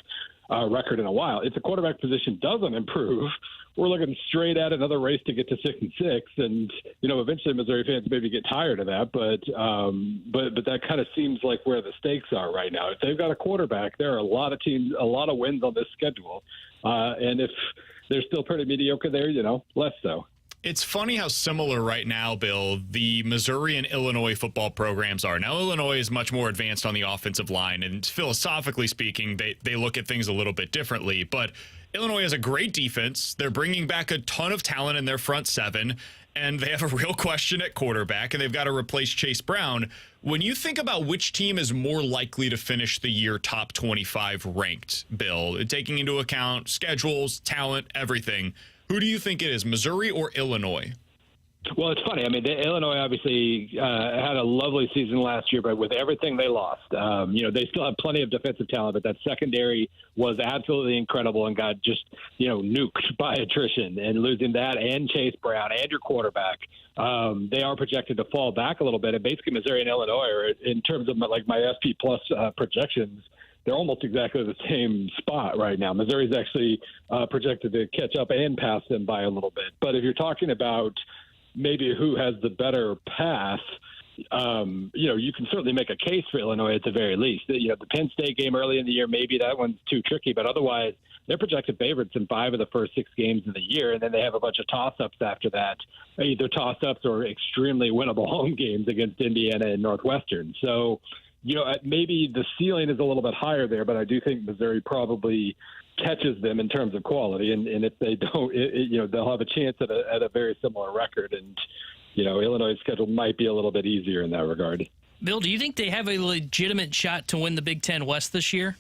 record in a while. If the quarterback position doesn't improve, we're looking straight at another race to get to 6-6, and eventually Missouri fans maybe get tired of that. But that kind of seems like where the stakes are right now. If they've got a quarterback, there are a lot of teams, a lot of wins on this schedule, and if they're still pretty mediocre there, less so. It's funny how similar right now, Bill, the Missouri and Illinois football programs are. Now, Illinois is much more advanced on the offensive line, and philosophically speaking, they look at things a little bit differently. But Illinois has a great defense. They're bringing back a ton of talent in their front 7, and they have a real question at quarterback, and they've got to replace Chase Brown. When you think about which team is more likely to finish the year top 25 ranked, Bill, taking into account schedules, talent, everything, who do you think it is, Missouri or Illinois? Well, it's funny. I mean, Illinois obviously had a lovely season last year, but with everything they lost, they still have plenty of defensive talent, but that secondary was absolutely incredible and got just, nuked by attrition, and losing that and Chase Brown and your quarterback. They are projected to fall back a little bit, and basically Missouri and Illinois are, in terms of my SP Plus projections, they're almost exactly the same spot right now. Missouri's actually projected to catch up and pass them by a little bit. But if you're talking about maybe who has the better path, you can certainly make a case for Illinois at the very least. The Penn State game early in the year, maybe that one's too tricky, but otherwise they're projected favorites in 5 of the first 6 games of the year, and then they have a bunch of toss-ups after that, either toss-ups or extremely winnable home games against Indiana and Northwestern. So, maybe the ceiling is a little bit higher there, but I do think Missouri probably catches them in terms of quality. And if they don't, they'll have a chance at a very similar record. And, Illinois' schedule might be a little bit easier in that regard. Bill, do you think they have a legitimate shot to win the Big Ten West this year?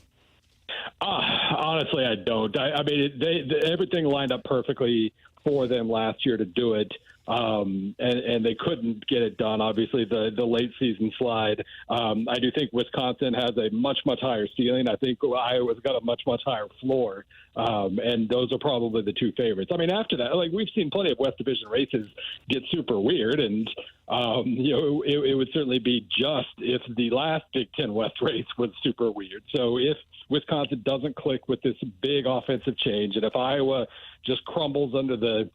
Honestly, I don't. I mean, everything lined up perfectly for them last year to do it. And they couldn't get it done. Obviously, the late season slide. I do think Wisconsin has a much higher ceiling. I think Iowa's got a much higher floor. And those are probably the 2 favorites. I mean, after that, we've seen plenty of West Division races get super weird, and it would certainly be just if the last Big Ten West race was super weird. So if Wisconsin doesn't click with this big offensive change, and if Iowa just crumbles under the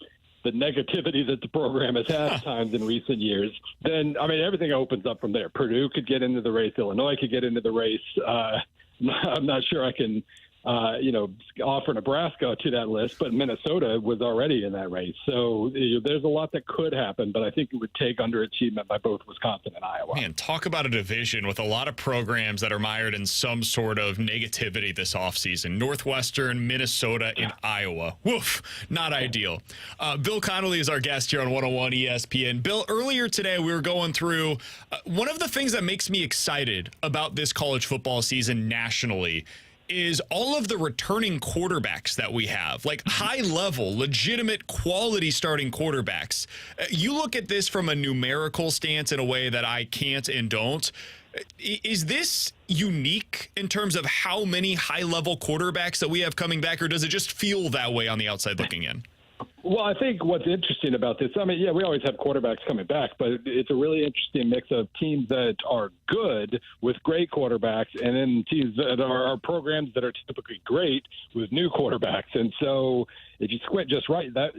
negativity that the program has had at times in recent years, then, I mean, everything opens up from there. Purdue could get into the race. Illinois could get into the race. I'm not sure I can, offer Nebraska to that list, but Minnesota was already in that race. So there's a lot that could happen, but I think it would take underachievement by both Wisconsin and Iowa. Man, talk about a division with a lot of programs that are mired in some sort of negativity this offseason. Northwestern, Minnesota, and Iowa. Woof, not ideal. Bill Connelly is our guest here on 101 ESPN. Bill, earlier today we were going through one of the things that makes me excited about this college football season nationally is all of the returning quarterbacks that we have, like high-level, legitimate, quality starting quarterbacks. You look at this from a numerical stance in a way that I can't and don't. Is this unique in terms of how many high-level quarterbacks that we have coming back, or does it just feel that way on the outside looking in? Well, I think what's interesting about this, I mean, yeah, we always have quarterbacks coming back, but it's a really interesting mix of teams that are good with great quarterbacks and then teams that are programs that are typically great with new quarterbacks. And so if you squint just right, that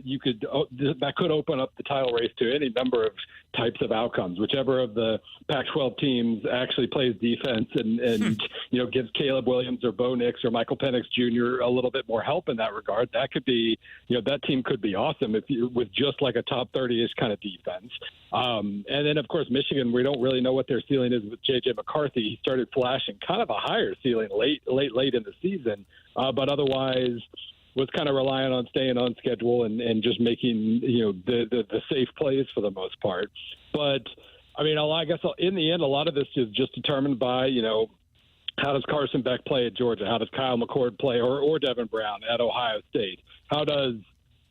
could open up the title race to any number of types of outcomes. Whichever of the Pac-12 teams actually plays defense and gives Caleb Williams or Bo Nix or Michael Penix Jr. a little bit more help in that regard, that could be, that team could be awesome with just like a top 30-ish kind of defense. And then, of course, Michigan, we don't really know what their ceiling is with J.J. McCarthy. He started flashing kind of a higher ceiling late in the season, but otherwise was kind of relying on staying on schedule and just making, the safe plays for the most part. But, I mean, I guess in the end, a lot of this is just determined by, how does Carson Beck play at Georgia? How does Kyle McCord play or Devin Brown at Ohio State? How does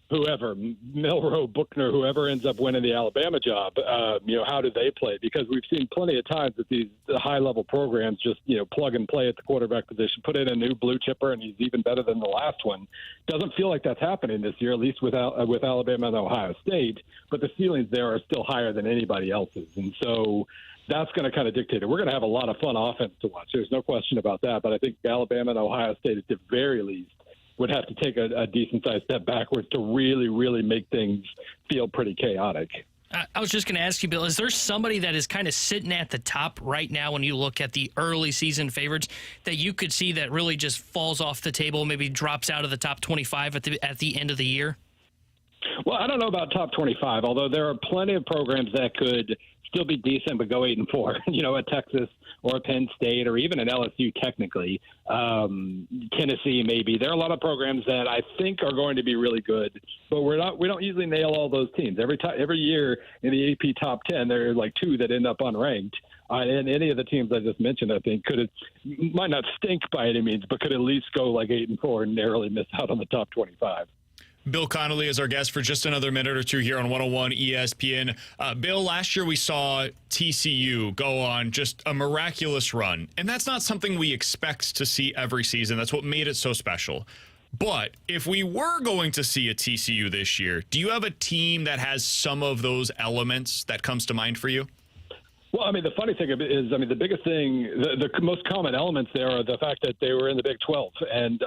whoever, Milroe, Buchner, whoever ends up winning the Alabama job, how do they play? Because we've seen plenty of times that these high-level programs just, plug and play at the quarterback position, put in a new blue chipper, and he's even better than the last one. Doesn't feel like that's happening this year, at least with Alabama and Ohio State, but the ceilings there are still higher than anybody else's. And so that's going to kind of dictate it. We're going to have a lot of fun offense to watch. There's no question about that, but I think Alabama and Ohio State, at the very least, would have to take a decent-sized step backwards to really, really make things feel pretty chaotic. I was just going to ask you, Bill, is there somebody that is kind of sitting at the top right now when you look at the early season favorites that you could see that really just falls off the table, maybe drops out of the top 25 at the end of the year? Well, I don't know about top 25, although there are plenty of programs that could still be decent but go 8-4, a Texas or a Penn State or even an LSU technically, Tennessee maybe. There are a lot of programs that I think are going to be really good, but we don't usually nail all those teams. Every year in the AP top 10, there are like two that end up unranked. And any of the teams I just mentioned, I think, might not stink by any means, but could at least go like 8-4 and narrowly miss out on the top 25. Bill Connelly is our guest for just another minute or two here on 101 ESPN. Bill, last year we saw TCU go on just a miraculous run, and that's not something we expect to see every season. That's what made it so special. But if we were going to see a TCU this year, do you have a team that has some of those elements that comes to mind for you? Well, I mean, the funny thing is, the biggest thing, the most common elements there are the fact that they were in the Big 12. And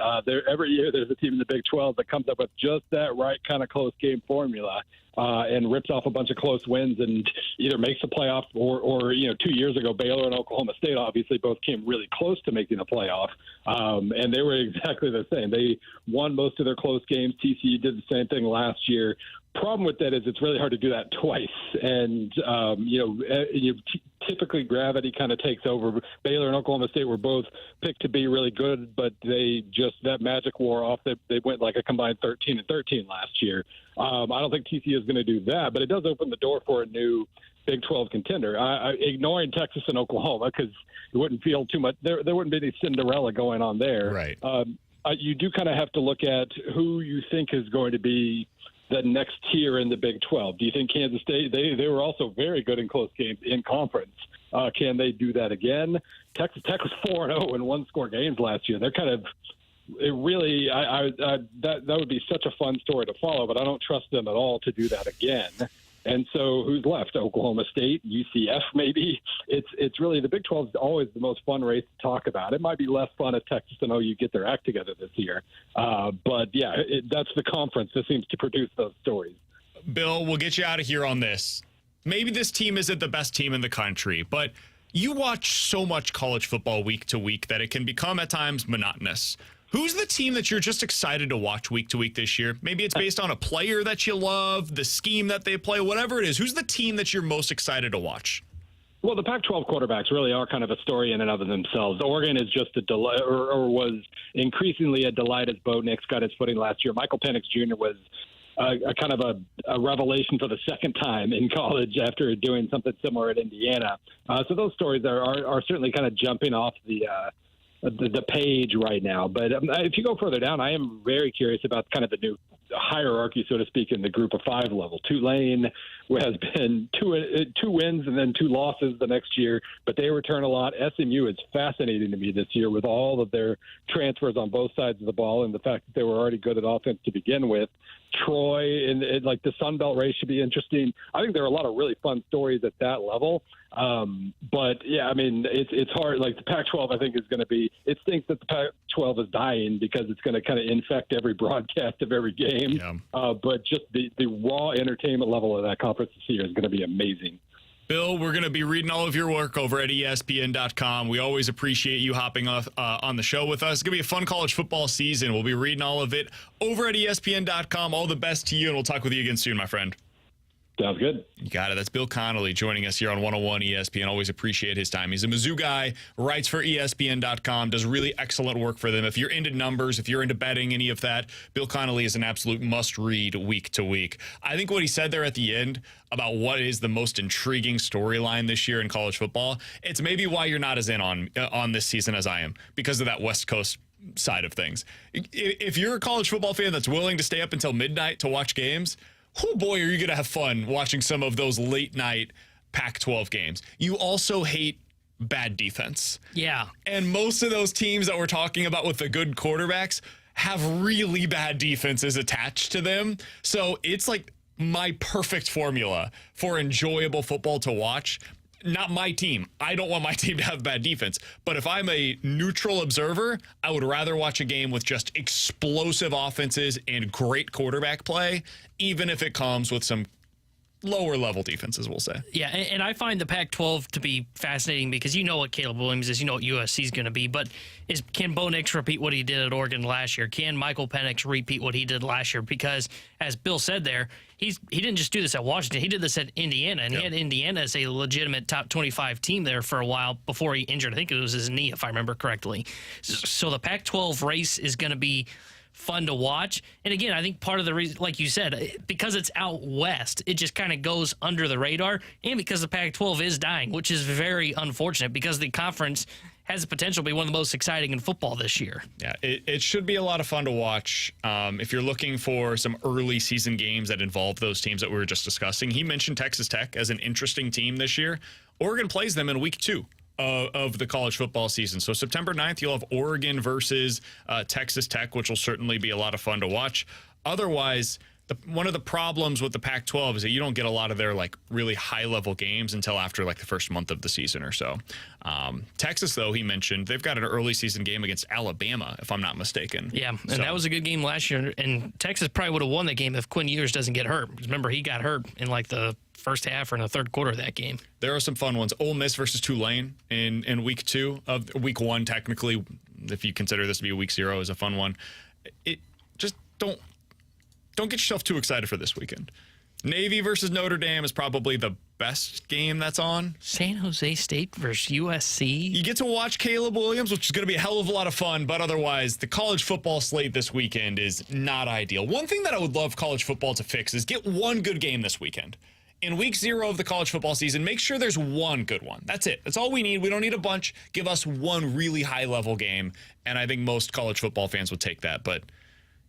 every year there's a team in the Big 12 that comes up with just that right kind of close game formula and rips off a bunch of close wins and either makes the playoff or 2 years ago, Baylor and Oklahoma State obviously both came really close to making the playoff. And they were exactly the same. They won most of their close games. TCU did the same thing last year. Problem with that is it's really hard to do that twice. And, typically gravity kind of takes over. Baylor and Oklahoma State were both picked to be really good, but that magic wore off. They went like a combined 13-13 last year. I don't think TCU is going to do that, but it does open the door for a new Big 12 contender. Ignoring Texas and Oklahoma because it wouldn't feel too much. There wouldn't be any Cinderella going on there. Right. You do kind of have to look at who you think is going to be the next tier in the Big 12. Do you think Kansas State, they were also very good in close games in conference. Can they do that again? Texas Tech was 4-0 in one-score games last year. They're kind of it really that would be such a fun story to follow, but I don't trust them at all to do that again. And so who's left? Oklahoma State, UCF maybe. It's really the Big 12 is always the most fun race to talk about. It might be less fun if Texas and OU get their act together this year. But, yeah, that's the conference that seems to produce those stories. Bill, we'll get you out of here on this. Maybe this team isn't the best team in the country, but you watch so much college football week to week that it can become at times monotonous. Who's the team that you're just excited to watch week to week this year? Maybe it's based on a player that you love, the scheme that they play, whatever it is. Who's the team that you're most excited to watch? Well, the Pac-12 quarterbacks really are kind of a story in and of themselves. Oregon is just a delight, or was increasingly a delight as Bo Nix got his footing last year. Michael Penix Jr. was a kind of a revelation for the second time in college after doing something similar at Indiana. So those stories are certainly kind of jumping off the page right now. But if you go further down, I am very curious about kind of the new hierarchy, so to speak, in the group of five level. Tulane has been two wins and then two losses the next year, but they return a lot. SMU is fascinating to me this year with all of their transfers on both sides of the ball and the fact that they were already good at offense to begin with. Troy and like the Sun Belt race should be interesting. I think there are a lot of really fun stories at that level. But yeah, I mean, it's hard. Like the Pac-12, I think is going to be. It stinks that the Pac-12 is dying because it's going to kind of infect every broadcast of every game. Yeah. But just the raw entertainment level of that conference this year is going to be amazing. Bill, we're going to be reading all of your work over at ESPN.com. We always appreciate you hopping off on the show with us. It's going to be a fun college football season. We'll be reading all of it over at ESPN.com. All the best to you, and we'll talk with you again soon, my friend. Sounds good. You got it. That's Bill Connelly joining us here on 101 ESPN. Always appreciate his time. He's a Mizzou guy, writes for ESPN.com, does really excellent work for them. If you're into numbers, if you're into betting, any of that, Bill Connelly is an absolute must-read week to week. I think what he said there at the end about what is the most intriguing storyline this year in college football, it's maybe why you're not as in on this season as I am, because of that West Coast side of things. If you're a college football fan that's willing to stay up until midnight to watch games, oh boy, are you going to have fun watching some of those late night Pac-12 games. You also hate bad defense. Yeah. And most of those teams that we're talking about with the good quarterbacks have really bad defenses attached to them. So it's like my perfect formula for enjoyable football to watch. Not my team. I don't want my team to have bad defense. But if I'm a neutral observer, I would rather watch a game with just explosive offenses and great quarterback play, even if it comes with some lower level defenses, we'll say. Yeah, and I find the Pac-12 to be fascinating because you know what Caleb Williams is, you know what USC is going to be, but can Bo Nix repeat what he did at Oregon last year? Can Michael Penix repeat what he did last year? Because, as Bill said there, he didn't just do this at Washington. He did this at Indiana, and he had Indiana as a legitimate top 25 team there for a while before he injured. I think it was his knee, if I remember correctly. So the Pac-12 race is going to be fun to watch. And again, I think part of the reason, like you said, because it's out west, it just kind of goes under the radar, and because the Pac-12 is dying, which is very unfortunate because the conference has the potential to be one of the most exciting in football this year. Yeah, it should be a lot of fun to watch. If you're looking for some early season games that involve those teams that we were just discussing, he mentioned Texas Tech as an interesting team this year. Oregon plays them in week 2 of the college football season. So September 9th, you'll have Oregon versus Texas Tech, which will certainly be a lot of fun to watch. Otherwise, one of the problems with the Pac-12 is that you don't get a lot of their like really high-level games until after like the first month of the season or so. Texas, though, he mentioned, they've got an early season game against Alabama, if I'm not mistaken. Yeah, and that was a good game last year. And Texas probably would have won that game if Quinn Ewers doesn't get hurt. Remember, he got hurt in like the first half or in the third quarter of that game. There are some fun ones. Ole Miss versus Tulane in week 2 of week 1, technically, if you consider this to be week 0, is a fun one. Just don't get yourself too excited for this weekend. Navy versus Notre Dame is probably the best game that's on. San Jose State versus USC. You get to watch Caleb Williams, which is going to be a hell of a lot of fun, but otherwise, the college football slate this weekend is not ideal. One thing that I would love college football to fix is get one good game this weekend. In week 0 of the college football season, make sure there's one good one. That's it. That's all we need. We don't need a bunch. Give us one really high-level game, and I think most college football fans would take that, but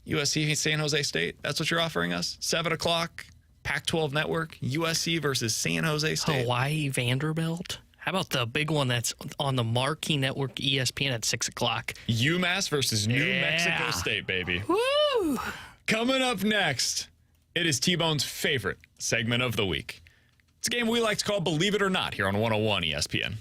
USC, San Jose State, that's what you're offering us? 7 o'clock, Pac-12 Network, USC versus San Jose State. Hawaii, Vanderbilt. How about the big one that's on the marquee network, ESPN, at 6 o'clock? UMass versus New Mexico State, baby. Woo! Coming up next, it is T-Bone's favorite segment of the week. It's a game we like to call Believe It or Not here on 101 ESPN.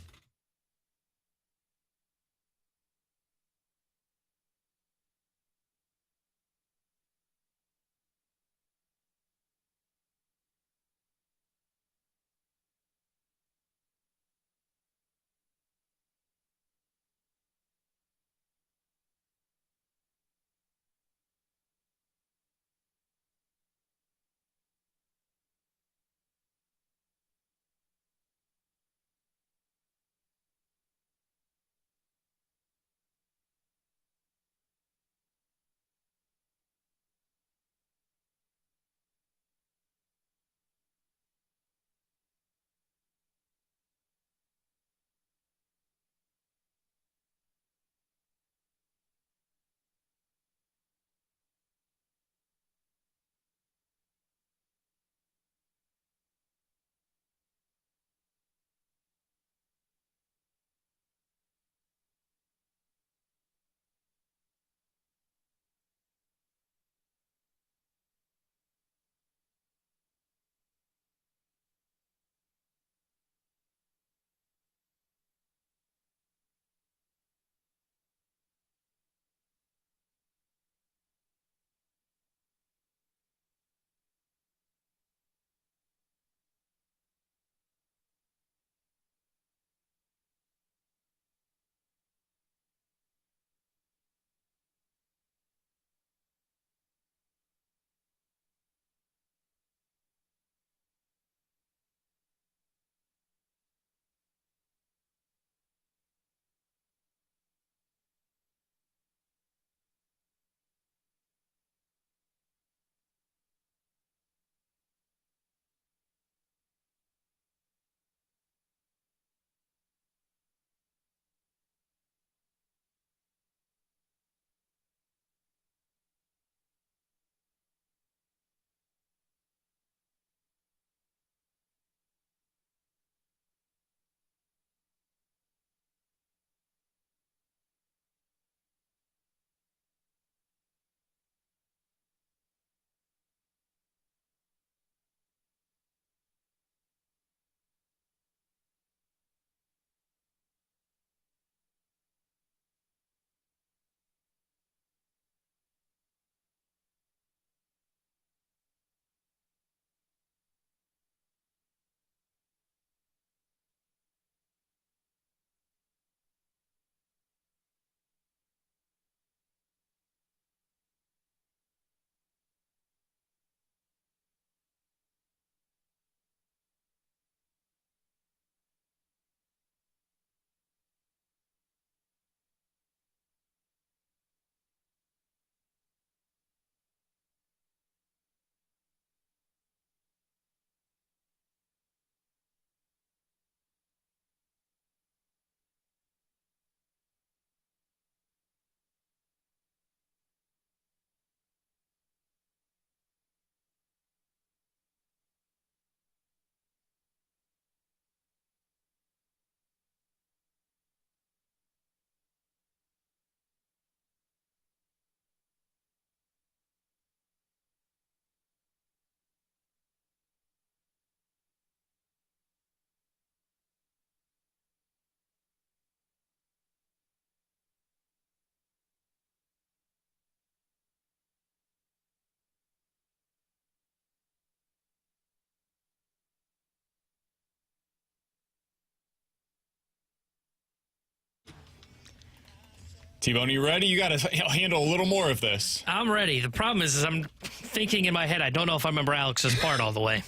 T-Bone, you ready? You got to handle a little more of this. I'm ready. The problem is I'm thinking in my head, I don't know if I remember Alex's part all the way.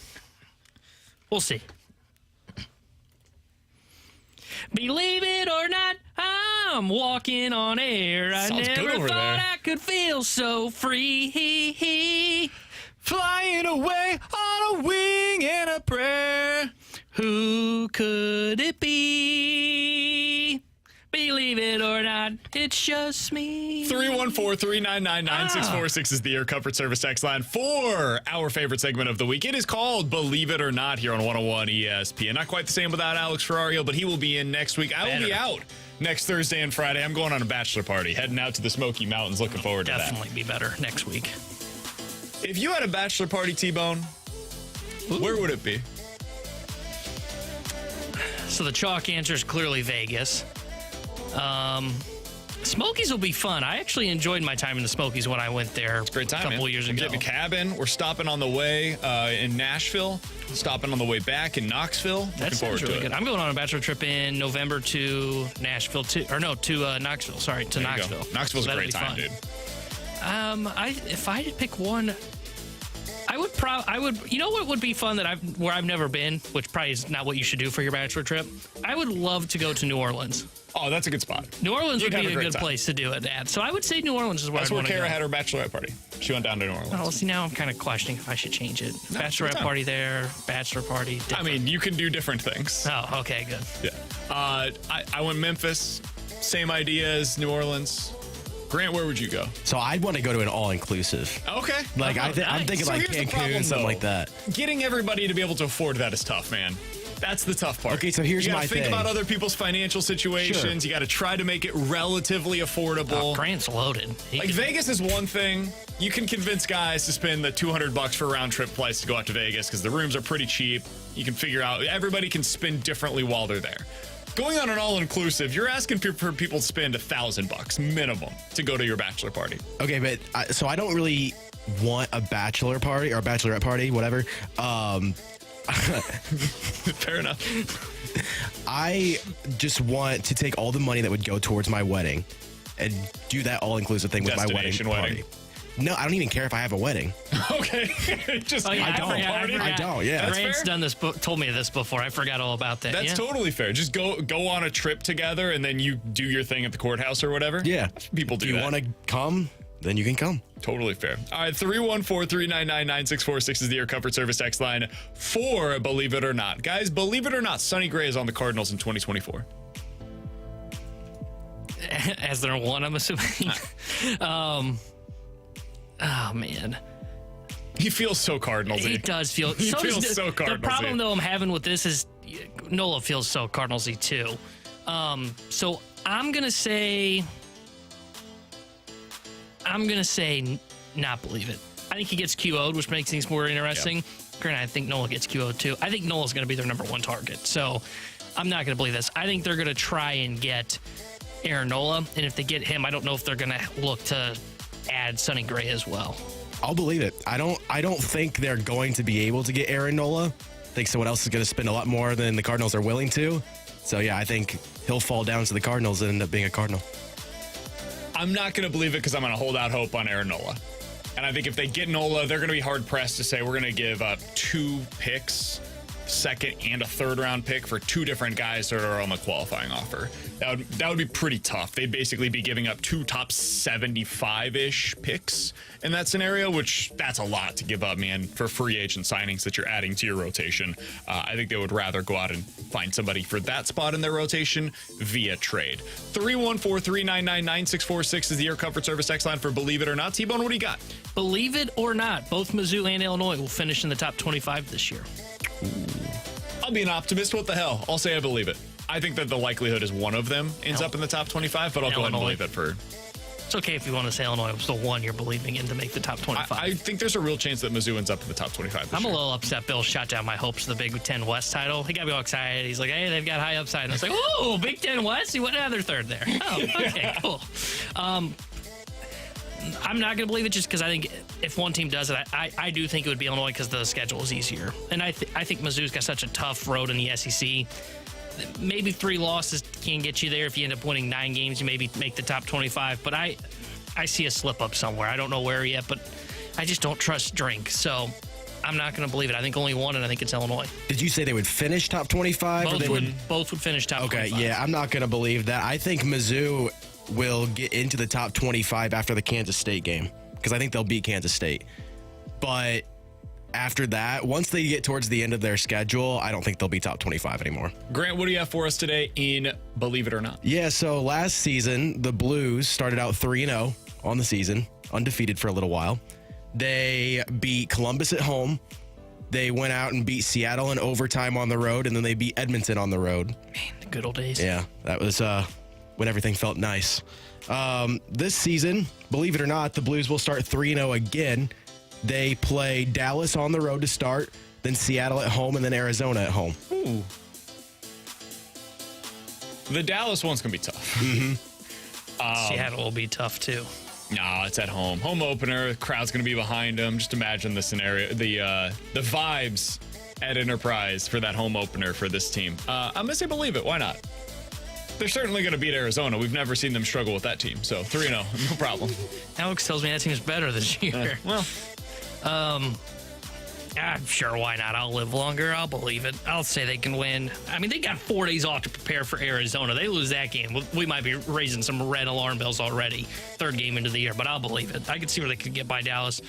We'll see. Believe it or not, I'm walking on air. I Sounds good never over thought there. I could feel so free. Flying away on a wing and a prayer. Who could it be? Believe it or not, it's just me. 314-399-9646 is the Air Comfort Service text line for our favorite segment of the week. It is called Believe It or Not here on 101 ESPN. Not quite the same without Alex Ferrario, but he will be in next week. I will be out next Thursday and Friday. I'm going on a bachelor party, heading out to the Smoky Mountains. Looking forward to that. Definitely be better next week. If you had a bachelor party, T-Bone, where would it be? So the chalk answer is clearly Vegas. Smokies will be fun. I actually enjoyed my time in the Smokies when I went there Great time, a couple man. years We're ago. getting a cabin. We're stopping on the way in Nashville, stopping on the way back in Knoxville. That sounds really good. I'm going on a bachelor trip in November to Knoxville. Sorry, to Knoxville. Knoxville's So a that'll great be time, fun. dude. If I had to pick one, I would. You know what would be fun where I've never been, which probably is not what you should do for your bachelor trip. I would love to go to New Orleans. Oh, that's a good spot. New Orleans You'd would be have a a great good time. place to do it at. So I would say New Orleans is where That's I'd where want to Kara go. had her bachelorette party. She went down to New Orleans. Oh, see, now I'm kind of questioning if I should change it. Bachelorette time. party there, bachelor party. I different. mean, you can do different things. Oh, okay, good. Yeah. I went Memphis. Same idea as New Orleans. Grant, where would you go? So I'd want to go to an all-inclusive. Okay. Like I'm thinking So like here's the Cancun, problem, something though. like that. Getting everybody to be able to afford that is tough, man. That's the tough part. Okay, so here's you gotta my think thing. about other people's financial situations. Sure. You got to try to make it relatively affordable. Grant's loaded. Like Vegas is one thing. You can convince guys to spend the $200 for round trip flights to go out to Vegas because the rooms are pretty cheap. You can figure out everybody can spend differently while they're there. Going on an all-inclusive, you're asking for people to spend $1,000 minimum to go to your bachelor party. Okay, but so I don't really want a bachelor party or a bachelorette party, whatever. Fair enough. I just want to take all the money that would go towards my wedding and do that all-inclusive thing with my wedding Destination party. wedding. No, I don't even care if I have a wedding. Okay. Just Oh, yeah, I don't. party. I don't, yeah. That's Grant's fair. done this, told me this before. I forgot all about that. That's yeah. totally fair. Just go on a trip together and then you do your thing at the courthouse or whatever. Yeah. People do If you that. want to come, then you can come. Totally fair. All right, 314-399-9646 is the Air Comfort Service text line for Believe It or Not. Guys, believe it or not, Sonny Gray is on the Cardinals in 2024. As they're one, I'm assuming. Oh, man. He feels so Cardinals-y. He does feel. He feels does- so The Cardinals-y. problem, though, I'm having with this is Nola feels so Cardinals-y, too. So I'm going to say not believe it. I think he gets QO'd, which makes things more interesting. Granted, I think Nola gets QO'd, too. I think Nola's going to be their number one target. So I'm not going to believe this. I think they're going to try and get Aaron Nola. And if they get him, I don't know if they're going to look to add Sonny Gray as well. I'll believe it. I don't think they're going to be able to get Aaron Nola. I think someone else is going to spend a lot more than the Cardinals are willing to. So, yeah, I think he'll fall down to the Cardinals and end up being a Cardinal. I'm not going to believe it because I'm going to hold out hope on Aaron Nola. And I think if they get Nola, they're going to be hard-pressed to say we're going to give up 2 picks, second and a third-round pick for 2 different guys that are on the qualifying offer. That would be pretty tough. They'd basically be giving up 2 top 75-ish picks in that scenario, which that's a lot to give up, man, for free agent signings that you're adding to your rotation. I think they would rather go out and find somebody for that spot in their rotation via trade. 314-399-9646 is the Air Comfort Service text line for Believe It or Not. T-Bone, what do you got? Believe it or not, both Mizzou and Illinois will finish in the top 25 this year. I'll be an optimist. What the hell? I'll say I believe it. I think that the likelihood is one of them ends up in the top 25, but I'll go ahead and Illinois. believe it for... It's okay if you want to say Illinois was the one you're believing in to make the top 25. I think there's a real chance that Mizzou ends up in the top 25 this I'm a year. little upset Bill shot down my hopes of the Big Ten West title. He got me all excited. He's like, hey, they've got high upside. And I was like, ooh, Big Ten West? He went another third there. Oh, okay, cool. I'm not going to believe it just because I think if one team does it, I do think it would be Illinois because the schedule is easier. And I think Mizzou's got such a tough road in the SEC. maybe 3 losses can get you there. If you end up winning 9 games, you maybe make the top 25. But I see a slip up somewhere. I don't know where yet, but I just don't trust Drink. So I'm not going to believe it. I think only one, and I think it's Illinois. Did you say they would finish top 25? Both would finish top 25. Okay, yeah, I'm not going to believe that. I think Mizzou will get into the top 25 after the Kansas State game because I think they'll beat Kansas State. But after that, once they get towards the end of their schedule, I don't think they'll be top 25 anymore. Grant, what do you have for us today in Believe It or Not? Yeah, so last season, the Blues started out 3-0 on the season, undefeated for a little while. They beat Columbus at home. They went out and beat Seattle in overtime on the road, and then they beat Edmonton on the road. Man, the good old days. Yeah, that was when everything felt nice. This season, believe it or not, the Blues will start 3-0 again. They play Dallas on the road to start, then Seattle at home, and then Arizona at home. Ooh. The Dallas one's going to be tough. Mm-hmm. Seattle will be tough, too. No, it's at home. Home opener. The crowd's going to be behind them. Just imagine the scenario, the vibes at Enterprise for that home opener for this team. I'm going to say believe it. Why not? They're certainly going to beat Arizona. We've never seen them struggle with that team. So 3-0, no problem. Alex tells me that team's better this year. Well, I'm sure, why not? I'll live longer. I'll believe it. I'll say they can win. I mean, they got 4 days off to prepare for Arizona. They lose that game, we might be raising some red alarm bells already. 3rd game into the year, but I'll believe it. I can see where they could get by Dallas.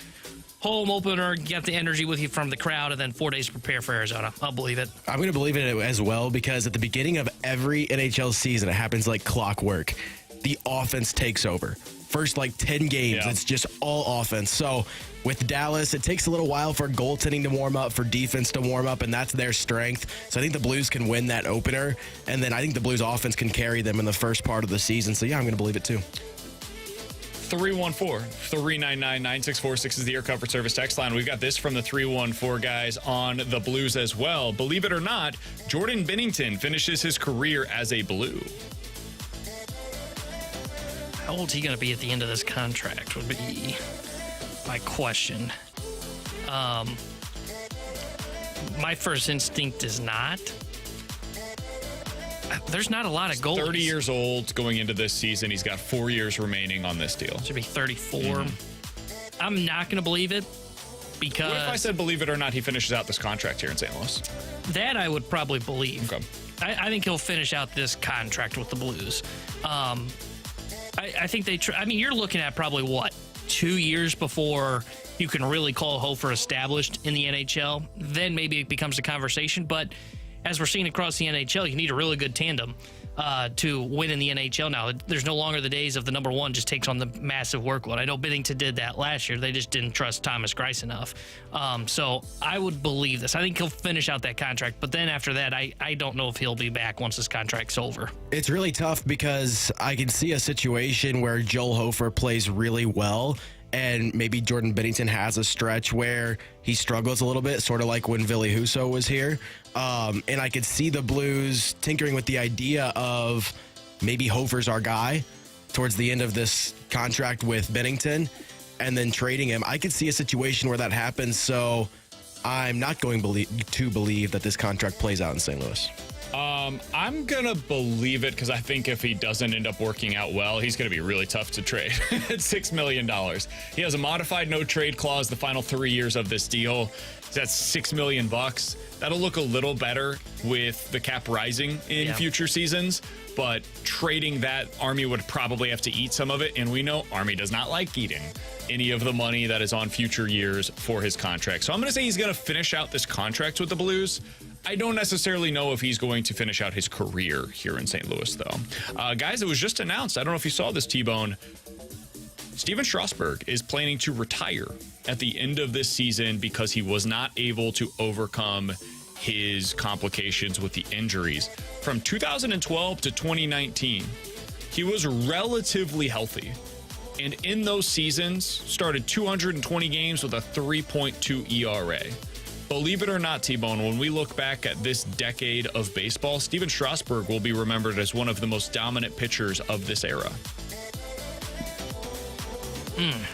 Home opener, get the energy with you from the crowd, and then 4 days to prepare for Arizona. I'll believe it. I'm going to believe it as well because at the beginning of every NHL season, it happens like clockwork. The offense takes over. First, 10 games, It's just all offense. So with Dallas, it takes a little while for goaltending to warm up, for defense to warm up, and that's their strength. So I think the Blues can win that opener, and then I think the Blues offense can carry them in the first part of the season. So, yeah, I'm going to believe it too. 314-399-9646 is the Air Comfort Service text line. We've got this from the 314 guys on the Blues as well. Believe it or not, Jordan Binnington finishes his career as a Blue. How old is he going to be at the end of this contract would be my question. My first instinct is not. There's not a lot of goals. 30 years old going into this season. He's got 4 years remaining on this deal. Should be 34. Mm-hmm. I'm not going to believe it because... What if I said believe it or not he finishes out this contract here in St. Louis? That I would probably believe. Okay. I think he'll finish out this contract with the Blues. I think they... I mean, you're looking at probably, 2 years before you can really call Hofer established in the NHL. Then maybe it becomes a conversation. But as we're seeing across the NHL, you need a really good tandem to win in the NHL now. There's no longer the days of the number one just takes on the massive workload. I know Binnington did that last year. They just didn't trust Thomas Greiss enough. So I would believe this. I think he'll finish out that contract. But then after that, I don't know if he'll be back once this contract's over. It's really tough because I can see a situation where Joel Hofer plays really well and maybe Jordan Binnington has a stretch where he struggles a little bit, sort of like when Ville Husso was here. And I could see the Blues tinkering with the idea of maybe Hofer's our guy towards the end of this contract with Binnington and then trading him. I could see a situation where that happens, so I'm not going to believe that this contract plays out in St. Louis. I'm going to believe it because I think if he doesn't end up working out well, he's going to be really tough to trade at $6 million. He has a modified no trade clause the final 3 years of this deal. That's $6 million. That'll look a little better with the cap rising in future seasons, but trading that, Army would probably have to eat some of it, and we know Army does not like eating any of the money that is on future years for his contract. So I'm going to say he's going to finish out this contract with the Blues. I don't necessarily know if he's going to finish out his career here in St. Louis, though. Guys, it was just announced. I don't know if you saw this, T-Bone. Steven Strasburg is planning to retire at the end of this season because he was not able to overcome his complications with the injuries. From 2012 to 2019, he was relatively healthy. And in those seasons, started 220 games with a 3.2 ERA. Believe it or not, T-Bone, when we look back at this decade of baseball, Steven Strasburg will be remembered as one of the most dominant pitchers of this era.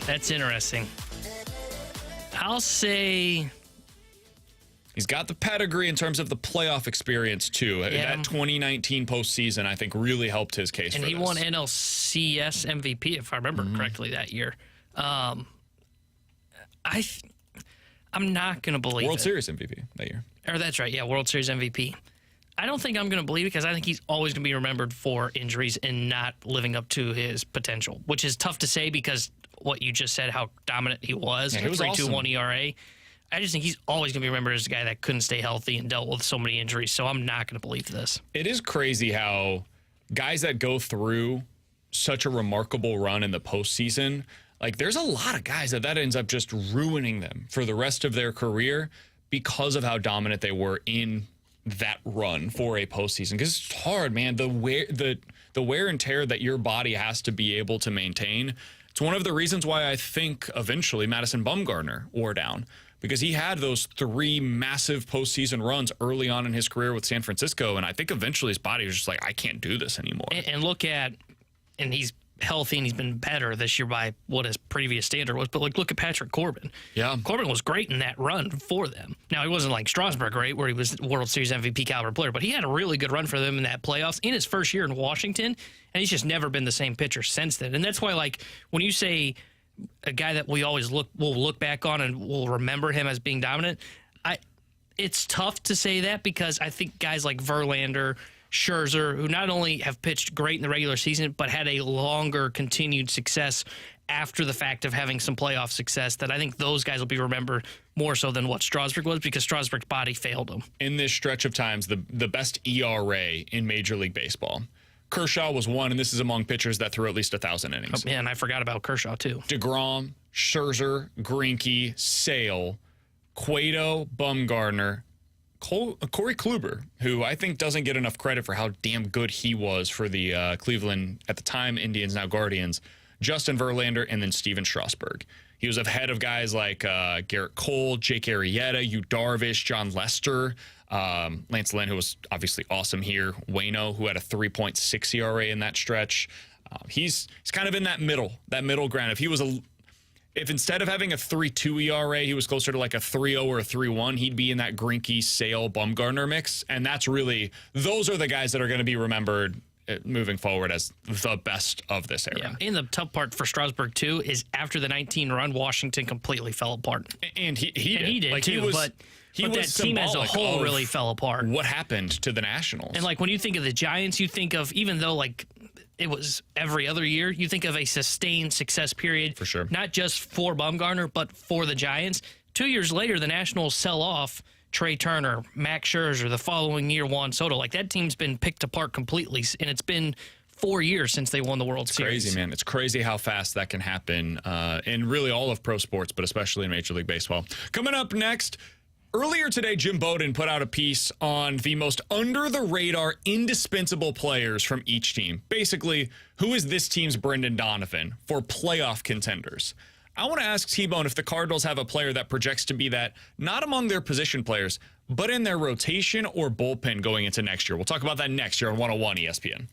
That's interesting. I'll say He's got the pedigree in terms of the playoff experience, too. Yeah. That 2019 postseason, I think, really helped his case and for he this. won NLCS MVP, if I remember correctly, that year. I'm not going to believe World it. Series MVP that year. Or that's right, yeah, World Series MVP. I don't think I'm going to believe it because I think he's always going to be remembered for injuries and not living up to his potential, which is tough to say because what you just said, how dominant he was, Yeah, he was 3.21 awesome. ERA. I just think he's always going to be remembered as a guy that couldn't stay healthy and dealt with so many injuries, so I'm not going to believe this. It is crazy how guys that go through such a remarkable run in the postseason, like there's a lot of guys that ends up just ruining them for the rest of their career because of how dominant they were in that run for a postseason. Because it's hard, man. The wear and tear that your body has to be able to maintain. It's one of the reasons why I think eventually Madison Bumgarner wore down, because he had those 3 massive postseason runs early on in his career with San Francisco, and I think eventually his body was just like, I can't do this anymore. And look at, and he's healthy and he's been better this year by what his previous standard was, but like look at Patrick Corbin. Yeah. Corbin was great in that run for them. Now, he wasn't like Strasburg great where he was World Series MVP caliber player, but he had a really good run for them in that playoffs in his first year in Washington, and he's just never been the same pitcher since then. And that's why, like, when you say a guy that we always will look back on and we'll remember him as being dominant, it's tough to say that because I think guys like Verlander, Scherzer, who not only have pitched great in the regular season, but had a longer continued success after the fact of having some playoff success, that I think those guys will be remembered more so than what Strasburg was because Strasburg's body failed him. In this stretch of times, the best ERA in Major League Baseball. Kershaw was 1, and this is among pitchers that threw at least 1,000 innings. Oh, man, I forgot about Kershaw, too. DeGrom, Scherzer, Greinke, Sale, Cueto, Bumgarner, Corey Kluber, who I think doesn't get enough credit for how damn good he was for the Cleveland, at the time, Indians, now Guardians, Justin Verlander, and then Steven Strasburg. He was ahead of guys like Garrett Cole, Jake Arrieta, Yu Darvish, John Lester, Lance Lynn, who was obviously awesome here, Waino, who had a 3.6 ERA in that stretch. He's kind of in that middle ground. If instead of having a 3.2 ERA, he was closer to like a 3.0 or a 3.1, he'd be in that Greinke, Sale, Bumgarner mix. And those are the guys that are going to be remembered moving forward as the best of this era. Yeah. And the tough part for Strasburg, too, is after the 19 run, Washington completely fell apart. And he did. Like, too, but that team as a whole really fell apart. What happened to the Nationals? And like when you think of the Giants, you think of, even though like it was every other year, you think of a sustained success period. For sure. Not just for Bumgarner, but for the Giants. 2 years later, the Nationals sell off Trey Turner, Max Scherzer, the following year, Juan Soto. Like that team's been picked apart completely, and it's been 4 years since they won the World Series. Crazy, man. It's crazy how fast that can happen in really all of pro sports, but especially in Major League Baseball. Coming up next, earlier today, Jim Bowden put out a piece on the most under-the-radar, indispensable players from each team. Basically, who is this team's Brendan Donovan for playoff contenders? I want to ask T-Bone if the Cardinals have a player that projects to be that, not among their position players, but in their rotation or bullpen going into next year. We'll talk about that next year on 101 ESPN.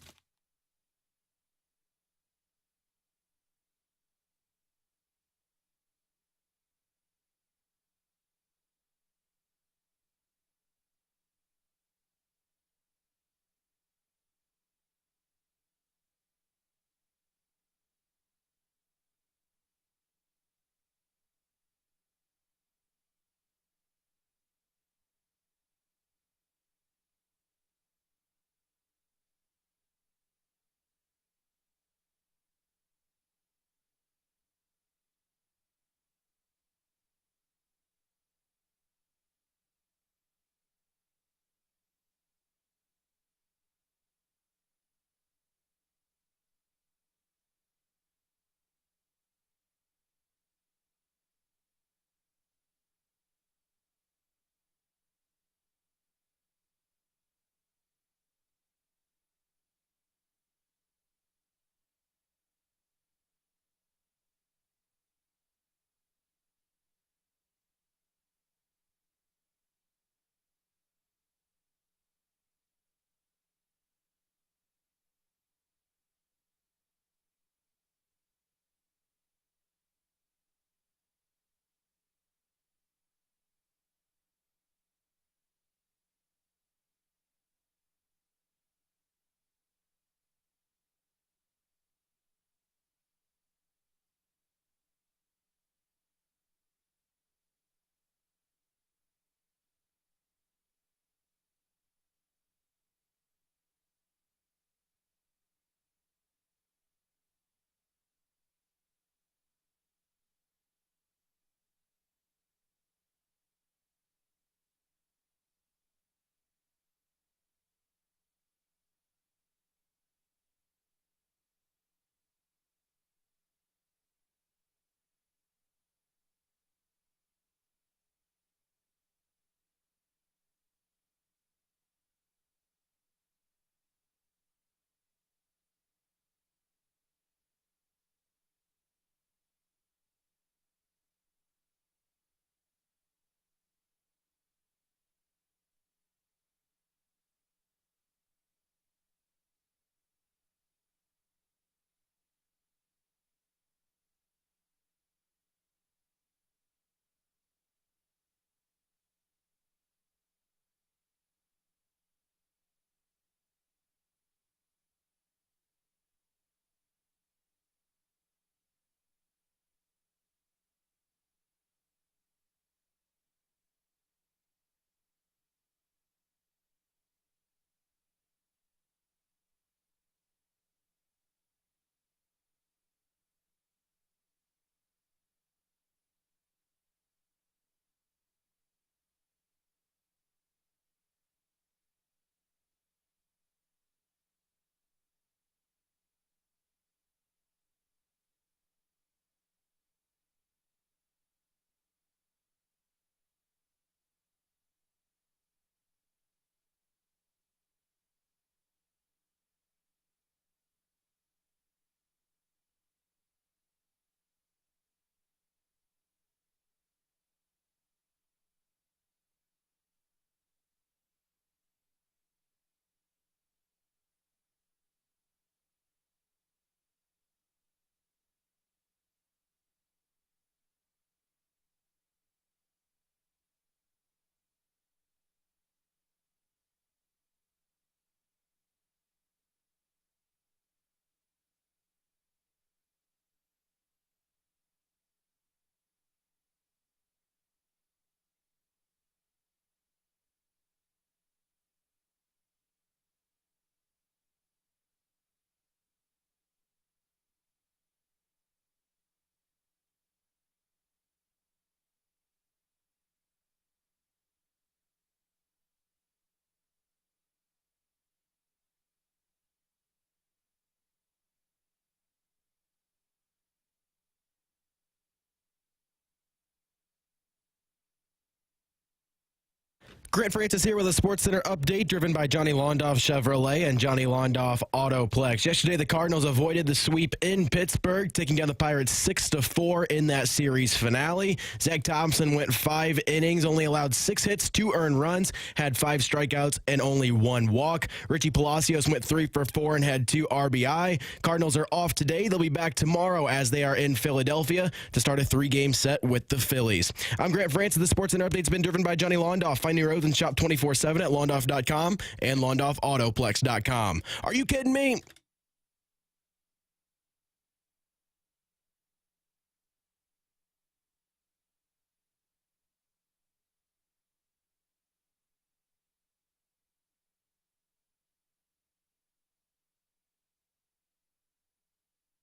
Grant Francis here with a SportsCenter update driven by Johnny Londoff Chevrolet and Johnny Londoff Autoplex. Yesterday, the Cardinals avoided the sweep in Pittsburgh, taking down the Pirates 6-4 in that series finale. Zack Thompson went 5 innings, only allowed 6 hits, 2 earned runs, had 5 strikeouts, and only 1 walk. Richie Palacios went 3 for 4 and had 2 RBI. Cardinals are off today. They'll be back tomorrow as they are in Philadelphia to start a 3-game set with the Phillies. I'm Grant Francis. The SportsCenter update's been driven by Johnny Londoff. Find your and shop 24/7 at londoff.com and londoffautoplex.com. Are you kidding me?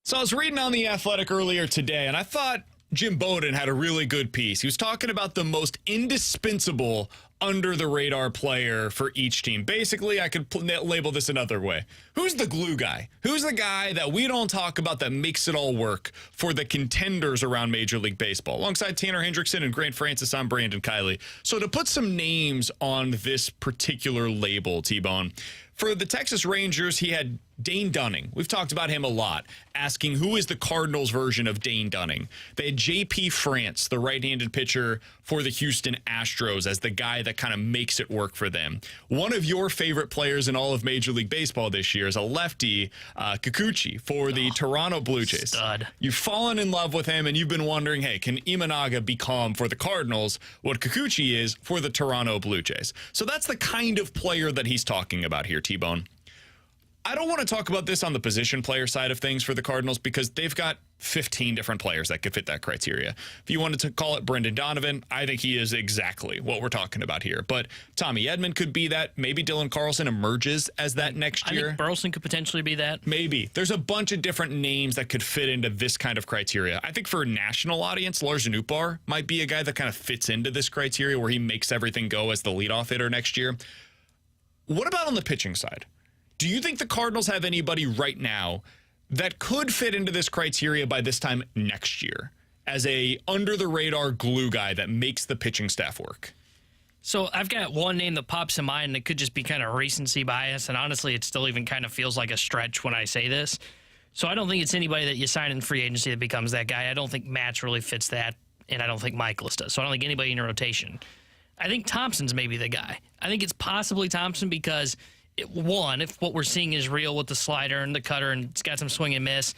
So I was reading on The Athletic earlier today, and I thought Jim Bowden had a really good piece. He was talking about the most indispensable under-the-radar player for each team. Basically, I could label this another way. Who's the glue guy? Who's the guy that we don't talk about that makes it all work for the contenders around Major League Baseball? Alongside Tanner Hendrickson and Grant Francis, I'm Brandon Kiley. So to put some names on this particular label, T-Bone, for the Texas Rangers, he had Dane Dunning. We've talked about him a lot, asking who is the Cardinals version of Dane Dunning. They had J.P. France, the right-handed pitcher for the Houston Astros, as the guy that kind of makes it work for them. One of your favorite players in all of Major League Baseball this year is a lefty, Kikuchi, for the Toronto Blue Jays. Stud. You've fallen in love with him, and you've been wondering, hey, can Imanaga become for the Cardinals what Kikuchi is for the Toronto Blue Jays? So that's the kind of player that he's talking about here, T-Bone. I don't want to talk about this on the position player side of things for the Cardinals because they've got 15 different players that could fit that criteria. If you wanted to call it Brendan Donovan, I think he is exactly what we're talking about here. But Tommy Edman could be that. Maybe Dylan Carlson emerges as that next year. I think Burleson could potentially be that. Maybe. There's a bunch of different names that could fit into this kind of criteria. I think for a national audience, Lars Nootbaar might be a guy that kind of fits into this criteria where he makes everything go as the leadoff hitter next year. What about on the pitching side? Do you think the Cardinals have anybody right now that could fit into this criteria by this time next year as a under-the-radar glue guy that makes the pitching staff work? So I've got one name that pops in mind that could just be kind of recency bias, and honestly, it still even kind of feels like a stretch when I say this. So I don't think it's anybody that you sign in free agency that becomes that guy. I don't think Matz really fits that, and I don't think Michaelis does. So I don't think anybody in your rotation. I think Thompson's maybe the guy. I think it's possibly Thompson because – one, if what we're seeing is real with the slider and the cutter and it's got some swing and miss,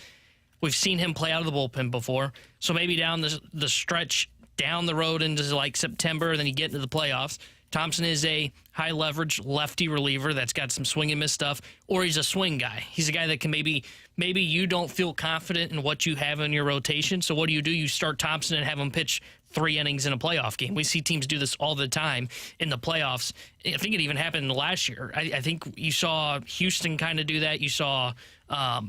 we've seen him play out of the bullpen before. So maybe down the stretch down the road into like September, then you get into the playoffs. Thompson is a high leverage lefty reliever that's got some swing and miss stuff, or he's a swing guy. He's a guy that can maybe you don't feel confident in what you have in your rotation. So what do? You start Thompson and have him pitch 3 innings in a playoff game. We see teams do this all the time in the playoffs. I think it even happened last year. I think you saw Houston kind of do that. You saw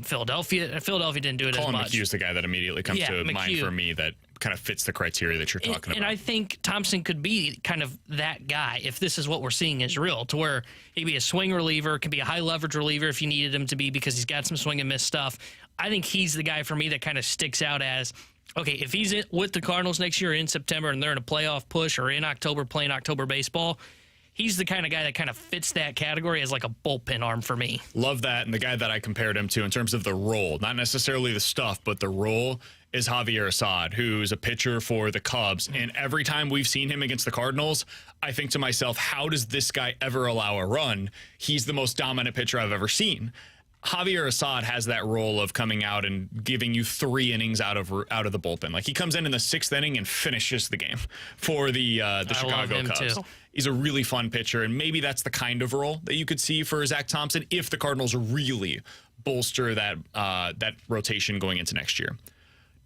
Philadelphia. Philadelphia didn't do it Colin as much. McHugh's the guy that immediately comes to mind for me that kind of fits the criteria that you're talking about. And I think Thompson could be kind of that guy if this is what we're seeing is real, to where he'd be a swing reliever, could be a high leverage reliever if you needed him to be because he's got some swing and miss stuff. I think he's the guy for me that kind of sticks out as, okay, if he's with the Cardinals next year in September and they're in a playoff push or in October playing October baseball, he's the kind of guy that kind of fits that category as like a bullpen arm for me. Love that. And the guy that I compared him to in terms of the role, not necessarily the stuff, but the role is Javier Assad, who's a pitcher for the Cubs. And every time we've seen him against the Cardinals, I think to myself, how does this guy ever allow a run? He's the most dominant pitcher I've ever seen. Javier Assad has that role of coming out and giving you 3 innings out of the bullpen. Like he comes in the 6th inning and finishes the game for the Chicago Cubs. Too. He's a really fun pitcher, and maybe that's the kind of role that you could see for Zack Thompson if the Cardinals really bolster that rotation going into next year.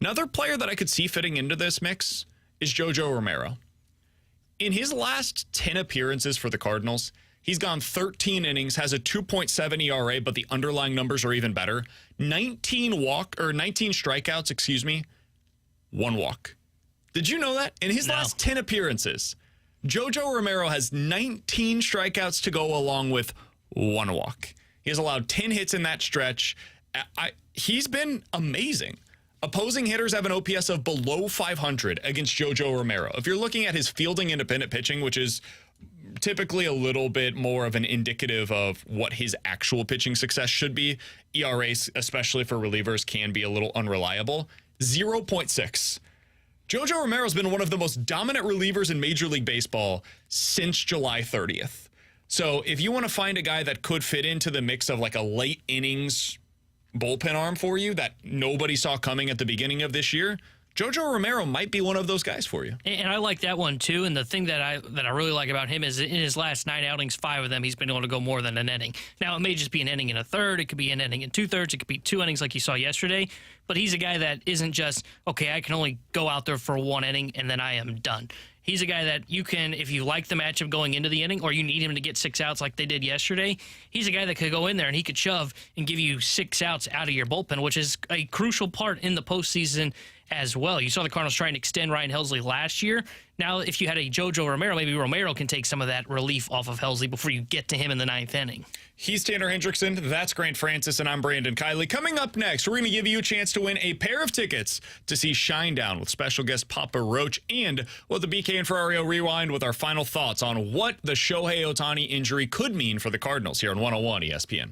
Another player that I could see fitting into this mix is JoJo Romero. In his last 10 appearances for the Cardinals, he's gone 13 innings, has a 2.7 ERA, but the underlying numbers are even better. 19 strikeouts, 1 walk. Did you know that? In his last 10 appearances, JoJo Romero has 19 strikeouts to go along with 1 walk. He has allowed 10 hits in that stretch. He's been amazing. Opposing hitters have an OPS of below 500 against JoJo Romero. If you're looking at his fielding independent pitching, which is typically a little bit more of an indicative of what his actual pitching success should be. ERAs, especially for relievers, can be a little unreliable. 0.6. Jojo Romero's been one of the most dominant relievers in Major League Baseball since July 30th. So if you want to find a guy that could fit into the mix of like a late innings bullpen arm for you that nobody saw coming at the beginning of this year, Jojo Romero might be one of those guys for you. And I like that one too. And the thing that I really like about him is in his last 9 outings, 5 of them, he's been able to go more than an inning. Now, it may just be an inning and a third. It could be an inning and 2/3. It could be 2 innings like you saw yesterday. But he's a guy that isn't just, okay, I can only go out there for 1 inning and then I am done. He's a guy that you can, if you like the matchup going into the inning or you need him to get 6 outs like they did yesterday, he's a guy that could go in there and he could shove and give you 6 outs out of your bullpen, which is a crucial part in the postseason as well. You saw the Cardinals try and extend Ryan Helsley last year. Now, if you had a Jojo Romero, maybe Romero can take some of that relief off of Helsley before you get to him in the 9th inning. He's Tanner Hendrickson. That's Grant Francis, and I'm Brandon Kiley. Coming up next, we're going to give you a chance to win a pair of tickets to see Shinedown with special guest Papa Roach, and with the BK and Ferrario Rewind with our final thoughts on what the Shohei Ohtani injury could mean for the Cardinals here on 101 ESPN.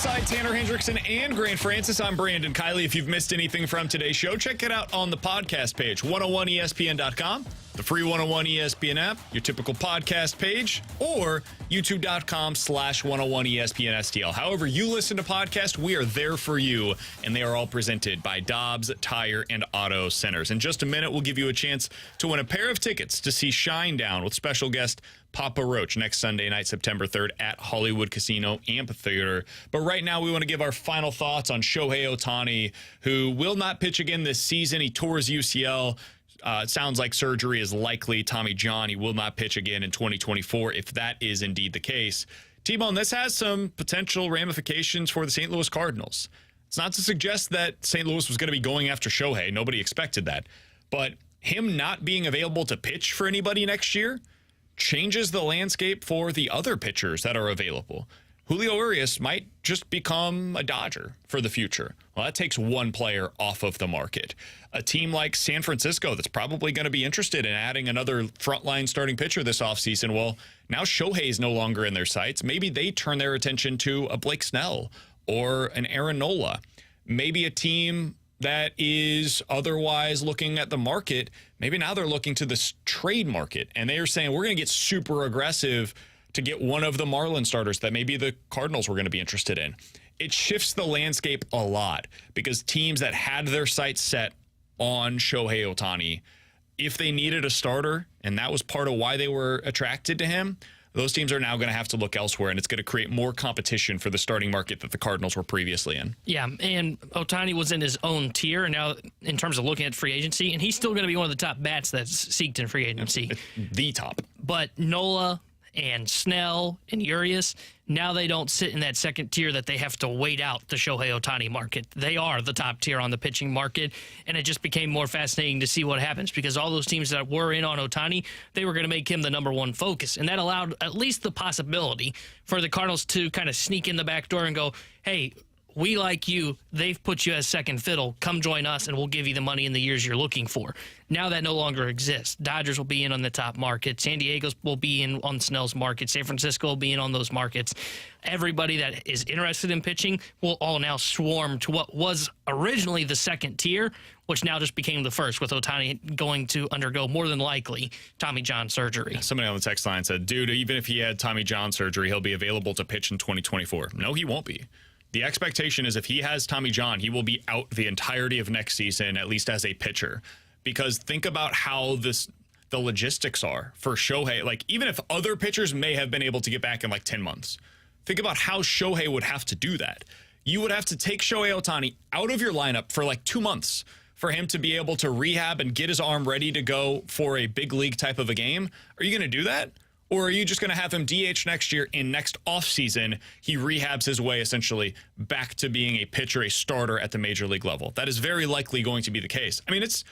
alongside Tanner Hendrickson and Grant Francis. I'm Brandon Kiley. If you've missed anything from today's show, check it out on the podcast page, 101ESPN.com, the free 101 ESPN app, your typical podcast page, or youtube.com/101ESPN STL. However you listen to podcasts, we are there for you, and they are all presented by Dobbs Tire and Auto Centers. In just a minute, we'll give you a chance to win a pair of tickets to see Shinedown with special guest Papa Roach next Sunday night, September 3rd at Hollywood Casino Amphitheater. But right now, we want to give our final thoughts on Shohei Ohtani, who will not pitch again this season. He tore his UCL. It sounds like surgery is likely. Tommy John, he will not pitch again in 2024 if that is indeed the case. T-Bone, this has some potential ramifications for the St. Louis Cardinals. It's not to suggest that St. Louis was going to be going after Shohei. Nobody expected that. But him not being available to pitch for anybody next year changes the landscape for the other pitchers that are available. Julio Urias might just become a Dodger for the future. Well, that takes one player off of the market. A team like San Francisco that's probably going to be interested in adding another frontline starting pitcher this offseason. Well, now Shohei is no longer in their sights. Maybe they turn their attention to a Blake Snell or an Aaron Nola. Maybe a team that is otherwise looking at the market, maybe now they're looking to this trade market, and they are saying, we're going to get super aggressive to get one of the Marlins starters that maybe the Cardinals were going to be interested in. It shifts the landscape a lot because teams that had their sights set on Shohei Ohtani, if they needed a starter, and that was part of why they were attracted to him, those teams are now going to have to look elsewhere, and it's going to create more competition for the starting market that the Cardinals were previously in. Yeah, and Ohtani was in his own tier now in terms of looking at free agency, and he's still going to be one of the top bats that's seeked in free agency. The top. But Nola and Snell and Urias, now they don't sit in that second tier that they have to wait out the Shohei Ohtani market. They are the top tier on the pitching market, and it just became more fascinating to see what happens because all those teams that were in on Ohtani, they were going to make him the number one focus, and that allowed at least the possibility for the Cardinals to kind of sneak in the back door and go, hey, we like you. They've put you as second fiddle. Come join us, and we'll give you the money in the years you're looking for. Now that no longer exists. Dodgers will be in on the top market. San Diego will be in on Snell's market. San Francisco will be in on those markets. Everybody that is interested in pitching will all now swarm to what was originally the second tier, which now just became the first, with Ohtani going to undergo, more than likely, Tommy John surgery. Somebody on the text line said, dude, even if he had Tommy John surgery, he'll be available to pitch in 2024. No, he won't be. The expectation is if he has Tommy John, he will be out the entirety of next season, at least as a pitcher. Because think about how the logistics are for Shohei. Like, even if other pitchers may have been able to get back in like 10 months, think about how Shohei would have to do that. You would have to take Shohei Ohtani out of your lineup for like 2 months for him to be able to rehab and get his arm ready to go for a big league type of a game. Are you going to do that? Or are you just going to have him DH next year? In next offseason, he rehabs his way essentially back to being a pitcher, a starter at the major league level. That is very likely going to be the case. I mean, it's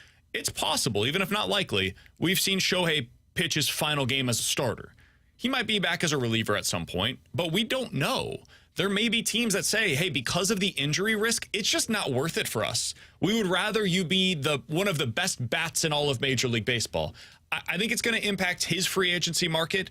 possible, even if not likely. We've seen Shohei pitch his final game as a starter. He might be back as a reliever at some point, but we don't know. There may be teams that say, hey, because of the injury risk, it's just not worth it for us. We would rather you be one of the best bats in all of Major League Baseball. I think it's going to impact his free agency market.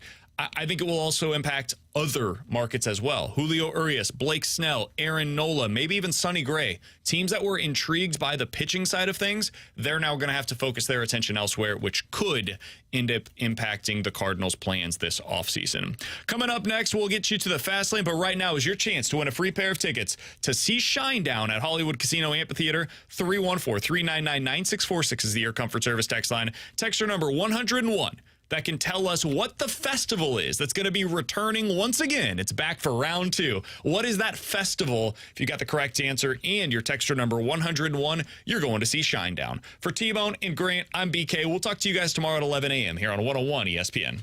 I think it will also impact other markets as well. Julio Urias, Blake Snell, Aaron Nola, maybe even Sonny Gray. Teams that were intrigued by the pitching side of things, they're now going to have to focus their attention elsewhere, which could end up impacting the Cardinals' plans this offseason. Coming up next, we'll get you to the fast lane, but right now is your chance to win a free pair of tickets to see Shinedown at Hollywood Casino Amphitheater. 314-399-9646 is the Air Comfort Service text line. Texter number 101. That can tell us what the festival is that's going to be returning once again. It's back for round 2. What is that festival? If you got the correct answer and your texter number 101, you're going to see Shinedown. For T-Bone and Grant, I'm BK. We'll talk to you guys tomorrow at 11 a.m. here on 101 ESPN.